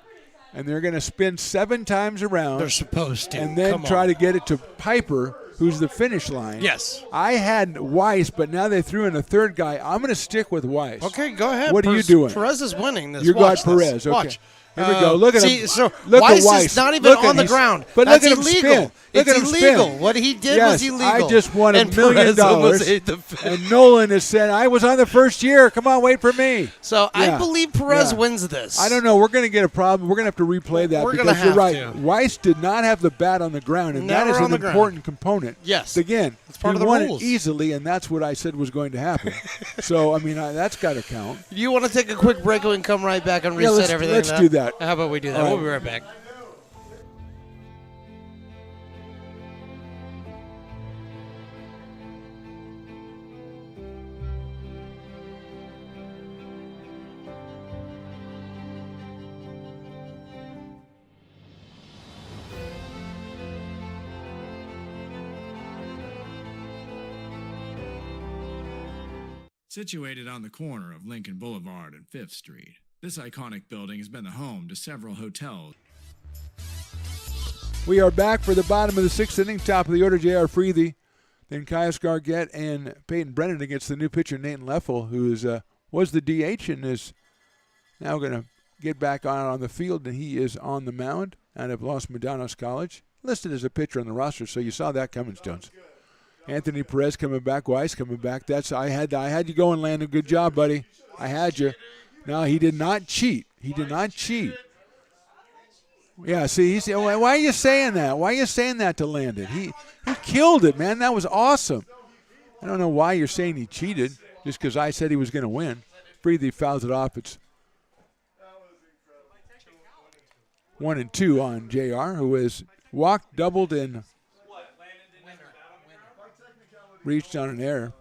And they're going to spin 7 times around. They're supposed to. And then Come try on. to get it to Piper, who's the finish line. Yes. I had Weiss, but now they threw in a third guy. I'm going to stick with Weiss. Okay, go ahead. What are you doing? Perez is winning this. You Watch got this. Perez. Okay. Watch. Here we go. Look at see, him. So Look Weiss at Weiss. is not even Look at on the he's- ground. But That's look at him illegal. spin. Look It's at him illegal. spin. What he did Yes, was illegal. I just won And $1 million. Perez almost ate the fish. And Nolan has said, I was on the first year. Come on, wait for me. So I Yeah. believe Perez Yeah. wins this. I don't know. We're going to get a problem. We're going to have to replay that We're because gonna you're have right. to. Weiss did not have the bat on the ground, and that Never is on an the ground. important component. Yes. Again, It's part he of the won rules. it easily, and that's what I said was going to happen. So, I mean, that's got to count. You want to take a quick break and come right back and Yeah, reset let's- everything? let's up? do that. How about we do that? All We'll right. be right back. Situated on the corner of Lincoln Boulevard and 5th Street, this iconic building has been the home to several hotels. We are back for the bottom of the 6th inning. Top of the order, J.R. Freethy. Then Caius Gargett and Peyton Brennan against the new pitcher, Nathan Leffel, who was the DH and is now going to get back on the field, and he is on the mound out of Los Medanos College. Listed as a pitcher on the roster, so you saw that coming, Stones. Anthony Perez coming back, Weiss coming back. I had you going, Landon. Good job, buddy. I had you. No, he did not cheat. He did not cheat. Yeah, see, why are you saying that? Why are you saying that to Landon? He killed it, man. That was awesome. I don't know why you're saying he cheated, just because I said he was going to win. Freethy fouls it off. It's 1-2 on JR, who has walked, doubled, and reached on an error.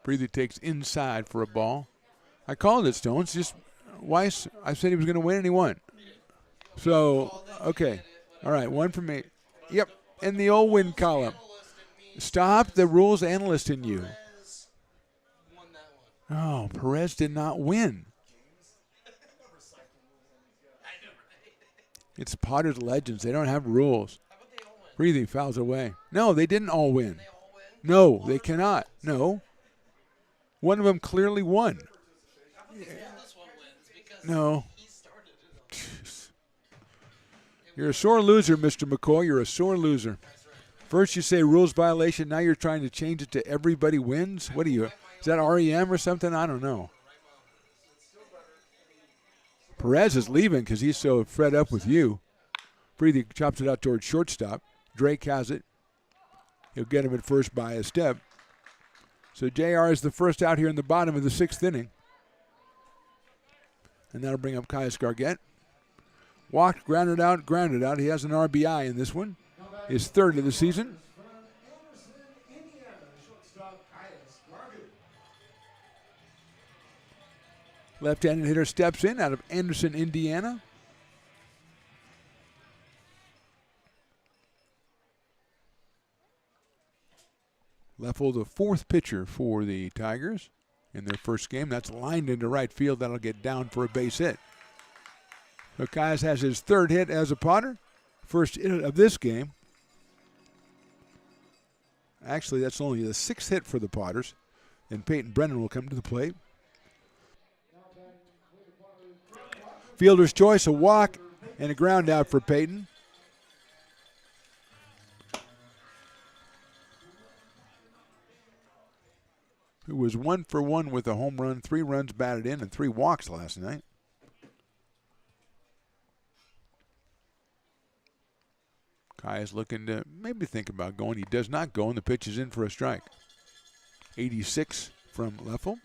Freethy takes inside for a ball. I called it, Stones. Just Weiss, I said he was going to win, and he won. So, okay. All right, 1 for me. Yep, in the old win column. Stop the rules analyst in you. Oh, Perez did not win. It's Potter's Legends. They don't have rules. Freethy fouls away. No, they didn't all win. No, they cannot. No. One of them clearly won. No. You're a sore loser, Mr. McCoy. You're a sore loser. First you say rules violation. Now you're trying to change it to everybody wins? What are you? Is that REM or something? I don't know. Perez is leaving because he's so fed up with you. Freethy chops it out towards shortstop. Drake has it. He'll get him at first by a step. So JR is the first out here in the bottom of the 6th inning. And that'll bring up Caius Gargett. Walked, grounded out. He has an RBI in this one. His 3rd of the season. Left-handed hitter steps in out of Anderson, Indiana. Leffel, the 4th pitcher for the Tigers in their first game. That's lined into right field. That'll get down for a base hit. So Caius has his 3rd hit as a Potter. First hit of this game. Actually, that's only the 6th hit for the Potters. And Peyton Brennan will come to the plate. Fielder's choice, a walk and a ground out for Peyton. Who was 1 for 1 with a home run, 3 runs batted in, and 3 walks last night. Kai is looking to maybe think about going. He does not go, and the pitch is in for a strike. 86 from Leffel.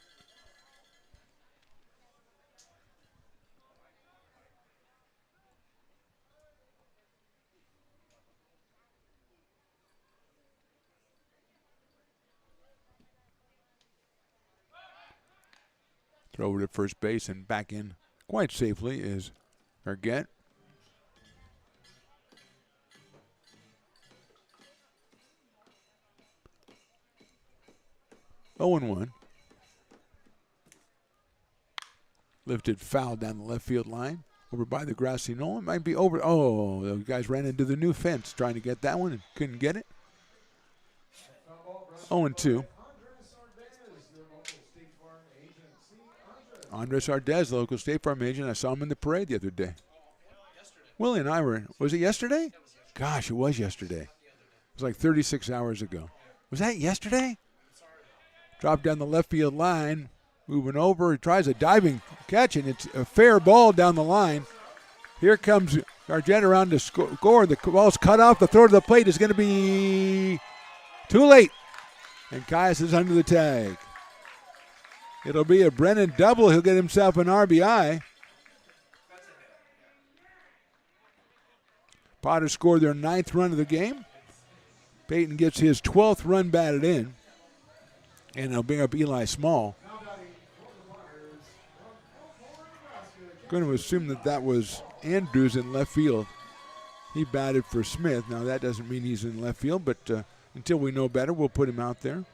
Throw over to first base and back in quite safely is Argett. Oh and 1. Lifted foul down the left field line. Over by the grassy knoll. It might be over. Oh, the guys ran into the new fence trying to get that one and couldn't get it. 0 and 2. Andres Ardez, local State Farm agent. I saw him in the parade the other day. Willie and I were, was it yesterday? Gosh, it was yesterday. It was like 36 hours ago. Was that yesterday? Dropped down the left field line, moving over. He tries a diving catch, and it's a fair ball down the line. Here comes Argett around to score. The ball's cut off. The throw to the plate is going to be too late. And Caius is under the tag. It'll be a Brennan double. He'll get himself an RBI. Potters scored their 9th run of the game. Peyton gets his 12th run batted in. And they'll bring up Eli Small. Going to assume that that was Andrews in left field. He batted for Smith. Now that doesn't mean he's in left field, but until we know better, we'll put him out there.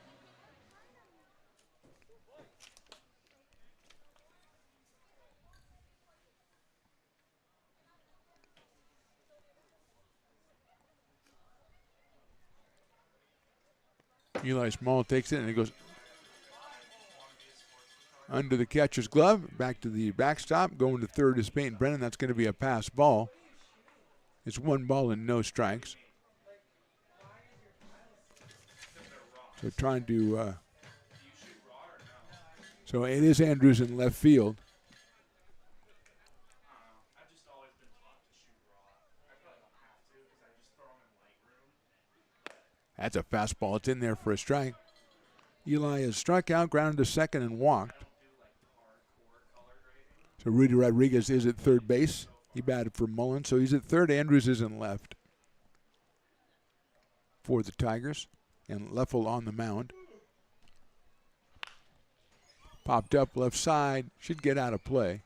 Eli Small takes it and it goes under the catcher's glove, back to the backstop. Going to third is Peyton Brennan. That's going to be a pass ball. It's 1 ball and no strikes. So trying to, so it is Andrews in left field. That's a fastball. It's in there for a strike. Eli has struck out, grounded to second, and walked. So Rudy Rodriguez is at third base. He batted for Mullen, so he's at third. Andrews is in left for the Tigers. And Leffel on the mound. Popped up left side. Should get out of play.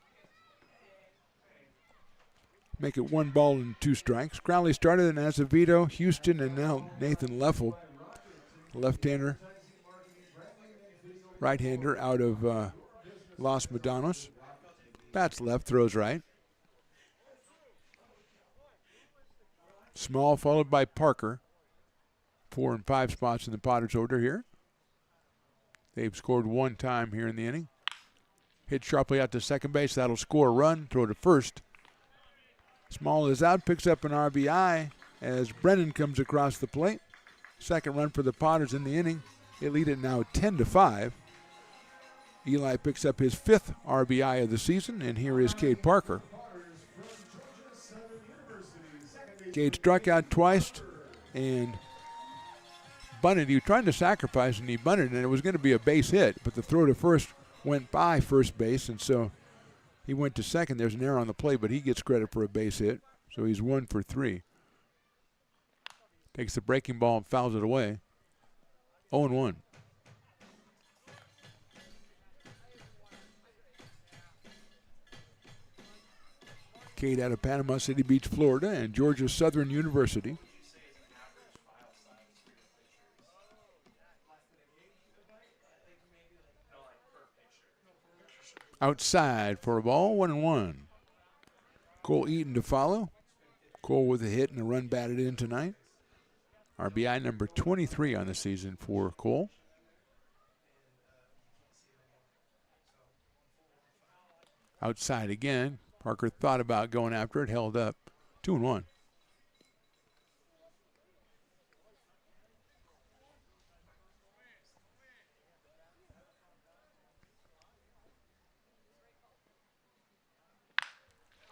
Make it 1 ball and 2 strikes. Crowley started in Azevedo, Houston, and now Nathan Leffel. Left-hander. Right-hander out of Los Medanos. Bats left, throws right. Small followed by Parker. 4 and 5 spots in the Potters order here. They've scored 1 time here in the inning. Hit sharply out to second base. That'll score a run. Throw to first. Small is out, picks up an RBI as Brennan comes across the plate. Second run for the Potters in the inning. They lead it now 10-5. Eli picks up his 5th RBI of the season, and here is Cade Parker. Cade struck out twice and bunted. He was trying to sacrifice, and he bunted, and it was going to be a base hit, but the throw to first went by first base, and so he went to second. There's an error on the play, but he gets credit for a base hit, so he's 1 for 3. Takes the breaking ball and fouls it away. 0-1. Cade out of Panama City Beach, Florida, and Georgia Southern University. Outside for a ball, 1-1. Cole Eaton to follow. Cole with a hit and a run batted in tonight. RBI number 23 on the season for Cole. Outside again. Parker thought about going after it, held up. 2-1.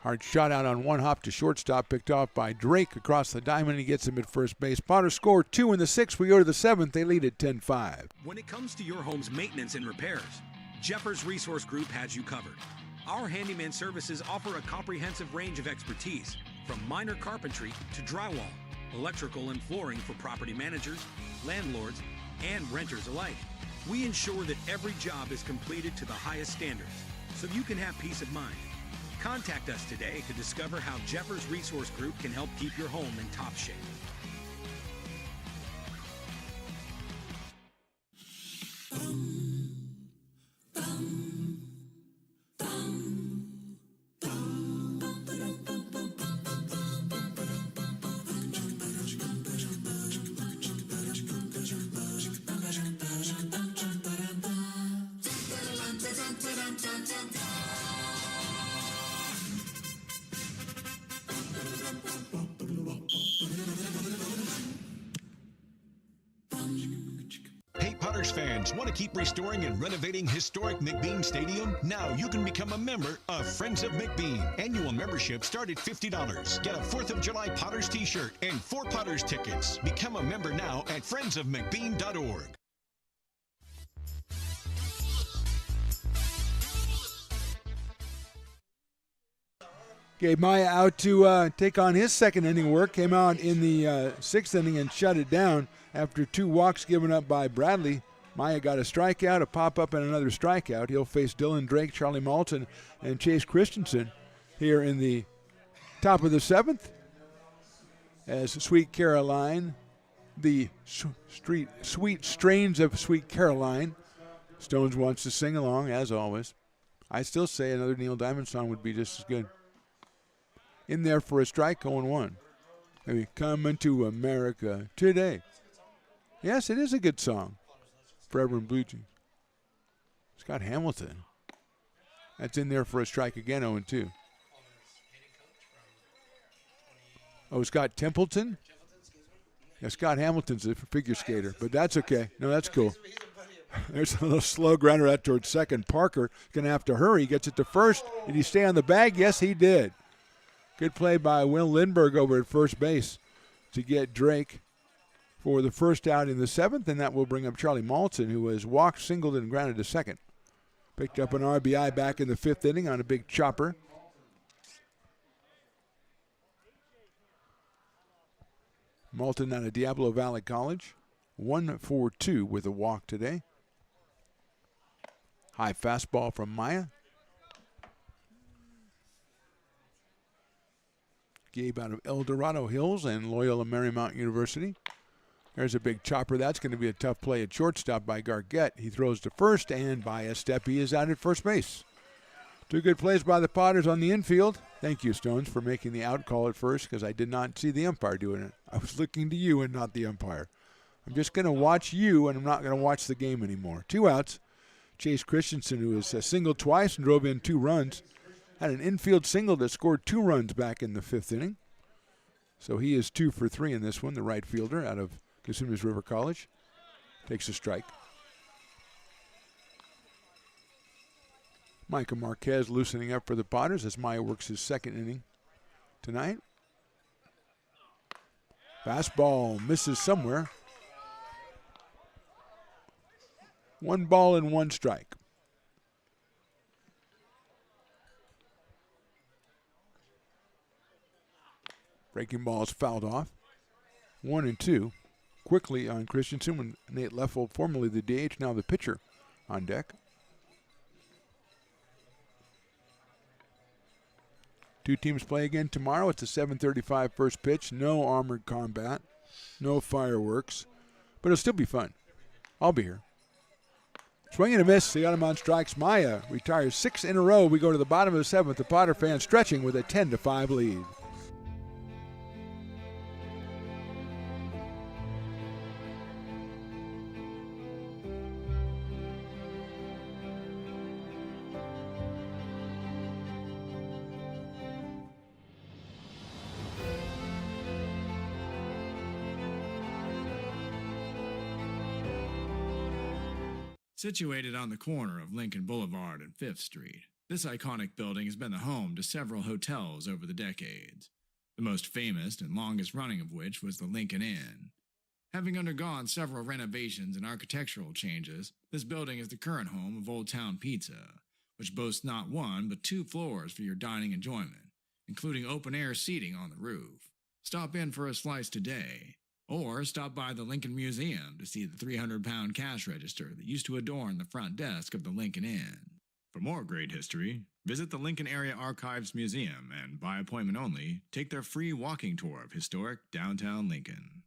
Hard shot out on one hop to shortstop, picked off by Drake across the diamond. He gets him at first base. Potters score 2 in the 6th. We go to the 7th. They lead at 10-5. When it comes to your home's maintenance and repairs, Jeffers Resource Group has you covered. Our handyman services offer a comprehensive range of expertise, from minor carpentry to drywall, electrical and flooring for property managers, landlords, and renters alike. We ensure that every job is completed to the highest standards, so you can have peace of mind. Contact us today to discover how Jeffers Resource Group can help keep your home in top shape. Hey, Potters fans, want to keep restoring and renovating historic McBean Stadium? Now you can become a member of Friends of McBean. Annual membership start at $50. Get a 4th of July Potters t-shirt and 4 Potters tickets. Become a member now at friendsofmcbean.org. Gabe Maya out to take on his second inning work. Came out in the 6th inning and shut it down after 2 walks given up by Bradley. Maya got a strikeout, a pop-up, and another strikeout. He'll face Dylan Drake, Charlie Malton, and Chase Christensen here in the top of the 7th. As Sweet Caroline, the sweet strains of Sweet Caroline. Stones wants to sing along, as always. I still say another Neil Diamond song would be just as good. In there for a strike, 0-1. Maybe Coming to America Today. Yes, it is a good song. Forever in Blue Jeans. Scott Hamilton. That's in there for a strike again, 0-2. Oh, Scott Templeton? Yeah, Scott Hamilton's a figure skater, but that's okay. No, that's cool. There's a little slow grounder out towards second. Parker going to have to hurry. He gets it to first. Did he stay on the bag? Yes, he did. Good play by Will Lindbergh over at first base to get Drake for the first out in the 7th, and that will bring up Charlie Malton, who has walked, singled, and grounded to second. Picked up an RBI back in the 5th inning on a big chopper. Malton out of Diablo Valley College. 1 for 2 with a walk today. High fastball from Maya. Gabe out of El Dorado Hills and Loyola Marymount University. There's a big chopper. That's going to be a tough play at shortstop by Gargett. He throws to first, and by a step, he is out at first base. 2 good plays by the Potters on the infield. Thank you, Stones, for making the out call at first, because I did not see the umpire doing it. I was looking to you and not the umpire. I'm just going to watch you, and I'm not going to watch the game anymore. 2 outs. Chase Christensen, who has singled twice and drove in 2 runs, had an infield single that scored 2 runs back in the 5th inning. So he is 2 for 3 in this one, the right fielder out of Cosumnes River College. Takes a strike. Micah Marquez loosening up for the Potters as Maya works his 2nd inning tonight. Fastball misses somewhere. 1 ball and 1 strike. Breaking ball is fouled off. 1-2. Quickly on Christensen when Nate Leffel, formerly the DH, now the pitcher, on deck. 2 teams play again tomorrow. It's a 7:35 first pitch. No armored combat. No fireworks. But it'll still be fun. I'll be here. Swing and a miss. They got him on strikes. Maya retires 6 in a row. We go to the bottom of the 7th. The Potter fans stretching with a 10-5 lead. Situated on the corner of Lincoln Boulevard and 5th Street, this iconic building has been the home to several hotels over the decades, the most famous and longest running of which was the Lincoln Inn. Having undergone several renovations and architectural changes, this building is the current home of Old Town Pizza, which boasts not one but 2 floors for your dining enjoyment, including open-air seating on the roof. Stop in for a slice today, or stop by the Lincoln Museum to see the 300-pound cash register that used to adorn the front desk of the Lincoln Inn. For more great history, visit the Lincoln Area Archives Museum and, by appointment only, take their free walking tour of historic downtown Lincoln.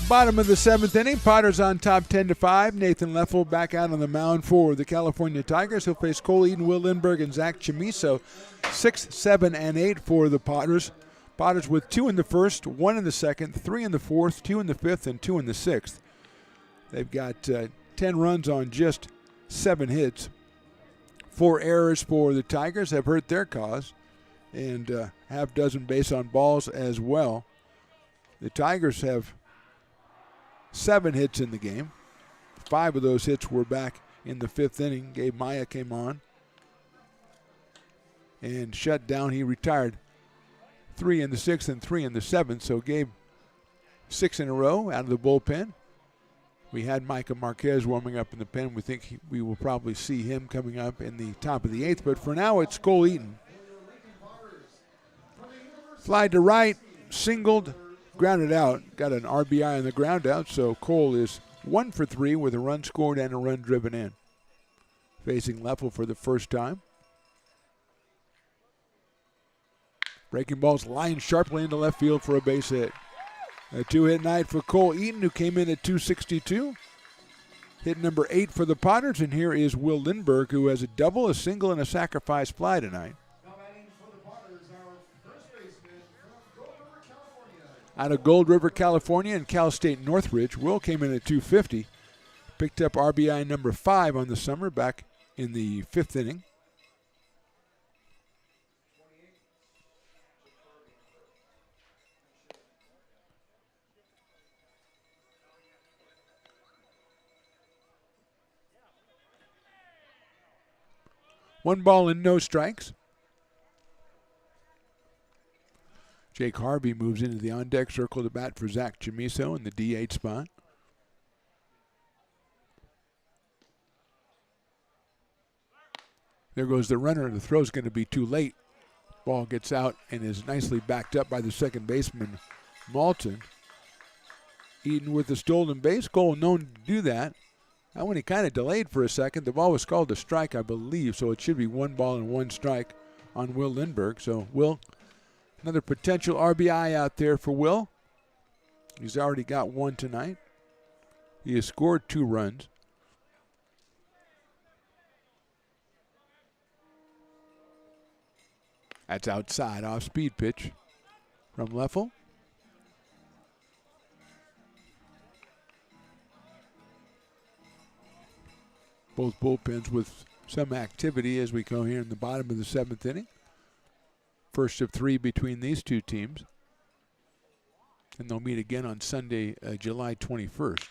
Bottom of the 7th inning, Potters on top 10-5. Nathan Leffel back out on the mound for the California Tigers. He'll face Cole Eaton, Will Lindbergh, and Zach Chamiso. 6, 7, and 8 for the Potters. Potters with 2 in the first, 1 in the second, 3 in the fourth, 2 in the fifth, and 2 in the sixth. They've got 10 runs on just 7 hits. 4 errors for the Tigers have hurt their cause, and half dozen base on balls as well. The Tigers have 7 hits in the game. 5 of those hits were back in the 5th inning. Gabe Maya came on and shut down. He retired 3 in the 6th and 3 in the 7th. So Gabe 6 in a row out of the bullpen. We had Micah Marquez warming up in the pen. We think we will probably see him coming up in the top of the 8th. But for now, it's Cole Eaton. Fly to right, singled, grounded out. Got an RBI on the ground out, so Cole is 1 for 3 with a run scored and a run driven in. Facing Leffel for the first time. Breaking balls lined sharply into left field for a base hit. A 2-hit night for Cole Eaton, who came in at 262. Hit number 8 for the Potters, and here is Will Lindbergh, who has a double, a single, and a sacrifice fly tonight. Out of Gold River, California, and Cal State Northridge, Will came in at 250. Picked up RBI number 5 on the summer back in the 5th inning. One ball and no strikes. Jake Harvey moves into the on-deck circle to bat for Zach Chamiso in the DH spot. There goes the runner. The throw's going to be too late. Ball gets out and is nicely backed up by the second baseman, Malton. Eaton with the stolen base. Cole known to do that. That one he kind of delayed for a second. The ball was called a strike, I believe, so it should be 1 ball and 1 strike on Will Lindbergh. So Will, another potential RBI out there for Will. He's already got 1 tonight. He has scored 2 runs. That's outside, off-speed pitch from Leffel. Both bullpens with some activity as we go here in the bottom of the 7th inning. First of 3 between these two teams. And they'll meet again on Sunday, July 21st.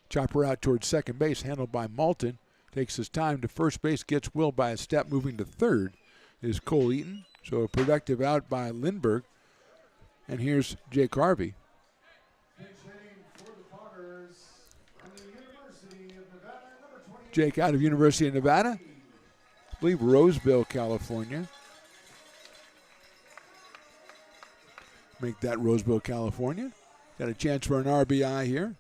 Chopper out towards second base, handled by Malton. Takes his time to first base, gets Will by a step. Moving to third is Cole Eaton. So a productive out by Lindbergh. And here's Jake Harvey. Jake out of University of Nevada. I believe Roseville, California. Make that Roseville, California. Got a chance for an RBI here.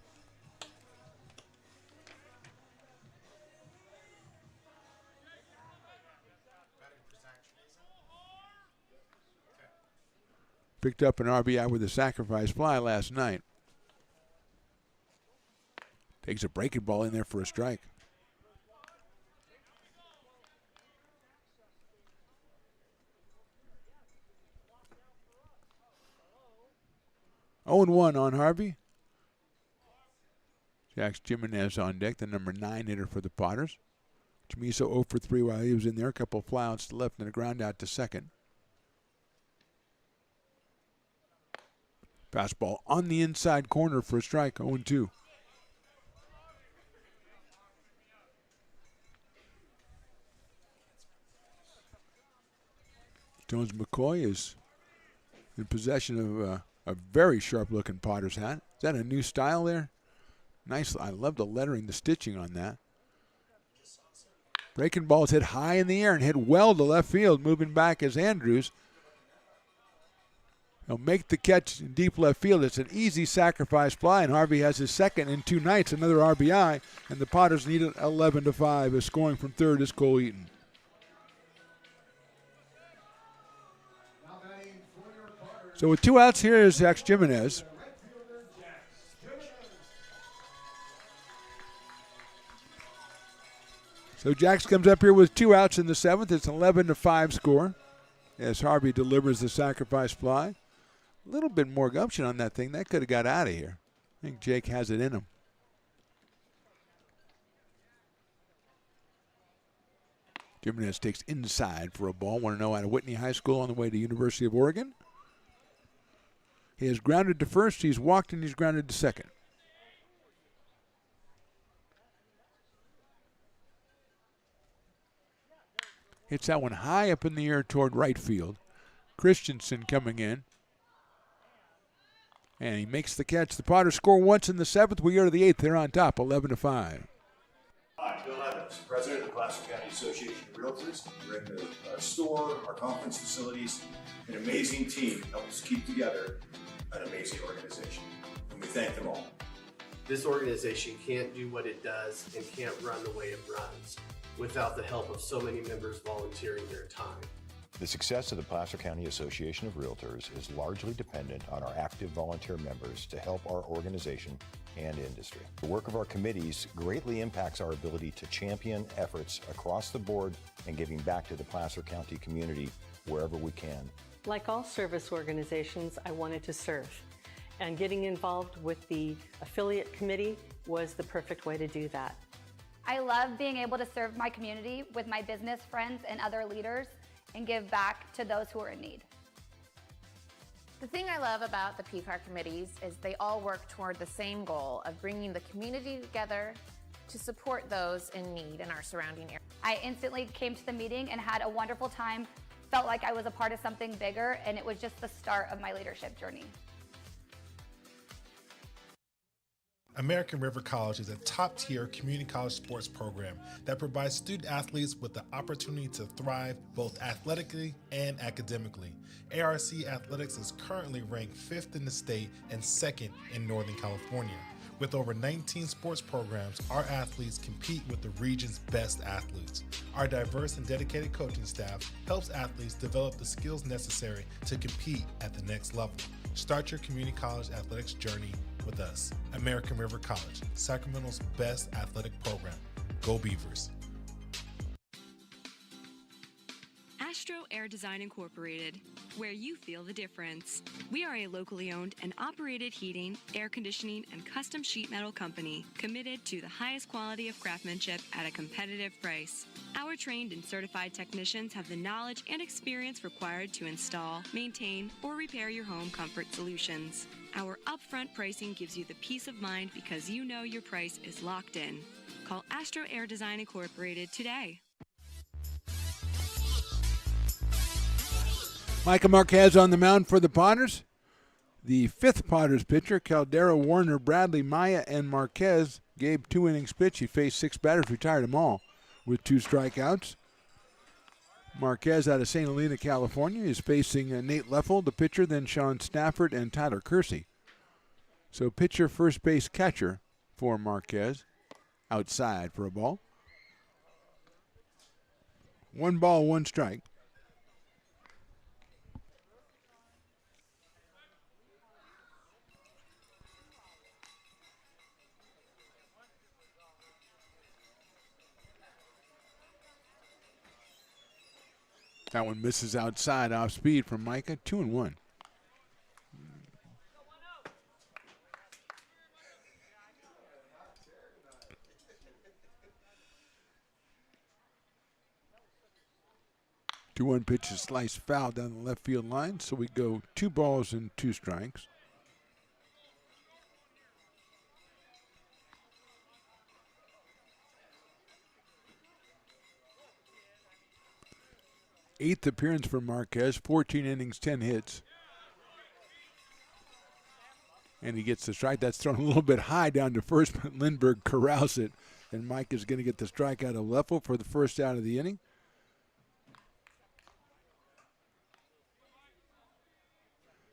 Picked up an RBI with a sacrifice fly last night. Takes a breaking ball in there for a strike. Oh, 0-1 on Harvey. Jax Jimenez on deck, the number 9 hitter for the Potters. Chamiso 0 for 3 while he was in there. A couple of flyouts to left and a ground out to second. Fastball on the inside corner for a strike, 0-2. Jones McCoy is in possession of a very sharp-looking Potter's hat. Is that a new style there? Nice. I love the lettering, the stitching on that. Breaking ball's hit high in the air and hit well to left field. Moving back is Andrews. He'll make the catch in deep left field. It's an easy sacrifice fly, and Harvey has his second in 2 nights, another RBI, and the Potters need it 11-5. As scoring from third is Cole Eaton. So with 2 outs, here is Jax Jimenez. So Jax comes up here with 2 outs in the 7th. It's an 11-5 score as Harvey delivers the sacrifice fly. A little bit more gumption on that thing. That could have got out of here. I think Jake has it in him. Jimenez takes inside for a ball. 1-0 out of Whitney High School on the way to University of Oregon. He has grounded to first. He's walked and he's grounded to second. Hits that one high up in the air toward right field. Christensen coming in. And he makes the catch. The Potters score once in the 7th. We go to the 8th. They're on top, 11-5. Hi, Bill Evans, President of Placer County Association of Realtors. We're in the store, our conference facilities, an amazing team help us keep together an amazing organization. And we thank them all. This organization can't do what it does and can't run the way it runs without the help of so many members volunteering their time. The success of the Placer County Association of Realtors is largely dependent on our active volunteer members to help our organization and industry. The work of our committees greatly impacts our ability to champion efforts across the board and giving back to the Placer County community wherever we can. Like all service organizations, I wanted to serve. And getting involved with the affiliate committee was the perfect way to do that. I love being able to serve my community with my business friends and other leaders and give back to those who are in need. The thing I love about the PCAR committees is they all work toward the same goal of bringing the community together to support those in need in our surrounding area. I instantly came to the meeting and had a wonderful time, felt like I was a part of something bigger, and it was just the start of my leadership journey. American River College is a top-tier community college sports program that provides student athletes with the opportunity to thrive both athletically and academically. ARC Athletics is currently ranked 5th in the state and 2nd in Northern California. With over 19 sports programs, our athletes compete with the region's best athletes. Our diverse and dedicated coaching staff helps athletes develop the skills necessary to compete at the next level. Start your community college athletics journey with us. American River College, Sacramento's best athletic program. Go Beavers. Astro Air Design Incorporated, where you feel the difference. We are a locally owned and operated heating, air conditioning, and custom sheet metal company committed to the highest quality of craftsmanship at a competitive price. Our trained and certified technicians have the knowledge and experience required to install, maintain, or repair your home comfort solutions. Our upfront pricing gives you the peace of mind because you know your price is locked in. Call Astro Air Design Incorporated today. Micah Marquez on the mound for the Potters. The 5th Potters pitcher, Caldera, Warner, Bradley, Maya, and Marquez gave 2 innings pitch. He faced 6 batters, retired them all with 2 strikeouts. Marquez out of St. Helena, California, is facing Nate Leffel, the pitcher, then Sean Stafford and Tyler Kersey. So pitcher, first base, catcher for Marquez. Outside for a ball. 1 ball, 1 strike. That one misses outside off speed from Micah. 2-1. Two-1 pitch is sliced foul down the left field line, so we go 2 balls and 2 strikes. 8th appearance for Marquez, 14 innings, 10 hits. And he gets the strike. That's thrown a little bit high down to first, but Lindbergh corrals it. And Mike is going to get the strike out of Leffel for the first out of the inning.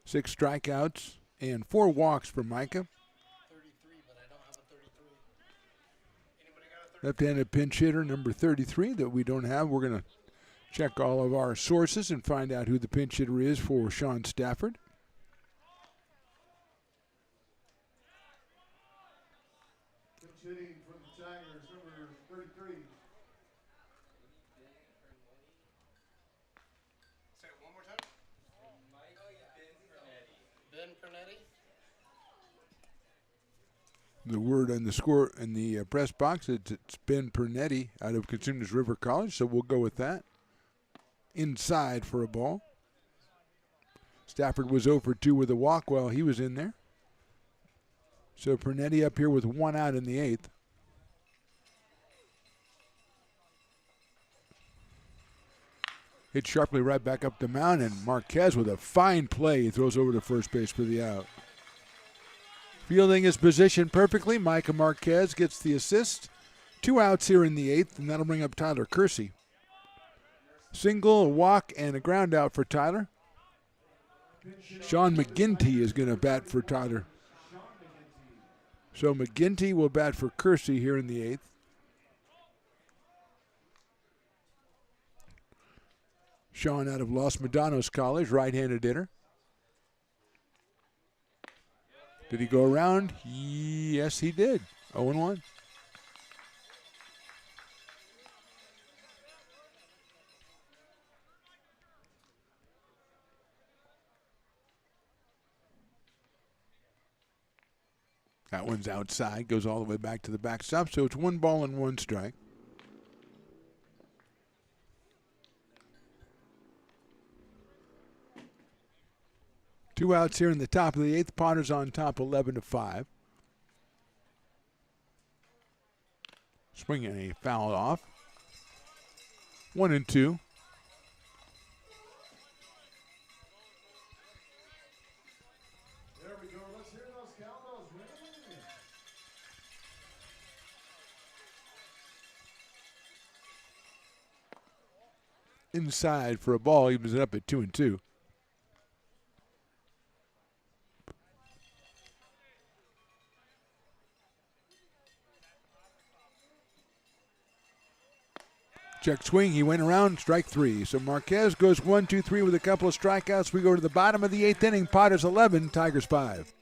Six strikeouts and 4 walks for Micah. Left-handed pinch hitter number 33 that we don't have. We're going to check all of our sources and find out who the pinch hitter is for Sean Stafford. Pinch hitting for the Tigers, number 33. Say it one more time. Ben Pernetti. The word on the score in the press box, it's Ben Pernetti out of Consumers River College, so we'll go with that. Inside for a ball. Stafford was 0 for 2 with a walk while he was in there. So Pernetti up here with 1 out in the 8th. Hit sharply right back up the mound, and Marquez with a fine play. He throws over to first base for the out. Fielding his position perfectly. Micah Marquez gets the assist. 2 outs here in the 8th, and that'll bring up Tyler Kersey. Single, a walk, and a ground out for Tyler. Sean McGinty is going to bat for Tyler. So McGinty will bat for Kersey here in the 8th. Sean out of Los Medanos College, right-handed hitter. Did he go around? Yes, he did. 0-1. That one's outside, goes all the way back to the backstop, so it's 1 ball and 1 strike. Two outs here in the top of the 8th. Potter's on top 11-5. Swinging a foul off. 1-2. There we go. Let's hear those cowbells ringing. Inside for a ball, evens it up at 2-2. Check swing, he went around, strike 3. So Marquez goes 1-2-3 with a couple of strikeouts. We go to the bottom of the 8th inning. Potter's 11, Tigers 5.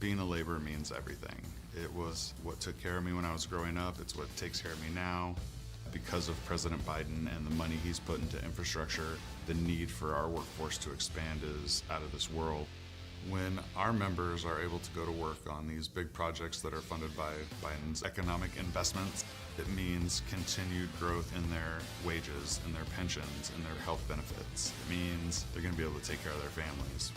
Being a laborer means everything. It was what took care of me when I was growing up. It's what takes care of me now. Because of President Biden and the money he's put into infrastructure, the need for our workforce to expand is out of this world. When our members are able to go to work on these big projects that are funded by Biden's economic investments, it means continued growth in their wages, in their pensions, in their health benefits. It means they're going to be able to take care of their families.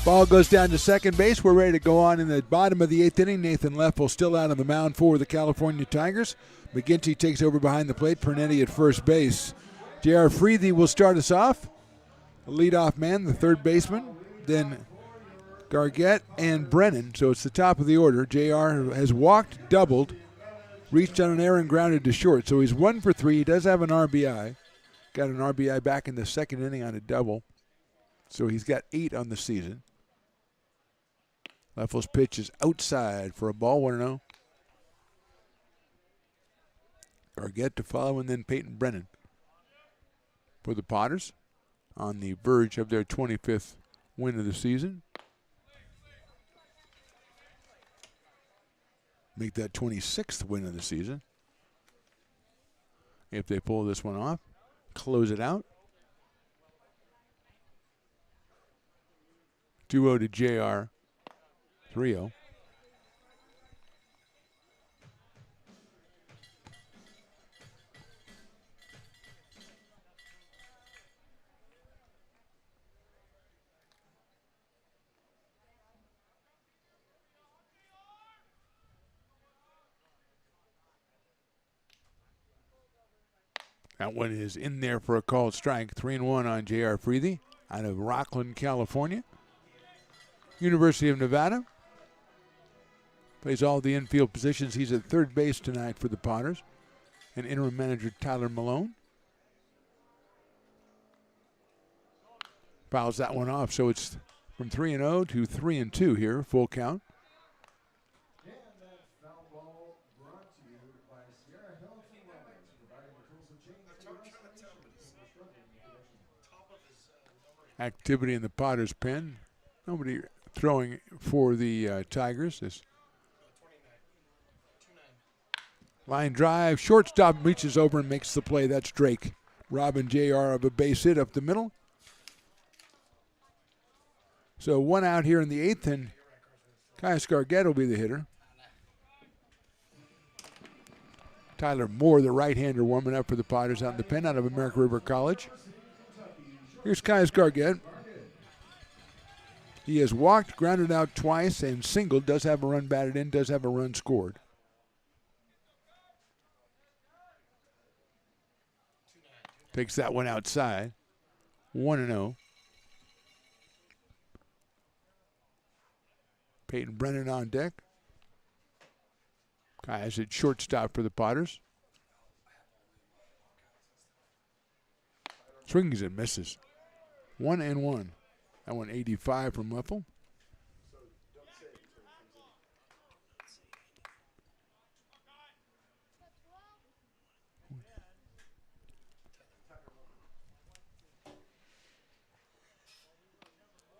Ball goes down to second base. We're ready to go on in the bottom of the 8th inning. Nathan Leffel still out on the mound for the California Tigers. McGinty takes over behind the plate. Pernetti at first base. J.R. Freethy will start us off. The leadoff man, the third baseman. Then Gargett and Brennan. So it's the top of the order. J.R. has walked, doubled, reached on an error and grounded to short. So he's 1 for 3. He does have an RBI. Got an RBI back in the second inning on a double. So he's got 8 on the season. Leffel's pitch is outside for a ball, 1-0. Gargett to follow, and then Peyton Brennan for the Potters on the verge of their 25th win of the season. Make that 26th win of the season. If they pull this one off, close it out. 2-0 to JR. 3-0. That one is in there for a called strike. 3-1 on J.R. Freethy out of Rockland, California. University of Nevada. Plays all the infield positions. He's at third base tonight for the Potters. And interim manager Tyler Malone fouls that one off. So it's from 3-0 to 3-2 here, full count. Activity in the Potters' pen. Nobody throwing for the Tigers. This line drive, shortstop reaches over and makes the play. That's Drake. Robin J.R. of a base hit up the middle. So 1 out here in the 8th, and Caius Gargett will be the hitter. Tyler Moore, the right-hander, warming up for the Potters out in the pen out of American River College. Here's Caius Gargett. He has walked, grounded out twice, and singled. Does have a run batted in, does have a run scored. Takes that one outside. 1-0. Peyton Brennan on deck. Caius at shortstop for the Potters. Swings and misses. 1-1. That one 85 from Leffel.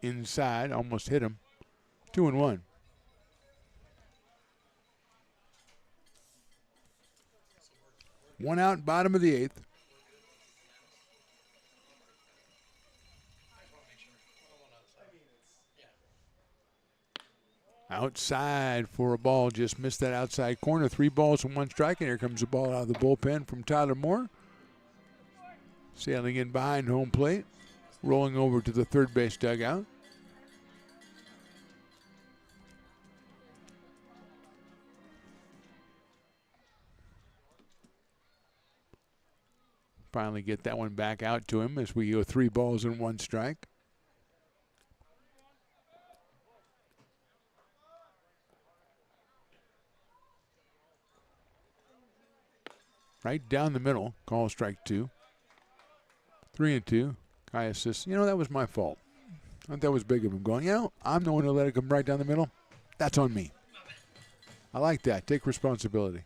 Inside, almost hit him. 2-1. One out, bottom of the 8th. Outside for a ball, just missed that outside corner. 3 balls and 1 strike, and here comes the ball out of the bullpen from Tyler Moore. Sailing in behind home plate, rolling over to the third base dugout. Finally get that one back out to him as we go 3 balls and 1 strike. Right down the middle, call strike 2. 3-2. Caius says, that was my fault. I thought that was big of him going, I'm the one who let it come right down the middle. That's on me. I like that. Take responsibility.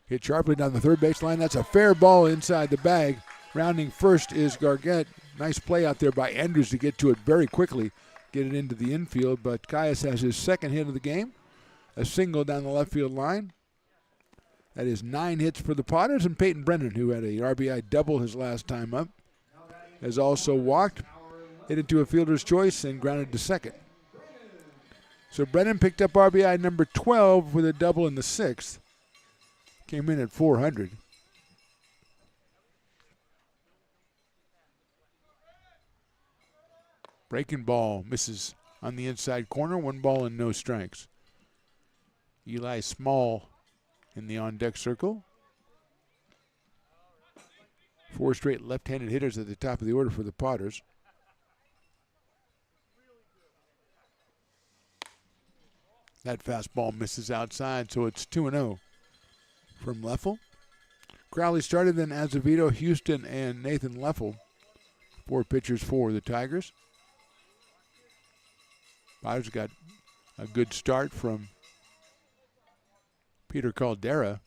Hit sharply down the third baseline. That's a fair ball inside the bag. Rounding first is Gargett. Nice play out there by Andrews to get to it very quickly. Get it into the infield, but Caius has his second hit of the game. A single down the left field line. That is 9 hits for the Potters, and Peyton Brennan, who had a RBI double his last time up, has also walked, hit it to a fielder's choice, and grounded to second. So Brennan picked up RBI number 12 with a double in the 6th. Came in at 400. Breaking ball misses on the inside corner. 1 ball and no strikes. Eli Small in the on-deck circle. 4 straight left-handed hitters at the top of the order for the Potters. That fastball misses outside, so it's 2-0 from Leffel. Crowley started, then Azevedo, Houston, and Nathan Leffel. 4 pitchers for the Tigers. Potters got a good start from Peter Caldera.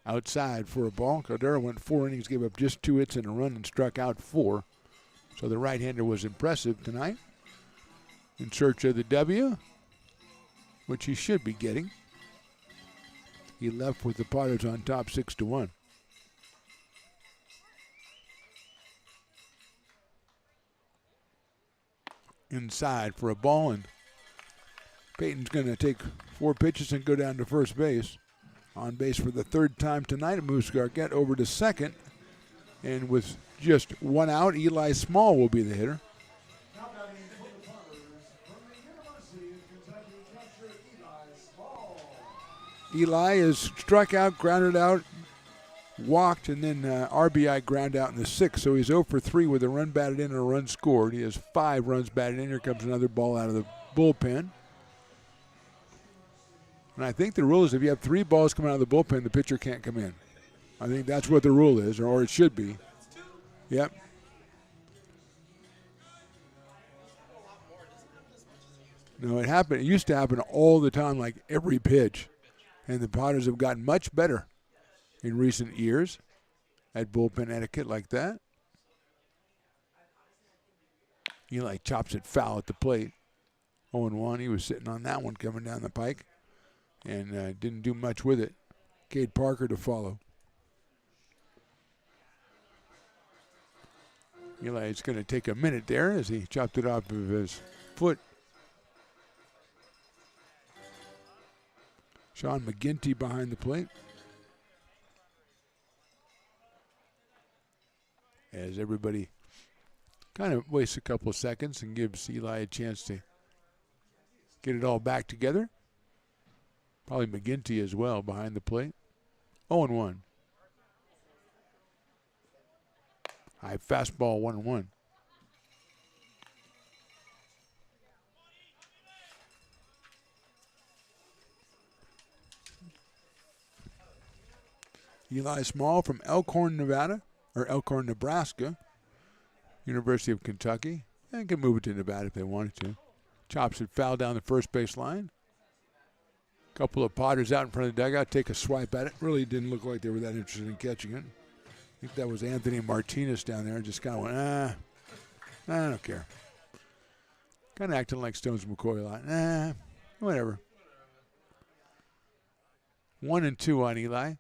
Outside for a ball. Caldera went 4 innings, gave up just 2 hits and a run, and struck out 4. So the right-hander was impressive tonight. In search of the W, which he should be getting. He left with the Potters on top 6-1. Inside for a ball, and Peyton's going to take 4 pitches and go down to first base. On base for the 3rd time tonight, it moves Gargett over to second. And with just 1 out, Eli Small will be the hitter. Now batting for the Potters from the University of Kentucky, catcher Eli Small. Eli is struck out, grounded out, walked, and then RBI ground out in the 6th. So he's 0 for 3 with a run batted in and a run scored. He has 5 runs batted in. Here comes another ball out of the bullpen. And I think the rule is if you have 3 balls coming out of the bullpen, the pitcher can't come in. I think that's what the rule is, or it should be. Yep. No, it happened. It used to happen all the time, like every pitch. And the Potters have gotten much better in recent years at bullpen etiquette like that. Eli chops it foul at the plate. 0-1. He was sitting on that one coming down the pike and didn't do much with it. Cade Parker to follow. Eli is going to take a minute there as he chopped it off of his foot. Sean McGinty behind the plate. As everybody kind of wastes a couple of seconds and gives Eli a chance to get it all back together. Probably McGinty as well behind the plate. 0-1. High fastball, 1-1. Eli Small from Elkhorn, Nebraska, University of Kentucky. And can move it to Nevada if they wanted to. Chops it foul down the first base line. Couple of Potters out in front of the dugout take a swipe at it. Really didn't look like they were that interested in catching it. I think that was Anthony Martinez down there. Just kind of went, I don't care. Kind of acting like Stones McCoy a lot. Whatever. 1-2 on Eli.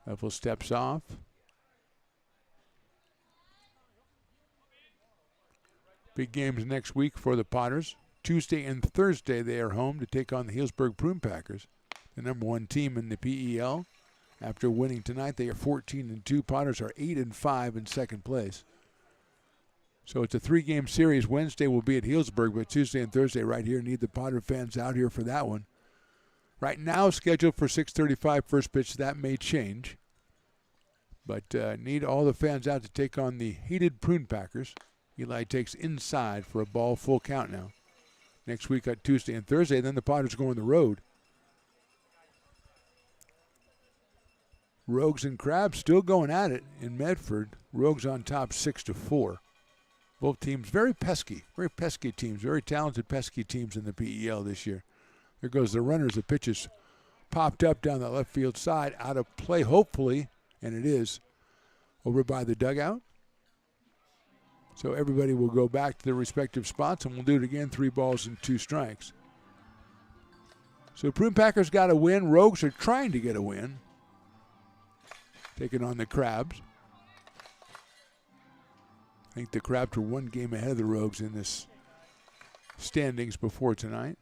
Leffel steps off. Big games next week for the Potters. Tuesday and Thursday they are home to take on the Healdsburg Prune Packers, the #1 team in the PEL. After winning tonight, they are 14-2. Potters are 8-5 in second place. So it's a 3-game series. Wednesday will be at Healdsburg, but Tuesday and Thursday right here. Need the Potter fans out here for that one. Right now scheduled for 6:35 first pitch. That may change. But need all the fans out to take on the heated Prune Packers. Eli takes inside for a ball, full count now. Next week on Tuesday and Thursday, then the Potters go on the road. Rogues and Crabs still going at it in Medford. Rogues on top 6-4. Both teams very pesky teams, very talented, pesky teams in the PEL this year. There goes the runners. The pitch is popped up down the left field side, out of play hopefully, and it is, over by the dugout. So everybody will go back to their respective spots, and we'll do it again, 3 balls and 2 strikes. So Prune Packers got a win. Rogues are trying to get a win, taking on the Crabs. I think the Crabs were 1 game ahead of the Rogues in this standings before tonight.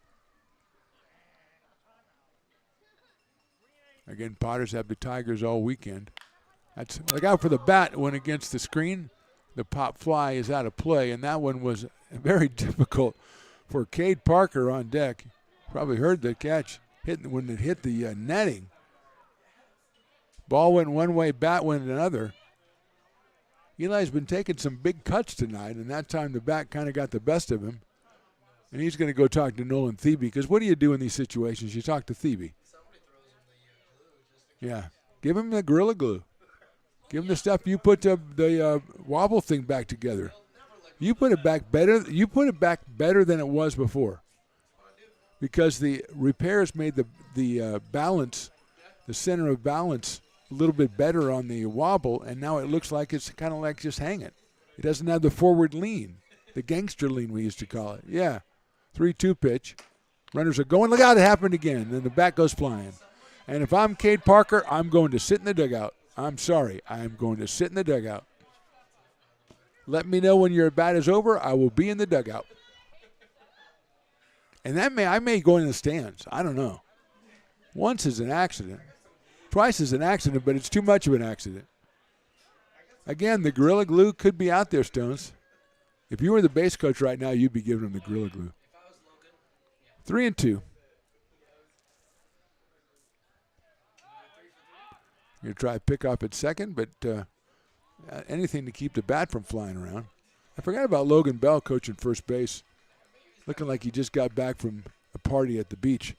Again, Potters have the Tigers all weekend. Look out for the bat, went against the screen. The pop fly is out of play, and that one was very difficult for Cade Parker on deck. Probably heard the catch when it hit the netting. Ball went one way, bat went another. Eli's been taking some big cuts tonight, and that time the bat kind of got the best of him. And he's going to go talk to Nolan Thebe, because what do you do in these situations? You talk to Thebe. Yeah, give him the Gorilla Glue. Give him the stuff you put the wobble thing back together. You put it back better. You put it back better than it was before, because the repairs made the balance, the center of balance, a little bit better on the wobble, and now it looks like it's kind of like just hanging. It doesn't have the forward lean, the gangster lean we used to call it. Yeah, 3-2 pitch. Runners are going. Look out! It happened again. Then the bat goes flying. And if I'm Cade Parker, I'm going to sit in the dugout. I'm sorry. I'm going to sit in the dugout. Let me know when your bat is over. I will be in the dugout. And I may go in the stands. I don't know. Once is an accident. Twice is an accident, but it's too much of an accident. Again, the Gorilla Glue could be out there, Stones. If you were the base coach right now, you'd be giving him the Gorilla Glue. 3-2. You're going to try to pick off at second, but anything to keep the bat from flying around. I forgot about Logan Bell coaching first base, looking like he just got back from a party at the beach.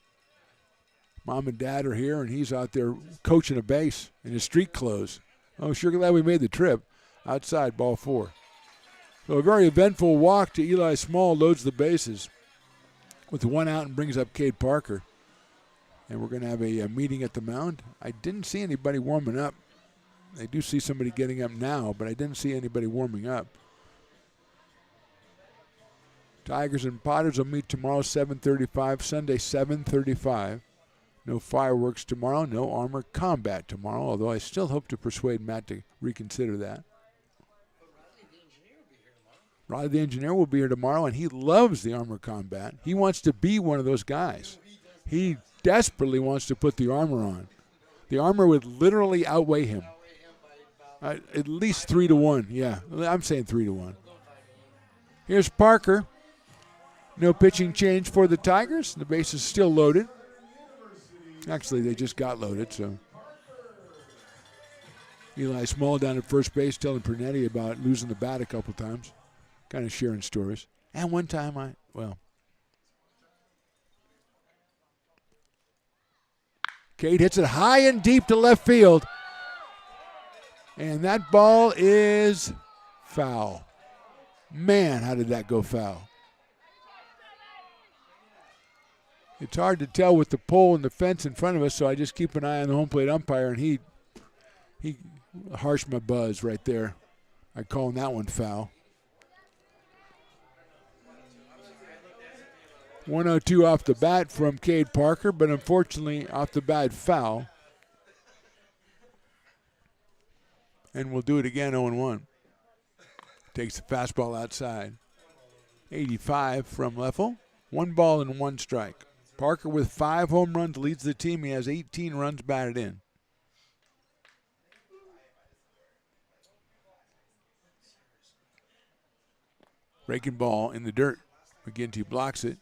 Mom and Dad are here, and he's out there coaching a base in his street clothes. Oh, sure glad we made the trip. Outside, ball 4. So a very eventful walk to Eli Small loads the bases with 1 out and brings up Cade Parker. And we're going to have a meeting at the mound. I didn't see anybody warming up. I do see somebody getting up now, but I didn't see anybody warming up. Tigers and Potters will meet tomorrow, 7:35. Sunday, 7:35. No fireworks tomorrow. No Armor Combat tomorrow, although I still hope to persuade Matt to reconsider that. Roddy the Engineer will be here tomorrow, and he loves the Armor Combat. He wants to be one of those guys. He desperately wants to put the armor on. The armor would literally outweigh him. At least 3-1. Yeah, I'm saying 3-1. Here's Parker. No pitching change for the Tigers. The base is still loaded. Actually, they just got loaded, so. Eli Small down at first base telling Pernetti about losing the bat a couple times. Kind of sharing stories. And one time Cade hits it high and deep to left field. And that ball is foul. Man, how did that go foul? It's hard to tell with the pole and the fence in front of us, so I just keep an eye on the home plate umpire, and he harshed my buzz right there. I call that one foul. 102 off the bat from Cade Parker, but unfortunately off the bat foul. And we'll do it again, 0-1. Takes the fastball outside. 85 from Leffel. 1 ball and 1 strike. Parker with 5 home runs leads the team. He has 18 runs batted in. Breaking ball in the dirt. McGinty blocks it.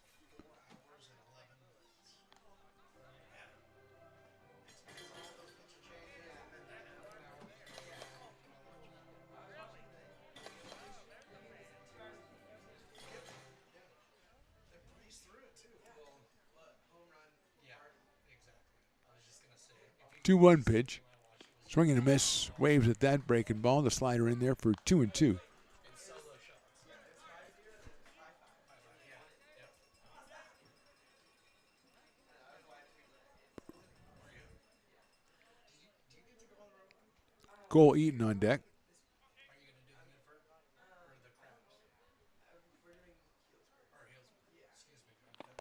Two 2-1 pitch. Swing and a miss. Waves at that breaking ball. The slider in there for 2-2. Cole Eaton on deck.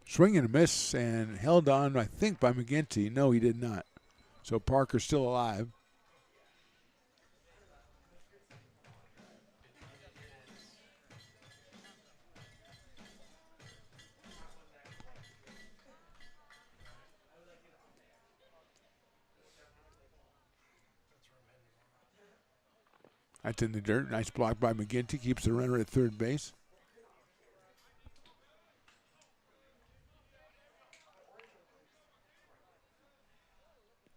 Swing and a miss and held on, I think, by McGinty. No, he did not. So Parker's still alive. That's in the dirt. Nice block by McGinty. Keeps the runner at third base.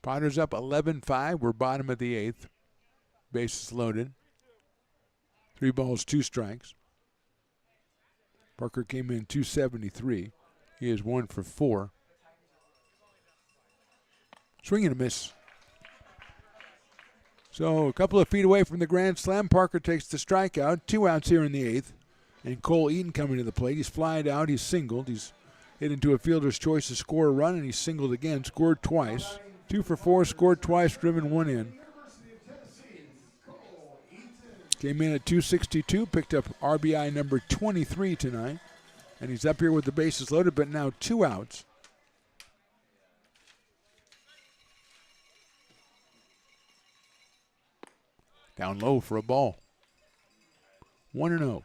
Potters up 11-5. We're bottom of the 8th. Bases loaded. 3 balls, 2 strikes. Parker came in 273. He is 1 for 4. Swing and a miss. So a couple of feet away from the grand slam, Parker takes the strikeout. 2 outs here in the 8th. And Cole Eaton coming to the plate. He's flied out. He's singled. He's hit into a fielder's choice to score a run, and he's singled again. Scored twice. 2 for 4, scored twice, driven 1 in. Came in at 262, picked up RBI number 23 tonight. And he's up here with the bases loaded, but now 2 outs. Down low for a ball. 1-0.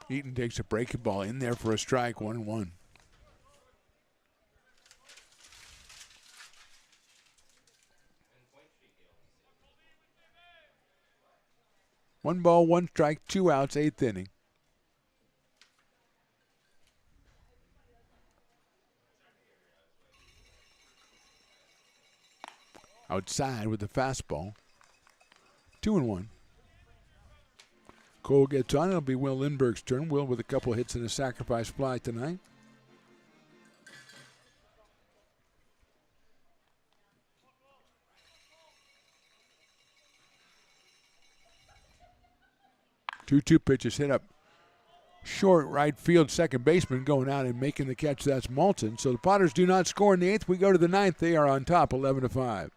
Eaton takes a breaking ball in there for a strike, 1-1. One ball, 1 strike, 2 outs, 8th inning. Outside with the fastball. 2-1. Cole gets on. It'll be Will Lindbergh's turn. Will with a couple hits and a sacrifice fly tonight. Two pitches hit up short right field. Second baseman going out and making the catch. That's Malton. So the Potters do not score in the 8th. We go to the 9th. They are on top, 11-5.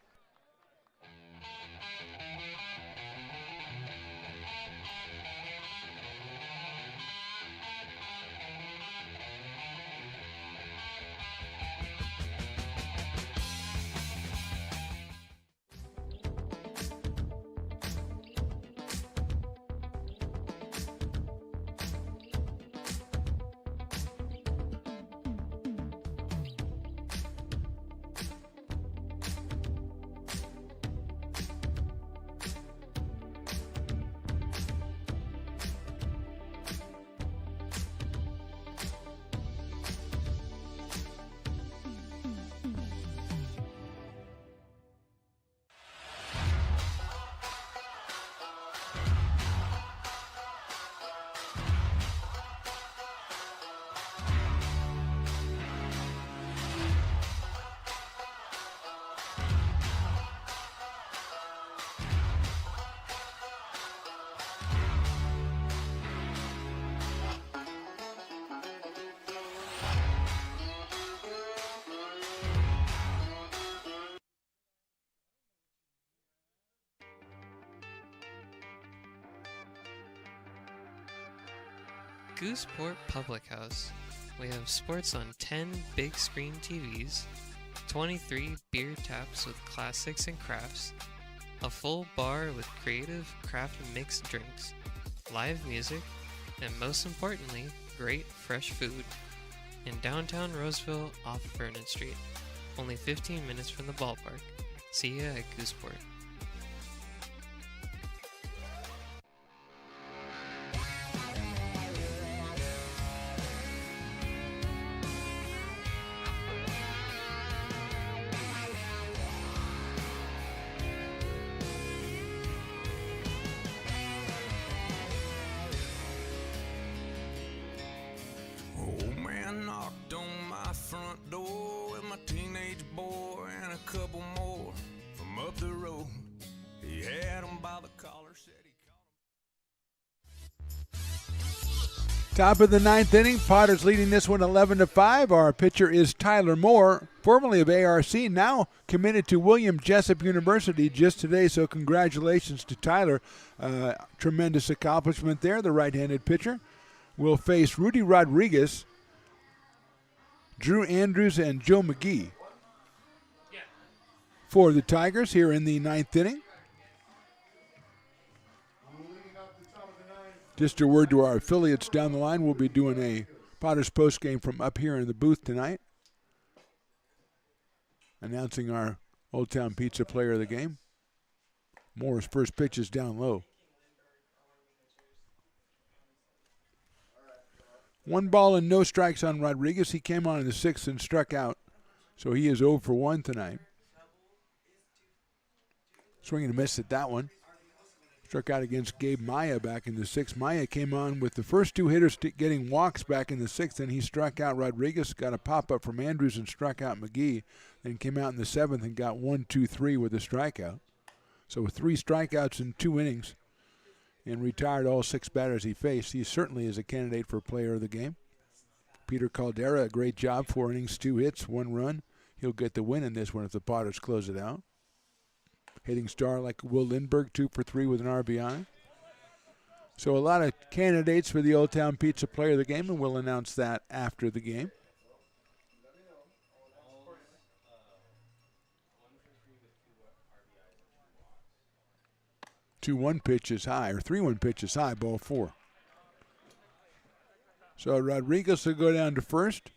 Gooseport Public House. We have sports on 10 big screen TVs, 23 beer taps with classics and crafts, a full bar with creative craft mixed drinks, live music, and most importantly, great fresh food. In downtown Roseville off Vernon Street, only 15 minutes from the ballpark. See ya at Gooseport. Old man knocked on my front door with my teenage boy and a couple more from up the road. He had him by the collar, said he Top of the 9th inning. Potters leading this one 11-5. Our pitcher is Tyler Moore, formerly of ARC, now committed to William Jessup University just today. So congratulations to Tyler. Tremendous accomplishment there. The right-handed pitcher will face Rudy Rodriguez, Drew Andrews, and Joe McGee for the Tigers here in the 9th inning. Just a word to our affiliates down the line. We'll be doing a Potters post game from up here in the booth tonight. Announcing our Old Town Pizza player of the game. Moore's first pitch is down low. 1 ball and no strikes on Rodriguez. He came on in the 6th and struck out. So he is 0 for 1 tonight. Swinging a miss at that one. Struck out against Gabe Maya back in the 6th. Maya came on with the first 2 hitters getting walks back in the 6th, and he struck out Rodriguez, got a pop-up from Andrews and struck out McGee, then came out in the 7th and got 1, 2, 3 with a strikeout. So with 3 strikeouts in 2 innings and retired all 6 batters he faced, he certainly is a candidate for player of the game. Peter Caldera, a great job, 4 innings, 2 hits, 1 run. He'll get the win in this one if the Potters close it out. Hitting star like Will Lindbergh, 2 for 3 with an RBI. So a lot of candidates for the Old Town Pizza player of the game, and we'll announce that after the game. 2-1 pitch is high, or 3-1 pitch is high, ball 4. So Rodriguez will go down to first.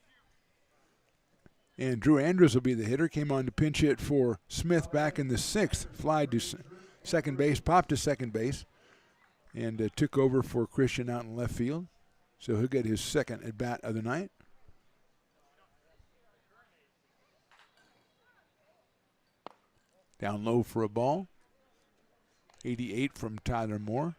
And Drew Andrews will be the hitter. Came on to pinch hit for Smith back in the 6th. Fly to second base, popped to second base, and took over for Christian out in left field. So he'll get his second at bat of the night. Down low for a ball. 88 from Tyler Moore.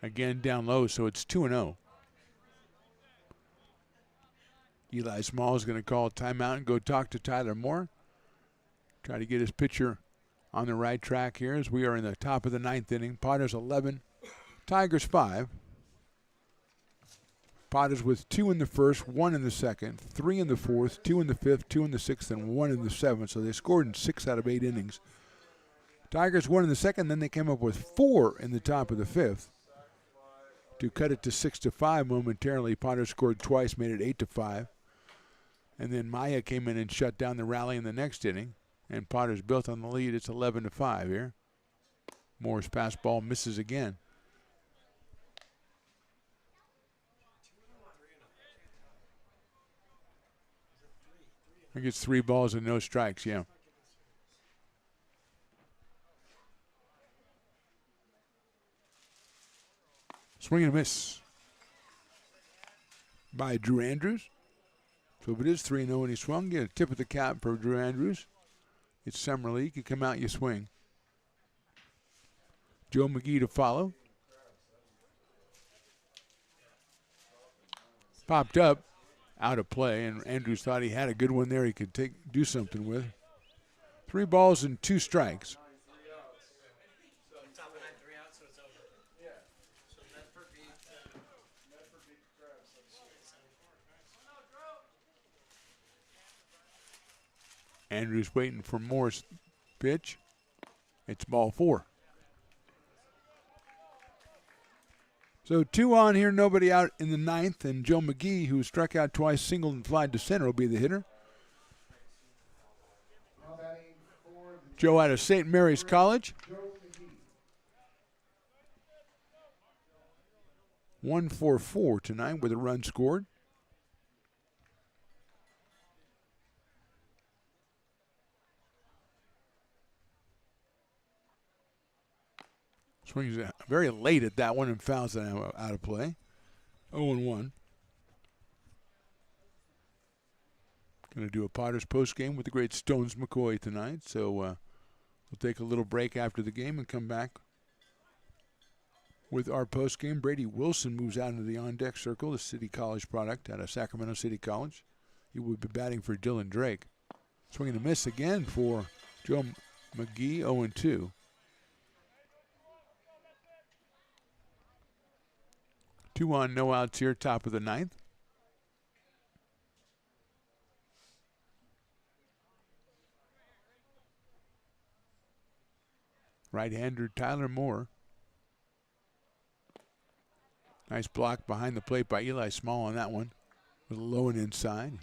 Again down low, so it's 2-0. Eli Small is going to call a timeout and go talk to Tyler Moore. Try to get his pitcher on the right track here as we are in the top of the 9th inning. Potters 11, Tigers 5. Potters with 2 in the 1st, 1 in the 2nd, 3 in the 4th, 2 in the 5th, 2 in the 6th, and 1 in the 7th. So they scored in 6 out of 8 innings. Tigers 1 in the 2nd, then they came up with 4 in the top of the 5th. To cut it to 6-5 momentarily. Potters scored twice, made it 8-5. And then Maya came in and shut down the rally in the next inning. And Potters built on the lead. It's 11-5 here. Moore's pass ball misses again. I think it's 3 balls and no strikes, yeah. Swing and a miss by Drew Andrews. So if it is 3-0 and he swung, get a tip of the cap for Drew Andrews. It's summer league. You come out, you swing. Joe McGee to follow. Popped up, out of play, and Andrews thought he had a good one there he could do something with. 3 balls and 2 strikes. Andrews waiting for Moore's pitch. It's ball 4. So 2 on here, nobody out in the 9th, and Joe McGee, who struck out twice, singled and flied to center, will be the hitter. Joe out of St. Mary's College. 1 for 4 tonight with a run scored. Swings very late at that one and fouls it out of play. 0-1. Going to do a Potters post game with the great Stones McCoy tonight. So we'll take a little break after the game and come back with our post game. Brady Wilson moves out into the on-deck circle, the City College product out of Sacramento City College. He will be batting for Dylan Drake. Swing and a miss again for Joe McGee, 0-2. 2 on, no outs here, top of the 9th. Right-hander Tyler Moore. Nice block behind the plate by Eli Small on that one. With a low and inside.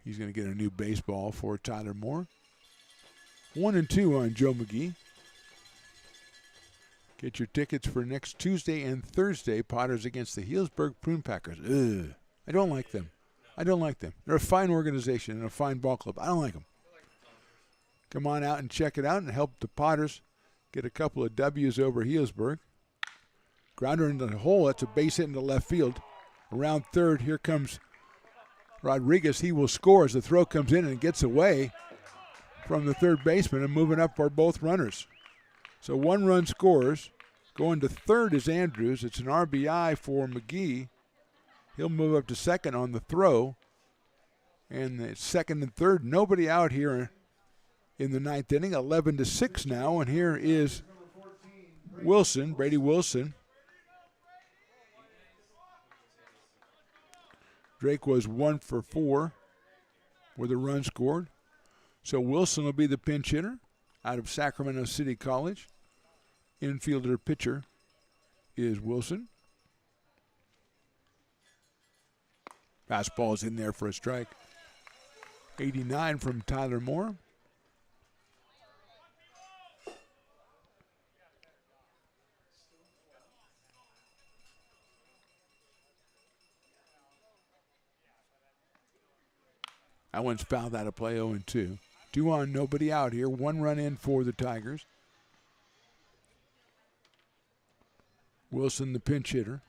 He's going to get a new baseball for Tyler Moore. 1-2 on Joe McGee. Get your tickets for next Tuesday and Thursday. Potters against the Healdsburg Prune Packers. Ugh. I don't like them. They're a fine organization and a fine ball club. I don't like them. Come on out and check it out and help the Potters get a couple of W's over Healdsburg. Grounder into the hole. That's a base hit into left field. Around third, here comes Rodriguez. He will score as the throw comes in and gets away from the third baseman, and moving up are both runners. So 1 run scores. Going to third is Andrews. It's an RBI for McGee. He'll move up to second on the throw. And the second and third, nobody out here in the ninth inning. 11-6 now, and here is Wilson, Brady Wilson. Drake was 1 for 4 with a run scored. So Wilson will be the pinch hitter out of Sacramento City College. Infielder pitcher is Wilson. Fastball is in there for a strike. 89 from Tyler Moore. That one's fouled out of play, 0-2. 2 on, nobody out here. 1 run in for the Tigers. Wilson, the pinch hitter.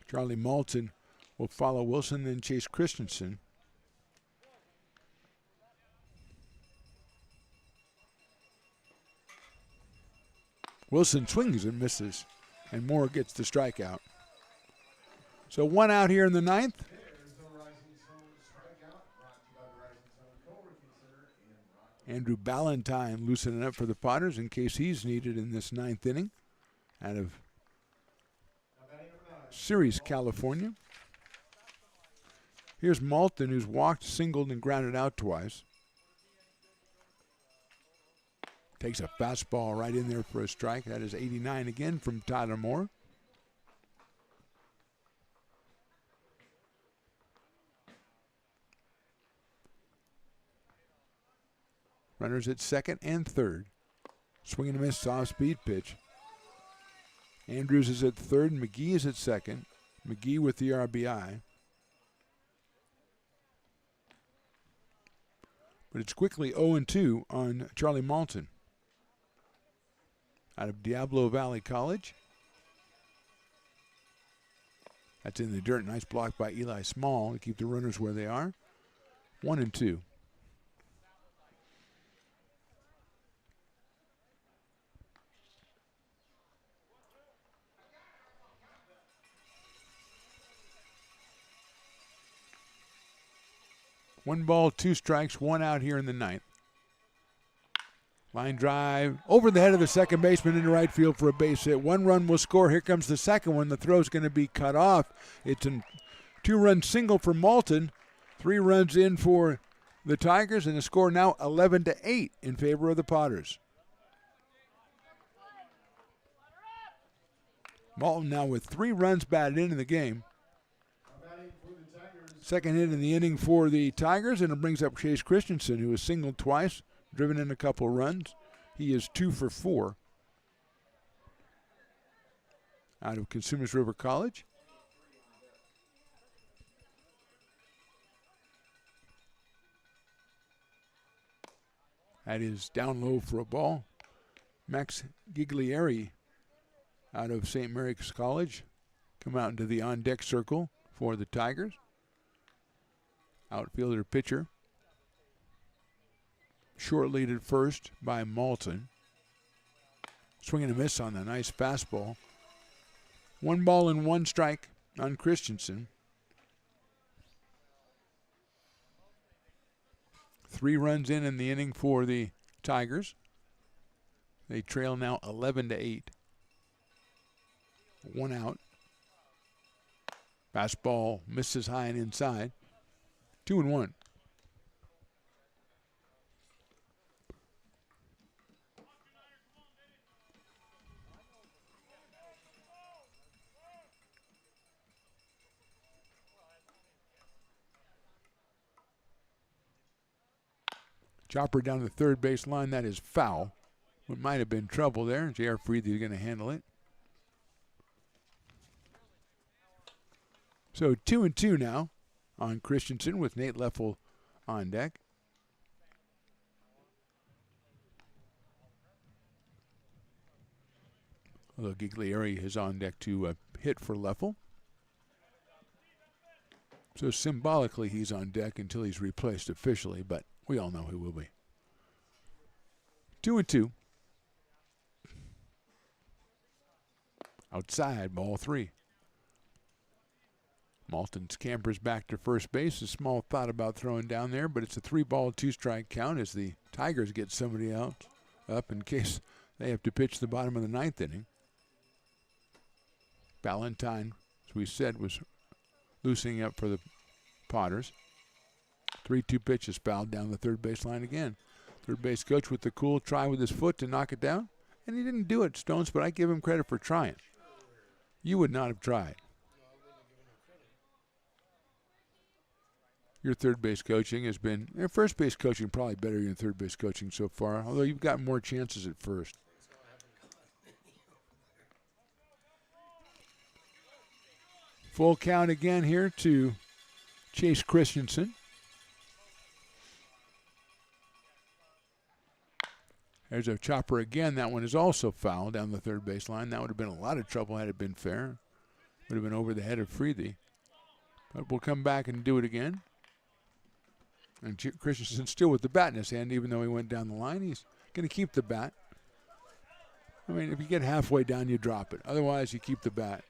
Charlie Malton will follow Wilson, then Chase Christensen. Wilson swings and misses, and Moore gets the strikeout. So 1 out here in the ninth. Andrew Ballantyne loosening up for the Potters in case he's needed in this ninth inning out of Ceres, California. Here's Malton, who's walked, singled, and grounded out twice. Takes a fastball right in there for a strike. That is 89 again from Tyler Moore. Runners at second and third. Swing and a miss, off-speed pitch. Andrews is at third, McGee is at second. McGee with the RBI. But it's quickly 0-2 on Charlie Malton out of Diablo Valley College. That's in the dirt. Nice block by Eli Small to keep the runners where they are. 1-2. One ball, 2 strikes, 1 out here in the ninth. Line drive over the head of the second baseman into right field for a base hit. 1 run will score. Here comes the second one. The throw's going to be cut off. It's a 2-run single for Malton. 3 runs in for the Tigers, and the score now 11-8 in favor of the Potters. Malton now with 3 runs batted in the game. Second hit in the inning for the Tigers, and it brings up Chase Christensen, who has singled twice, driven in a couple runs. He is 2 for 4 out of Consumers River College. That is down low for a ball. Max Giglieri out of St. Mary's College come out into the on-deck circle for the Tigers. Outfielder pitcher. Short lead at first by Malton. Swing and a miss on the nice fastball. 1 ball and 1 strike on Christensen. 3 runs in the inning for the Tigers. They trail now 11-8. 1 out. Fastball misses high and inside. 2-1. Chopper down the third base line. That is foul. What might have been trouble there. J.R. Freethy is going to handle it. So 2-2 now on Christensen with Nate Leffel on deck. Although Giglieri is on deck to hit for Leffel. So symbolically he's on deck until he's replaced officially, but we all know who will be. 2-2. Outside, ball 3. Malton scampers back to first base. A small thought about throwing down there, but it's a 3-ball, 2-strike count as the Tigers get somebody out up in case they have to pitch the bottom of the 9th inning. Ballantyne, as we said, was loosening up for the Potters. 3-2 pitch is fouled down the third base line again. Third base coach with the cool try with his foot to knock it down. And he didn't do it, Stones, but I give him credit for trying. You would not have tried. Your third base coaching has been, your first base coaching probably better than third base coaching so far, although you've got more chances at first. Full count again here to Chase Christensen. There's a chopper again. That one is also foul down the third base line. That would have been a lot of trouble had it been fair. Would have been over the head of Freethy. But we'll come back and do it again. And Christensen still with the bat in his hand, even though he went down the line. He's going to keep the bat. I mean, if you get halfway down, you drop it. Otherwise, you keep the bat.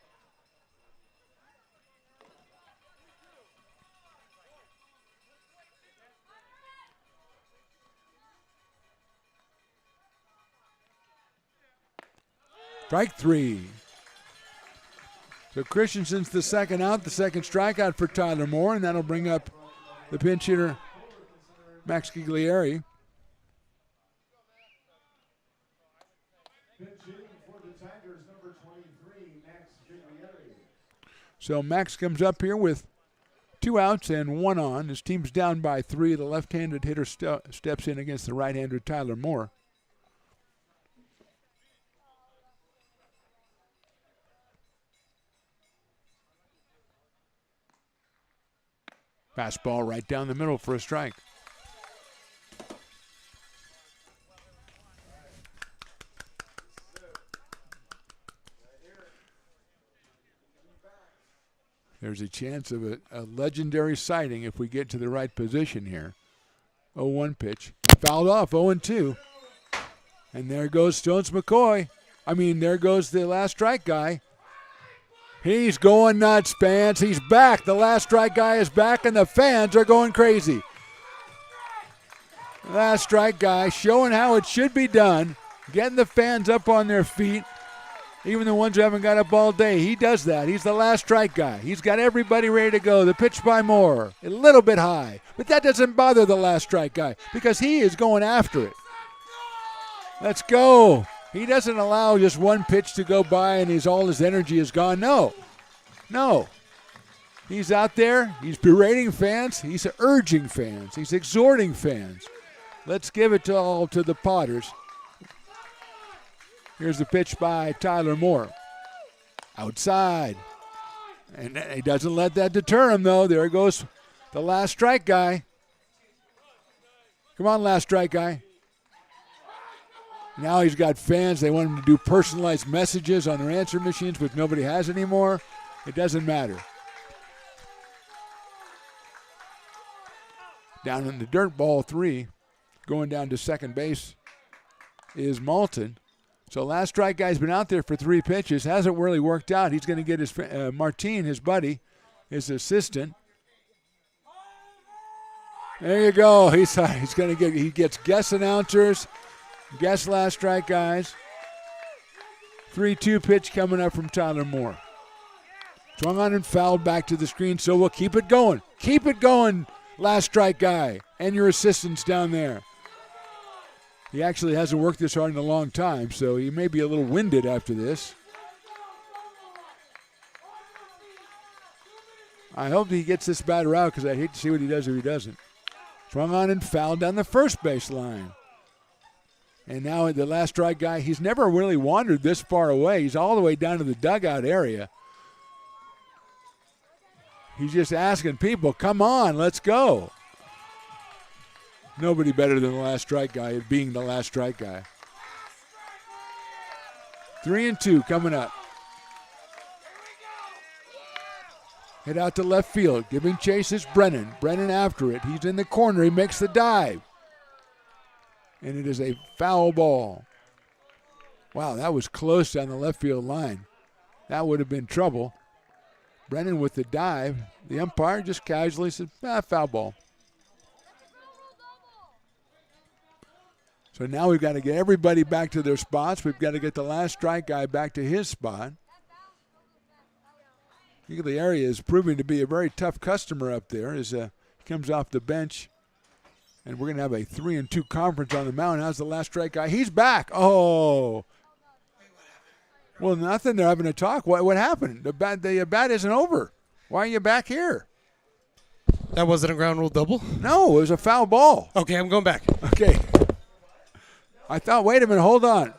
Strike 3. So Christensen's the second out, the second strikeout for Tyler Moore, and that'll bring up the pinch hitter, Max Giglieri. So Max comes up here with 2 outs and 1 on. His team's down by 3. The left-handed hitter steps in against the right-hander Tyler Moore. Fastball right down the middle for a strike. There's a chance of a legendary sighting if we get to the right position here. 0-1 pitch. Fouled off, 0-2. And there goes Stones McCoy. There goes the last strike guy. He's going nuts, fans. He's back. The last strike guy is back, and the fans are going crazy. Last strike guy showing how it should be done, getting the fans up on their feet, even the ones who haven't got up all day. He does that. He's the last strike guy. He's got everybody ready to go. The pitch by Moore, a little bit high, but that doesn't bother the last strike guy because he is going after it. Let's go. He doesn't allow just one pitch to go by and all his energy is gone. No. He's out there. He's berating fans. He's urging fans. He's exhorting fans. Let's give it all to the Potters. Here's the pitch by Tyler Moore. Outside. And he doesn't let that deter him, though. There goes the last strike guy. Come on, last strike guy. Now he's got fans. They want him to do personalized messages on their answer machines, which nobody has anymore. It doesn't matter. Down in the dirt, ball 3. Going down to second base is Malton. So last strike guy's been out there for 3 pitches. Hasn't really worked out. He's going to get his Martin, his buddy, his assistant. There you go. He's going to get. He gets guest announcers, guest last strike guys. 3-2 pitch coming up from Tyler Moore. Swung on and fouled back to the screen, so we'll keep it going. Keep it going, last strike guy, and your assistants down there. He actually hasn't worked this hard in a long time, so he may be a little winded after this. I hope he gets this batter out because I hate to see what he does if he doesn't. Swung on and fouled down the first base line. And now the last strike guy, he's never really wandered this far away. He's all the way down to the dugout area. He's just asking people, come on, let's go. Nobody better than the last strike guy at being the last strike guy. 3-2 coming up. Hit out to left field. Giving chase is Brennan. Brennan after it. He's in the corner. He makes the dive. And it is a foul ball. Wow, that was close down the left field line. That would have been trouble. Brennan with the dive. The umpire just casually said, foul ball. So now we've got to get everybody back to their spots. We've got to get the last strike guy back to his spot. The area is proving to be a very tough customer up there as he comes off the bench. And we're going to have a 3-2 conference on the mound. How's the last strike guy? He's back. Oh. Well, nothing. They're having a talk. What happened? The bat isn't over. Why are you back here? That wasn't a ground rule double? No, it was a foul ball. Okay, I'm going back. Okay. I thought, wait a minute, hold on.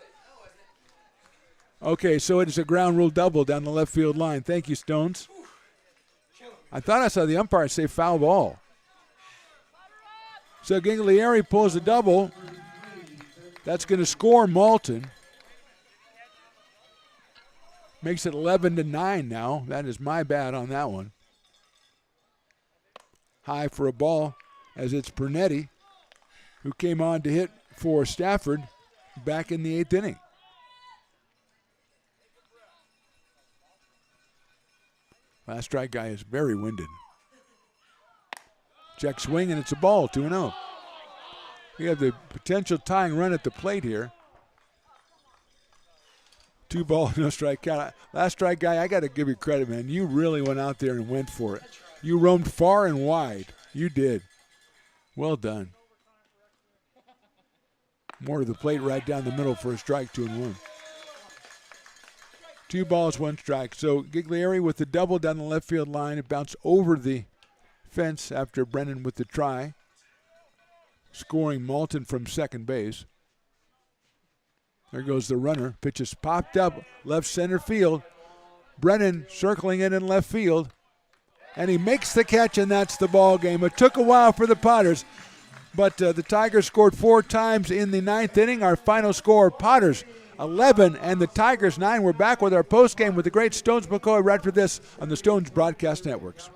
Okay, so it is a ground rule double down the left field line. Thank you, Stones. I thought I saw the umpire say foul ball. So Giglieri pulls a double. That's going to score Malton. Makes it 11-9 now. That is my bad on that one. High for a ball as it's Pernetti, who came on to hit for Stafford back in the 8th inning. Last strike guy is very winded. Check swing, and it's a ball, 2-0. We have the potential tying run at the plate here. 2 balls, no strike count. Last strike guy, I got to give you credit, man. You really went out there and went for it. You roamed far and wide. You did. Well done. More to the plate right down the middle for a strike, 2-1. 2 balls, 1 strike. So Giglieri with the double down the left field line. It bounced over the fence after Brennan with the try. Scoring Malton from second base. There goes the runner. Pitch is popped up left center field. Brennan circling it in left field. And he makes the catch, and that's the ball game. It took a while for the Potters, but the Tigers scored 4 times in the 9th inning. Our final score, Potters 11 and the Tigers 9. We're back with our postgame with the great Stones McCoy right after this on the Stones Broadcast Networks.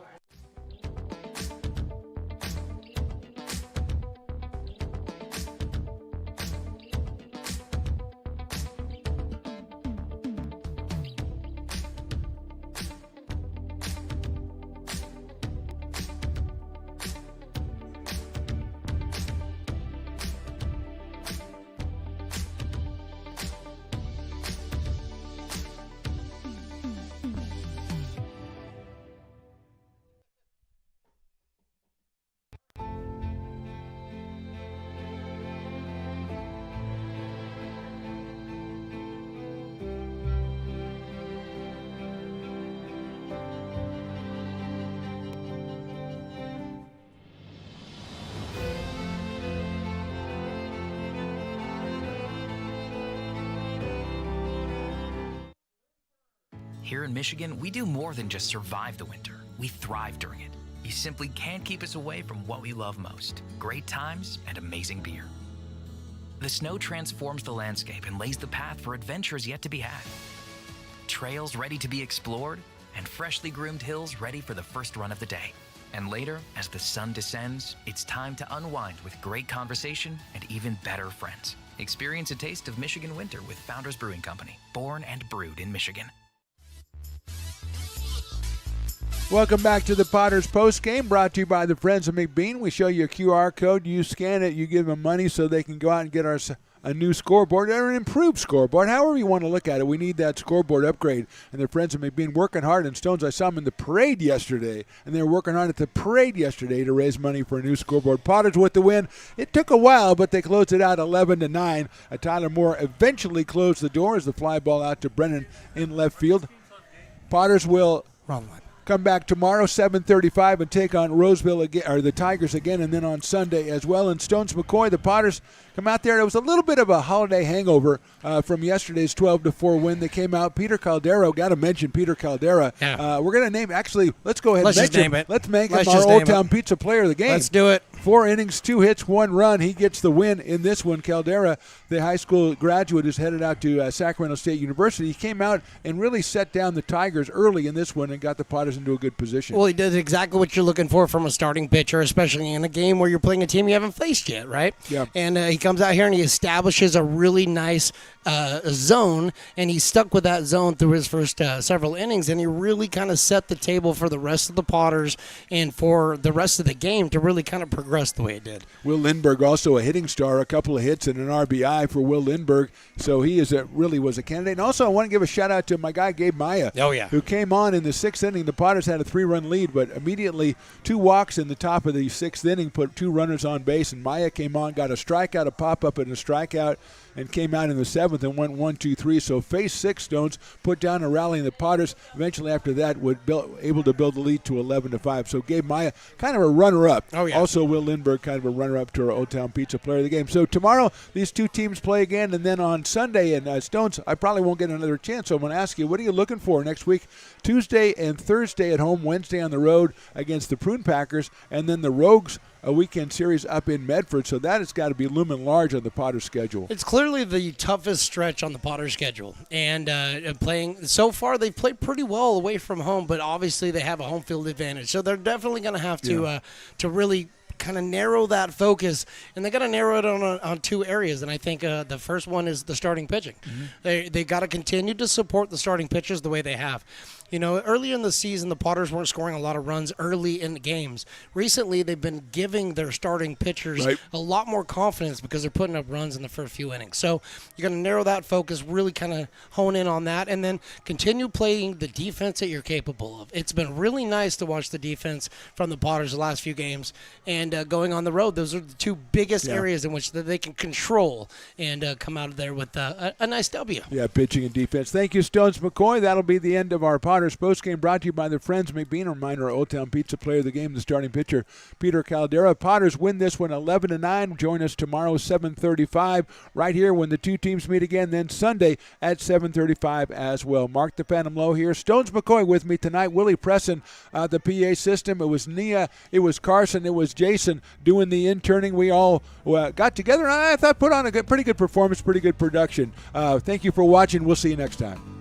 Here in Michigan, we do more than just survive the winter. We thrive during it. You simply can't keep us away from what we love most: great times and amazing beer. The snow transforms the landscape and lays the path for adventures yet to be had. Trails ready to be explored, and freshly groomed hills ready for the first run of the day. And later, as the sun descends, it's time to unwind with great conversation and even better friends. Experience a taste of Michigan winter with Founders Brewing Company, born and brewed in Michigan. Welcome back to the Potters Post Game, brought to you by the Friends of McBean. We show you a QR code. You scan it. You give them money so they can go out and get us a new scoreboard or an improved scoreboard. However you want to look at it, we need that scoreboard upgrade. And the Friends of McBean working hard. And Stones, I saw them in the parade yesterday, and they were working hard at the parade yesterday to raise money for a new scoreboard. Potters with the win. It took a while, but they closed it out 11-9. Tyler Moore eventually closed the door as the fly ball out to Brennan in left field. Potters will come back tomorrow 7:35 and take on Roseville again, or the Tigers again, and then on Sunday as well. And Stones McCoy, the Potters come out there. It was a little bit of a holiday hangover from yesterday's 12-4 win. They came out. Peter Caldera, got to mention Peter Caldera. Yeah. We're going to name. Actually, let's go ahead Let's and just mention. name it. Let's make Let's him our just Old name it. Town Pizza Player of the game. Let's do it. 4 innings, 2 hits, 1 run. He gets the win in this one. Caldera, the high school graduate, is headed out to Sacramento State University. He came out and really set down the Tigers early in this one and got the Potters into a good position. Well, he did exactly what you're looking for from a starting pitcher, especially in a game where you're playing a team you haven't faced yet, right? Yeah. And he comes out here and he establishes a really nice zone, and he stuck with that zone through his first several innings, and he really kind of set the table for the rest of the Potters and for the rest of the game to really kind of progress the way it did. Will Lindbergh, also a hitting star, a couple of hits and an RBI for Will Lindbergh. So he really was a candidate. And also I want to give a shout-out to my guy Gabe Maya, who came on in the 6th inning. The Potters had a 3-run lead, but immediately 2 walks in the top of the 6th inning, put 2 runners on base, and Maya came on, got a strikeout, a pop-up, and a strikeout, and came out in the 7th and went 1-2-3. So phase 6 Stones put down a rally, and the Potters eventually after that were able to build the lead to 11-5. So Gabe Maya, kind of a runner-up. Oh, yeah. Also Will Lindbergh, kind of a runner-up to our Old Town Pizza Player of the game. So tomorrow these 2 teams play again, and then on Sunday, and Stones, I probably won't get another chance, so I'm going to ask you, what are you looking for next week? Tuesday and Thursday at home, Wednesday on the road against the Prune Packers, and then the Rogues, a weekend series up in Medford. So that has got to be looming large on the Potters schedule. It's clearly the toughest stretch on the Potters schedule. And playing so far, they've played pretty well away from home, but obviously they have a home field advantage. So they're definitely going to have to really kind of narrow that focus, and they got to narrow it on 2 areas. And I think the first one is the starting pitching. They got to continue to support the starting pitchers the way they have. You know, earlier in the season, the Potters weren't scoring a lot of runs early in the games. Recently, they've been giving their starting pitchers a lot more confidence because they're putting up runs in the first few innings. So you're going to narrow that focus, really kind of hone in on that, and then continue playing the defense that you're capable of. It's been really nice to watch the defense from the Potters the last few games, and going on the road, those are the 2 biggest areas in which they can control and come out of there with a nice W. Yeah, pitching and defense. Thank you, Stones McCoy. That'll be the end of our Potters postgame, brought to you by the Friends McBean. A reminder, Old Town Pizza Player of the game, the starting pitcher, Peter Caldera. Potters win this one 11-9. Join us tomorrow 7:35 right here when the 2 teams meet again. Then Sunday at 7:35 as well. Mark the Phantom Low here. Stones McCoy with me tonight. Willie Presson, the PA system. It was Nia, it was Carson, it was Jason doing the interning. We all got together, and I thought put on a pretty good performance, pretty good production. Thank you for watching. We'll see you next time.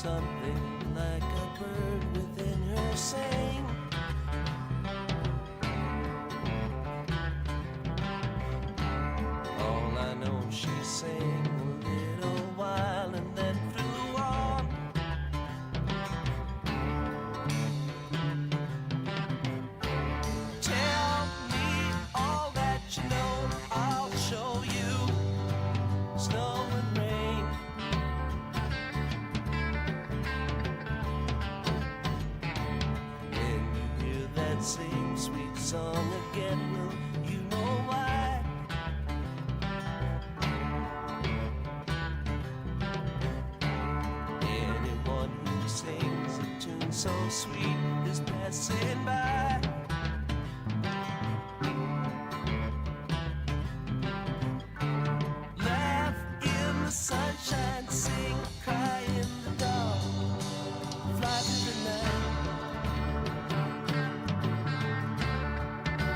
something like a bird within her sing. All I know, she sang a little while and then flew on. Tell me all that you know, I'll show you snow and rain. When you hear that same sweet song again, will you know why? Anyone who sings a tune so sweet is passing by. Laugh in the sunshine, sing, cry in the dark, fly through the night.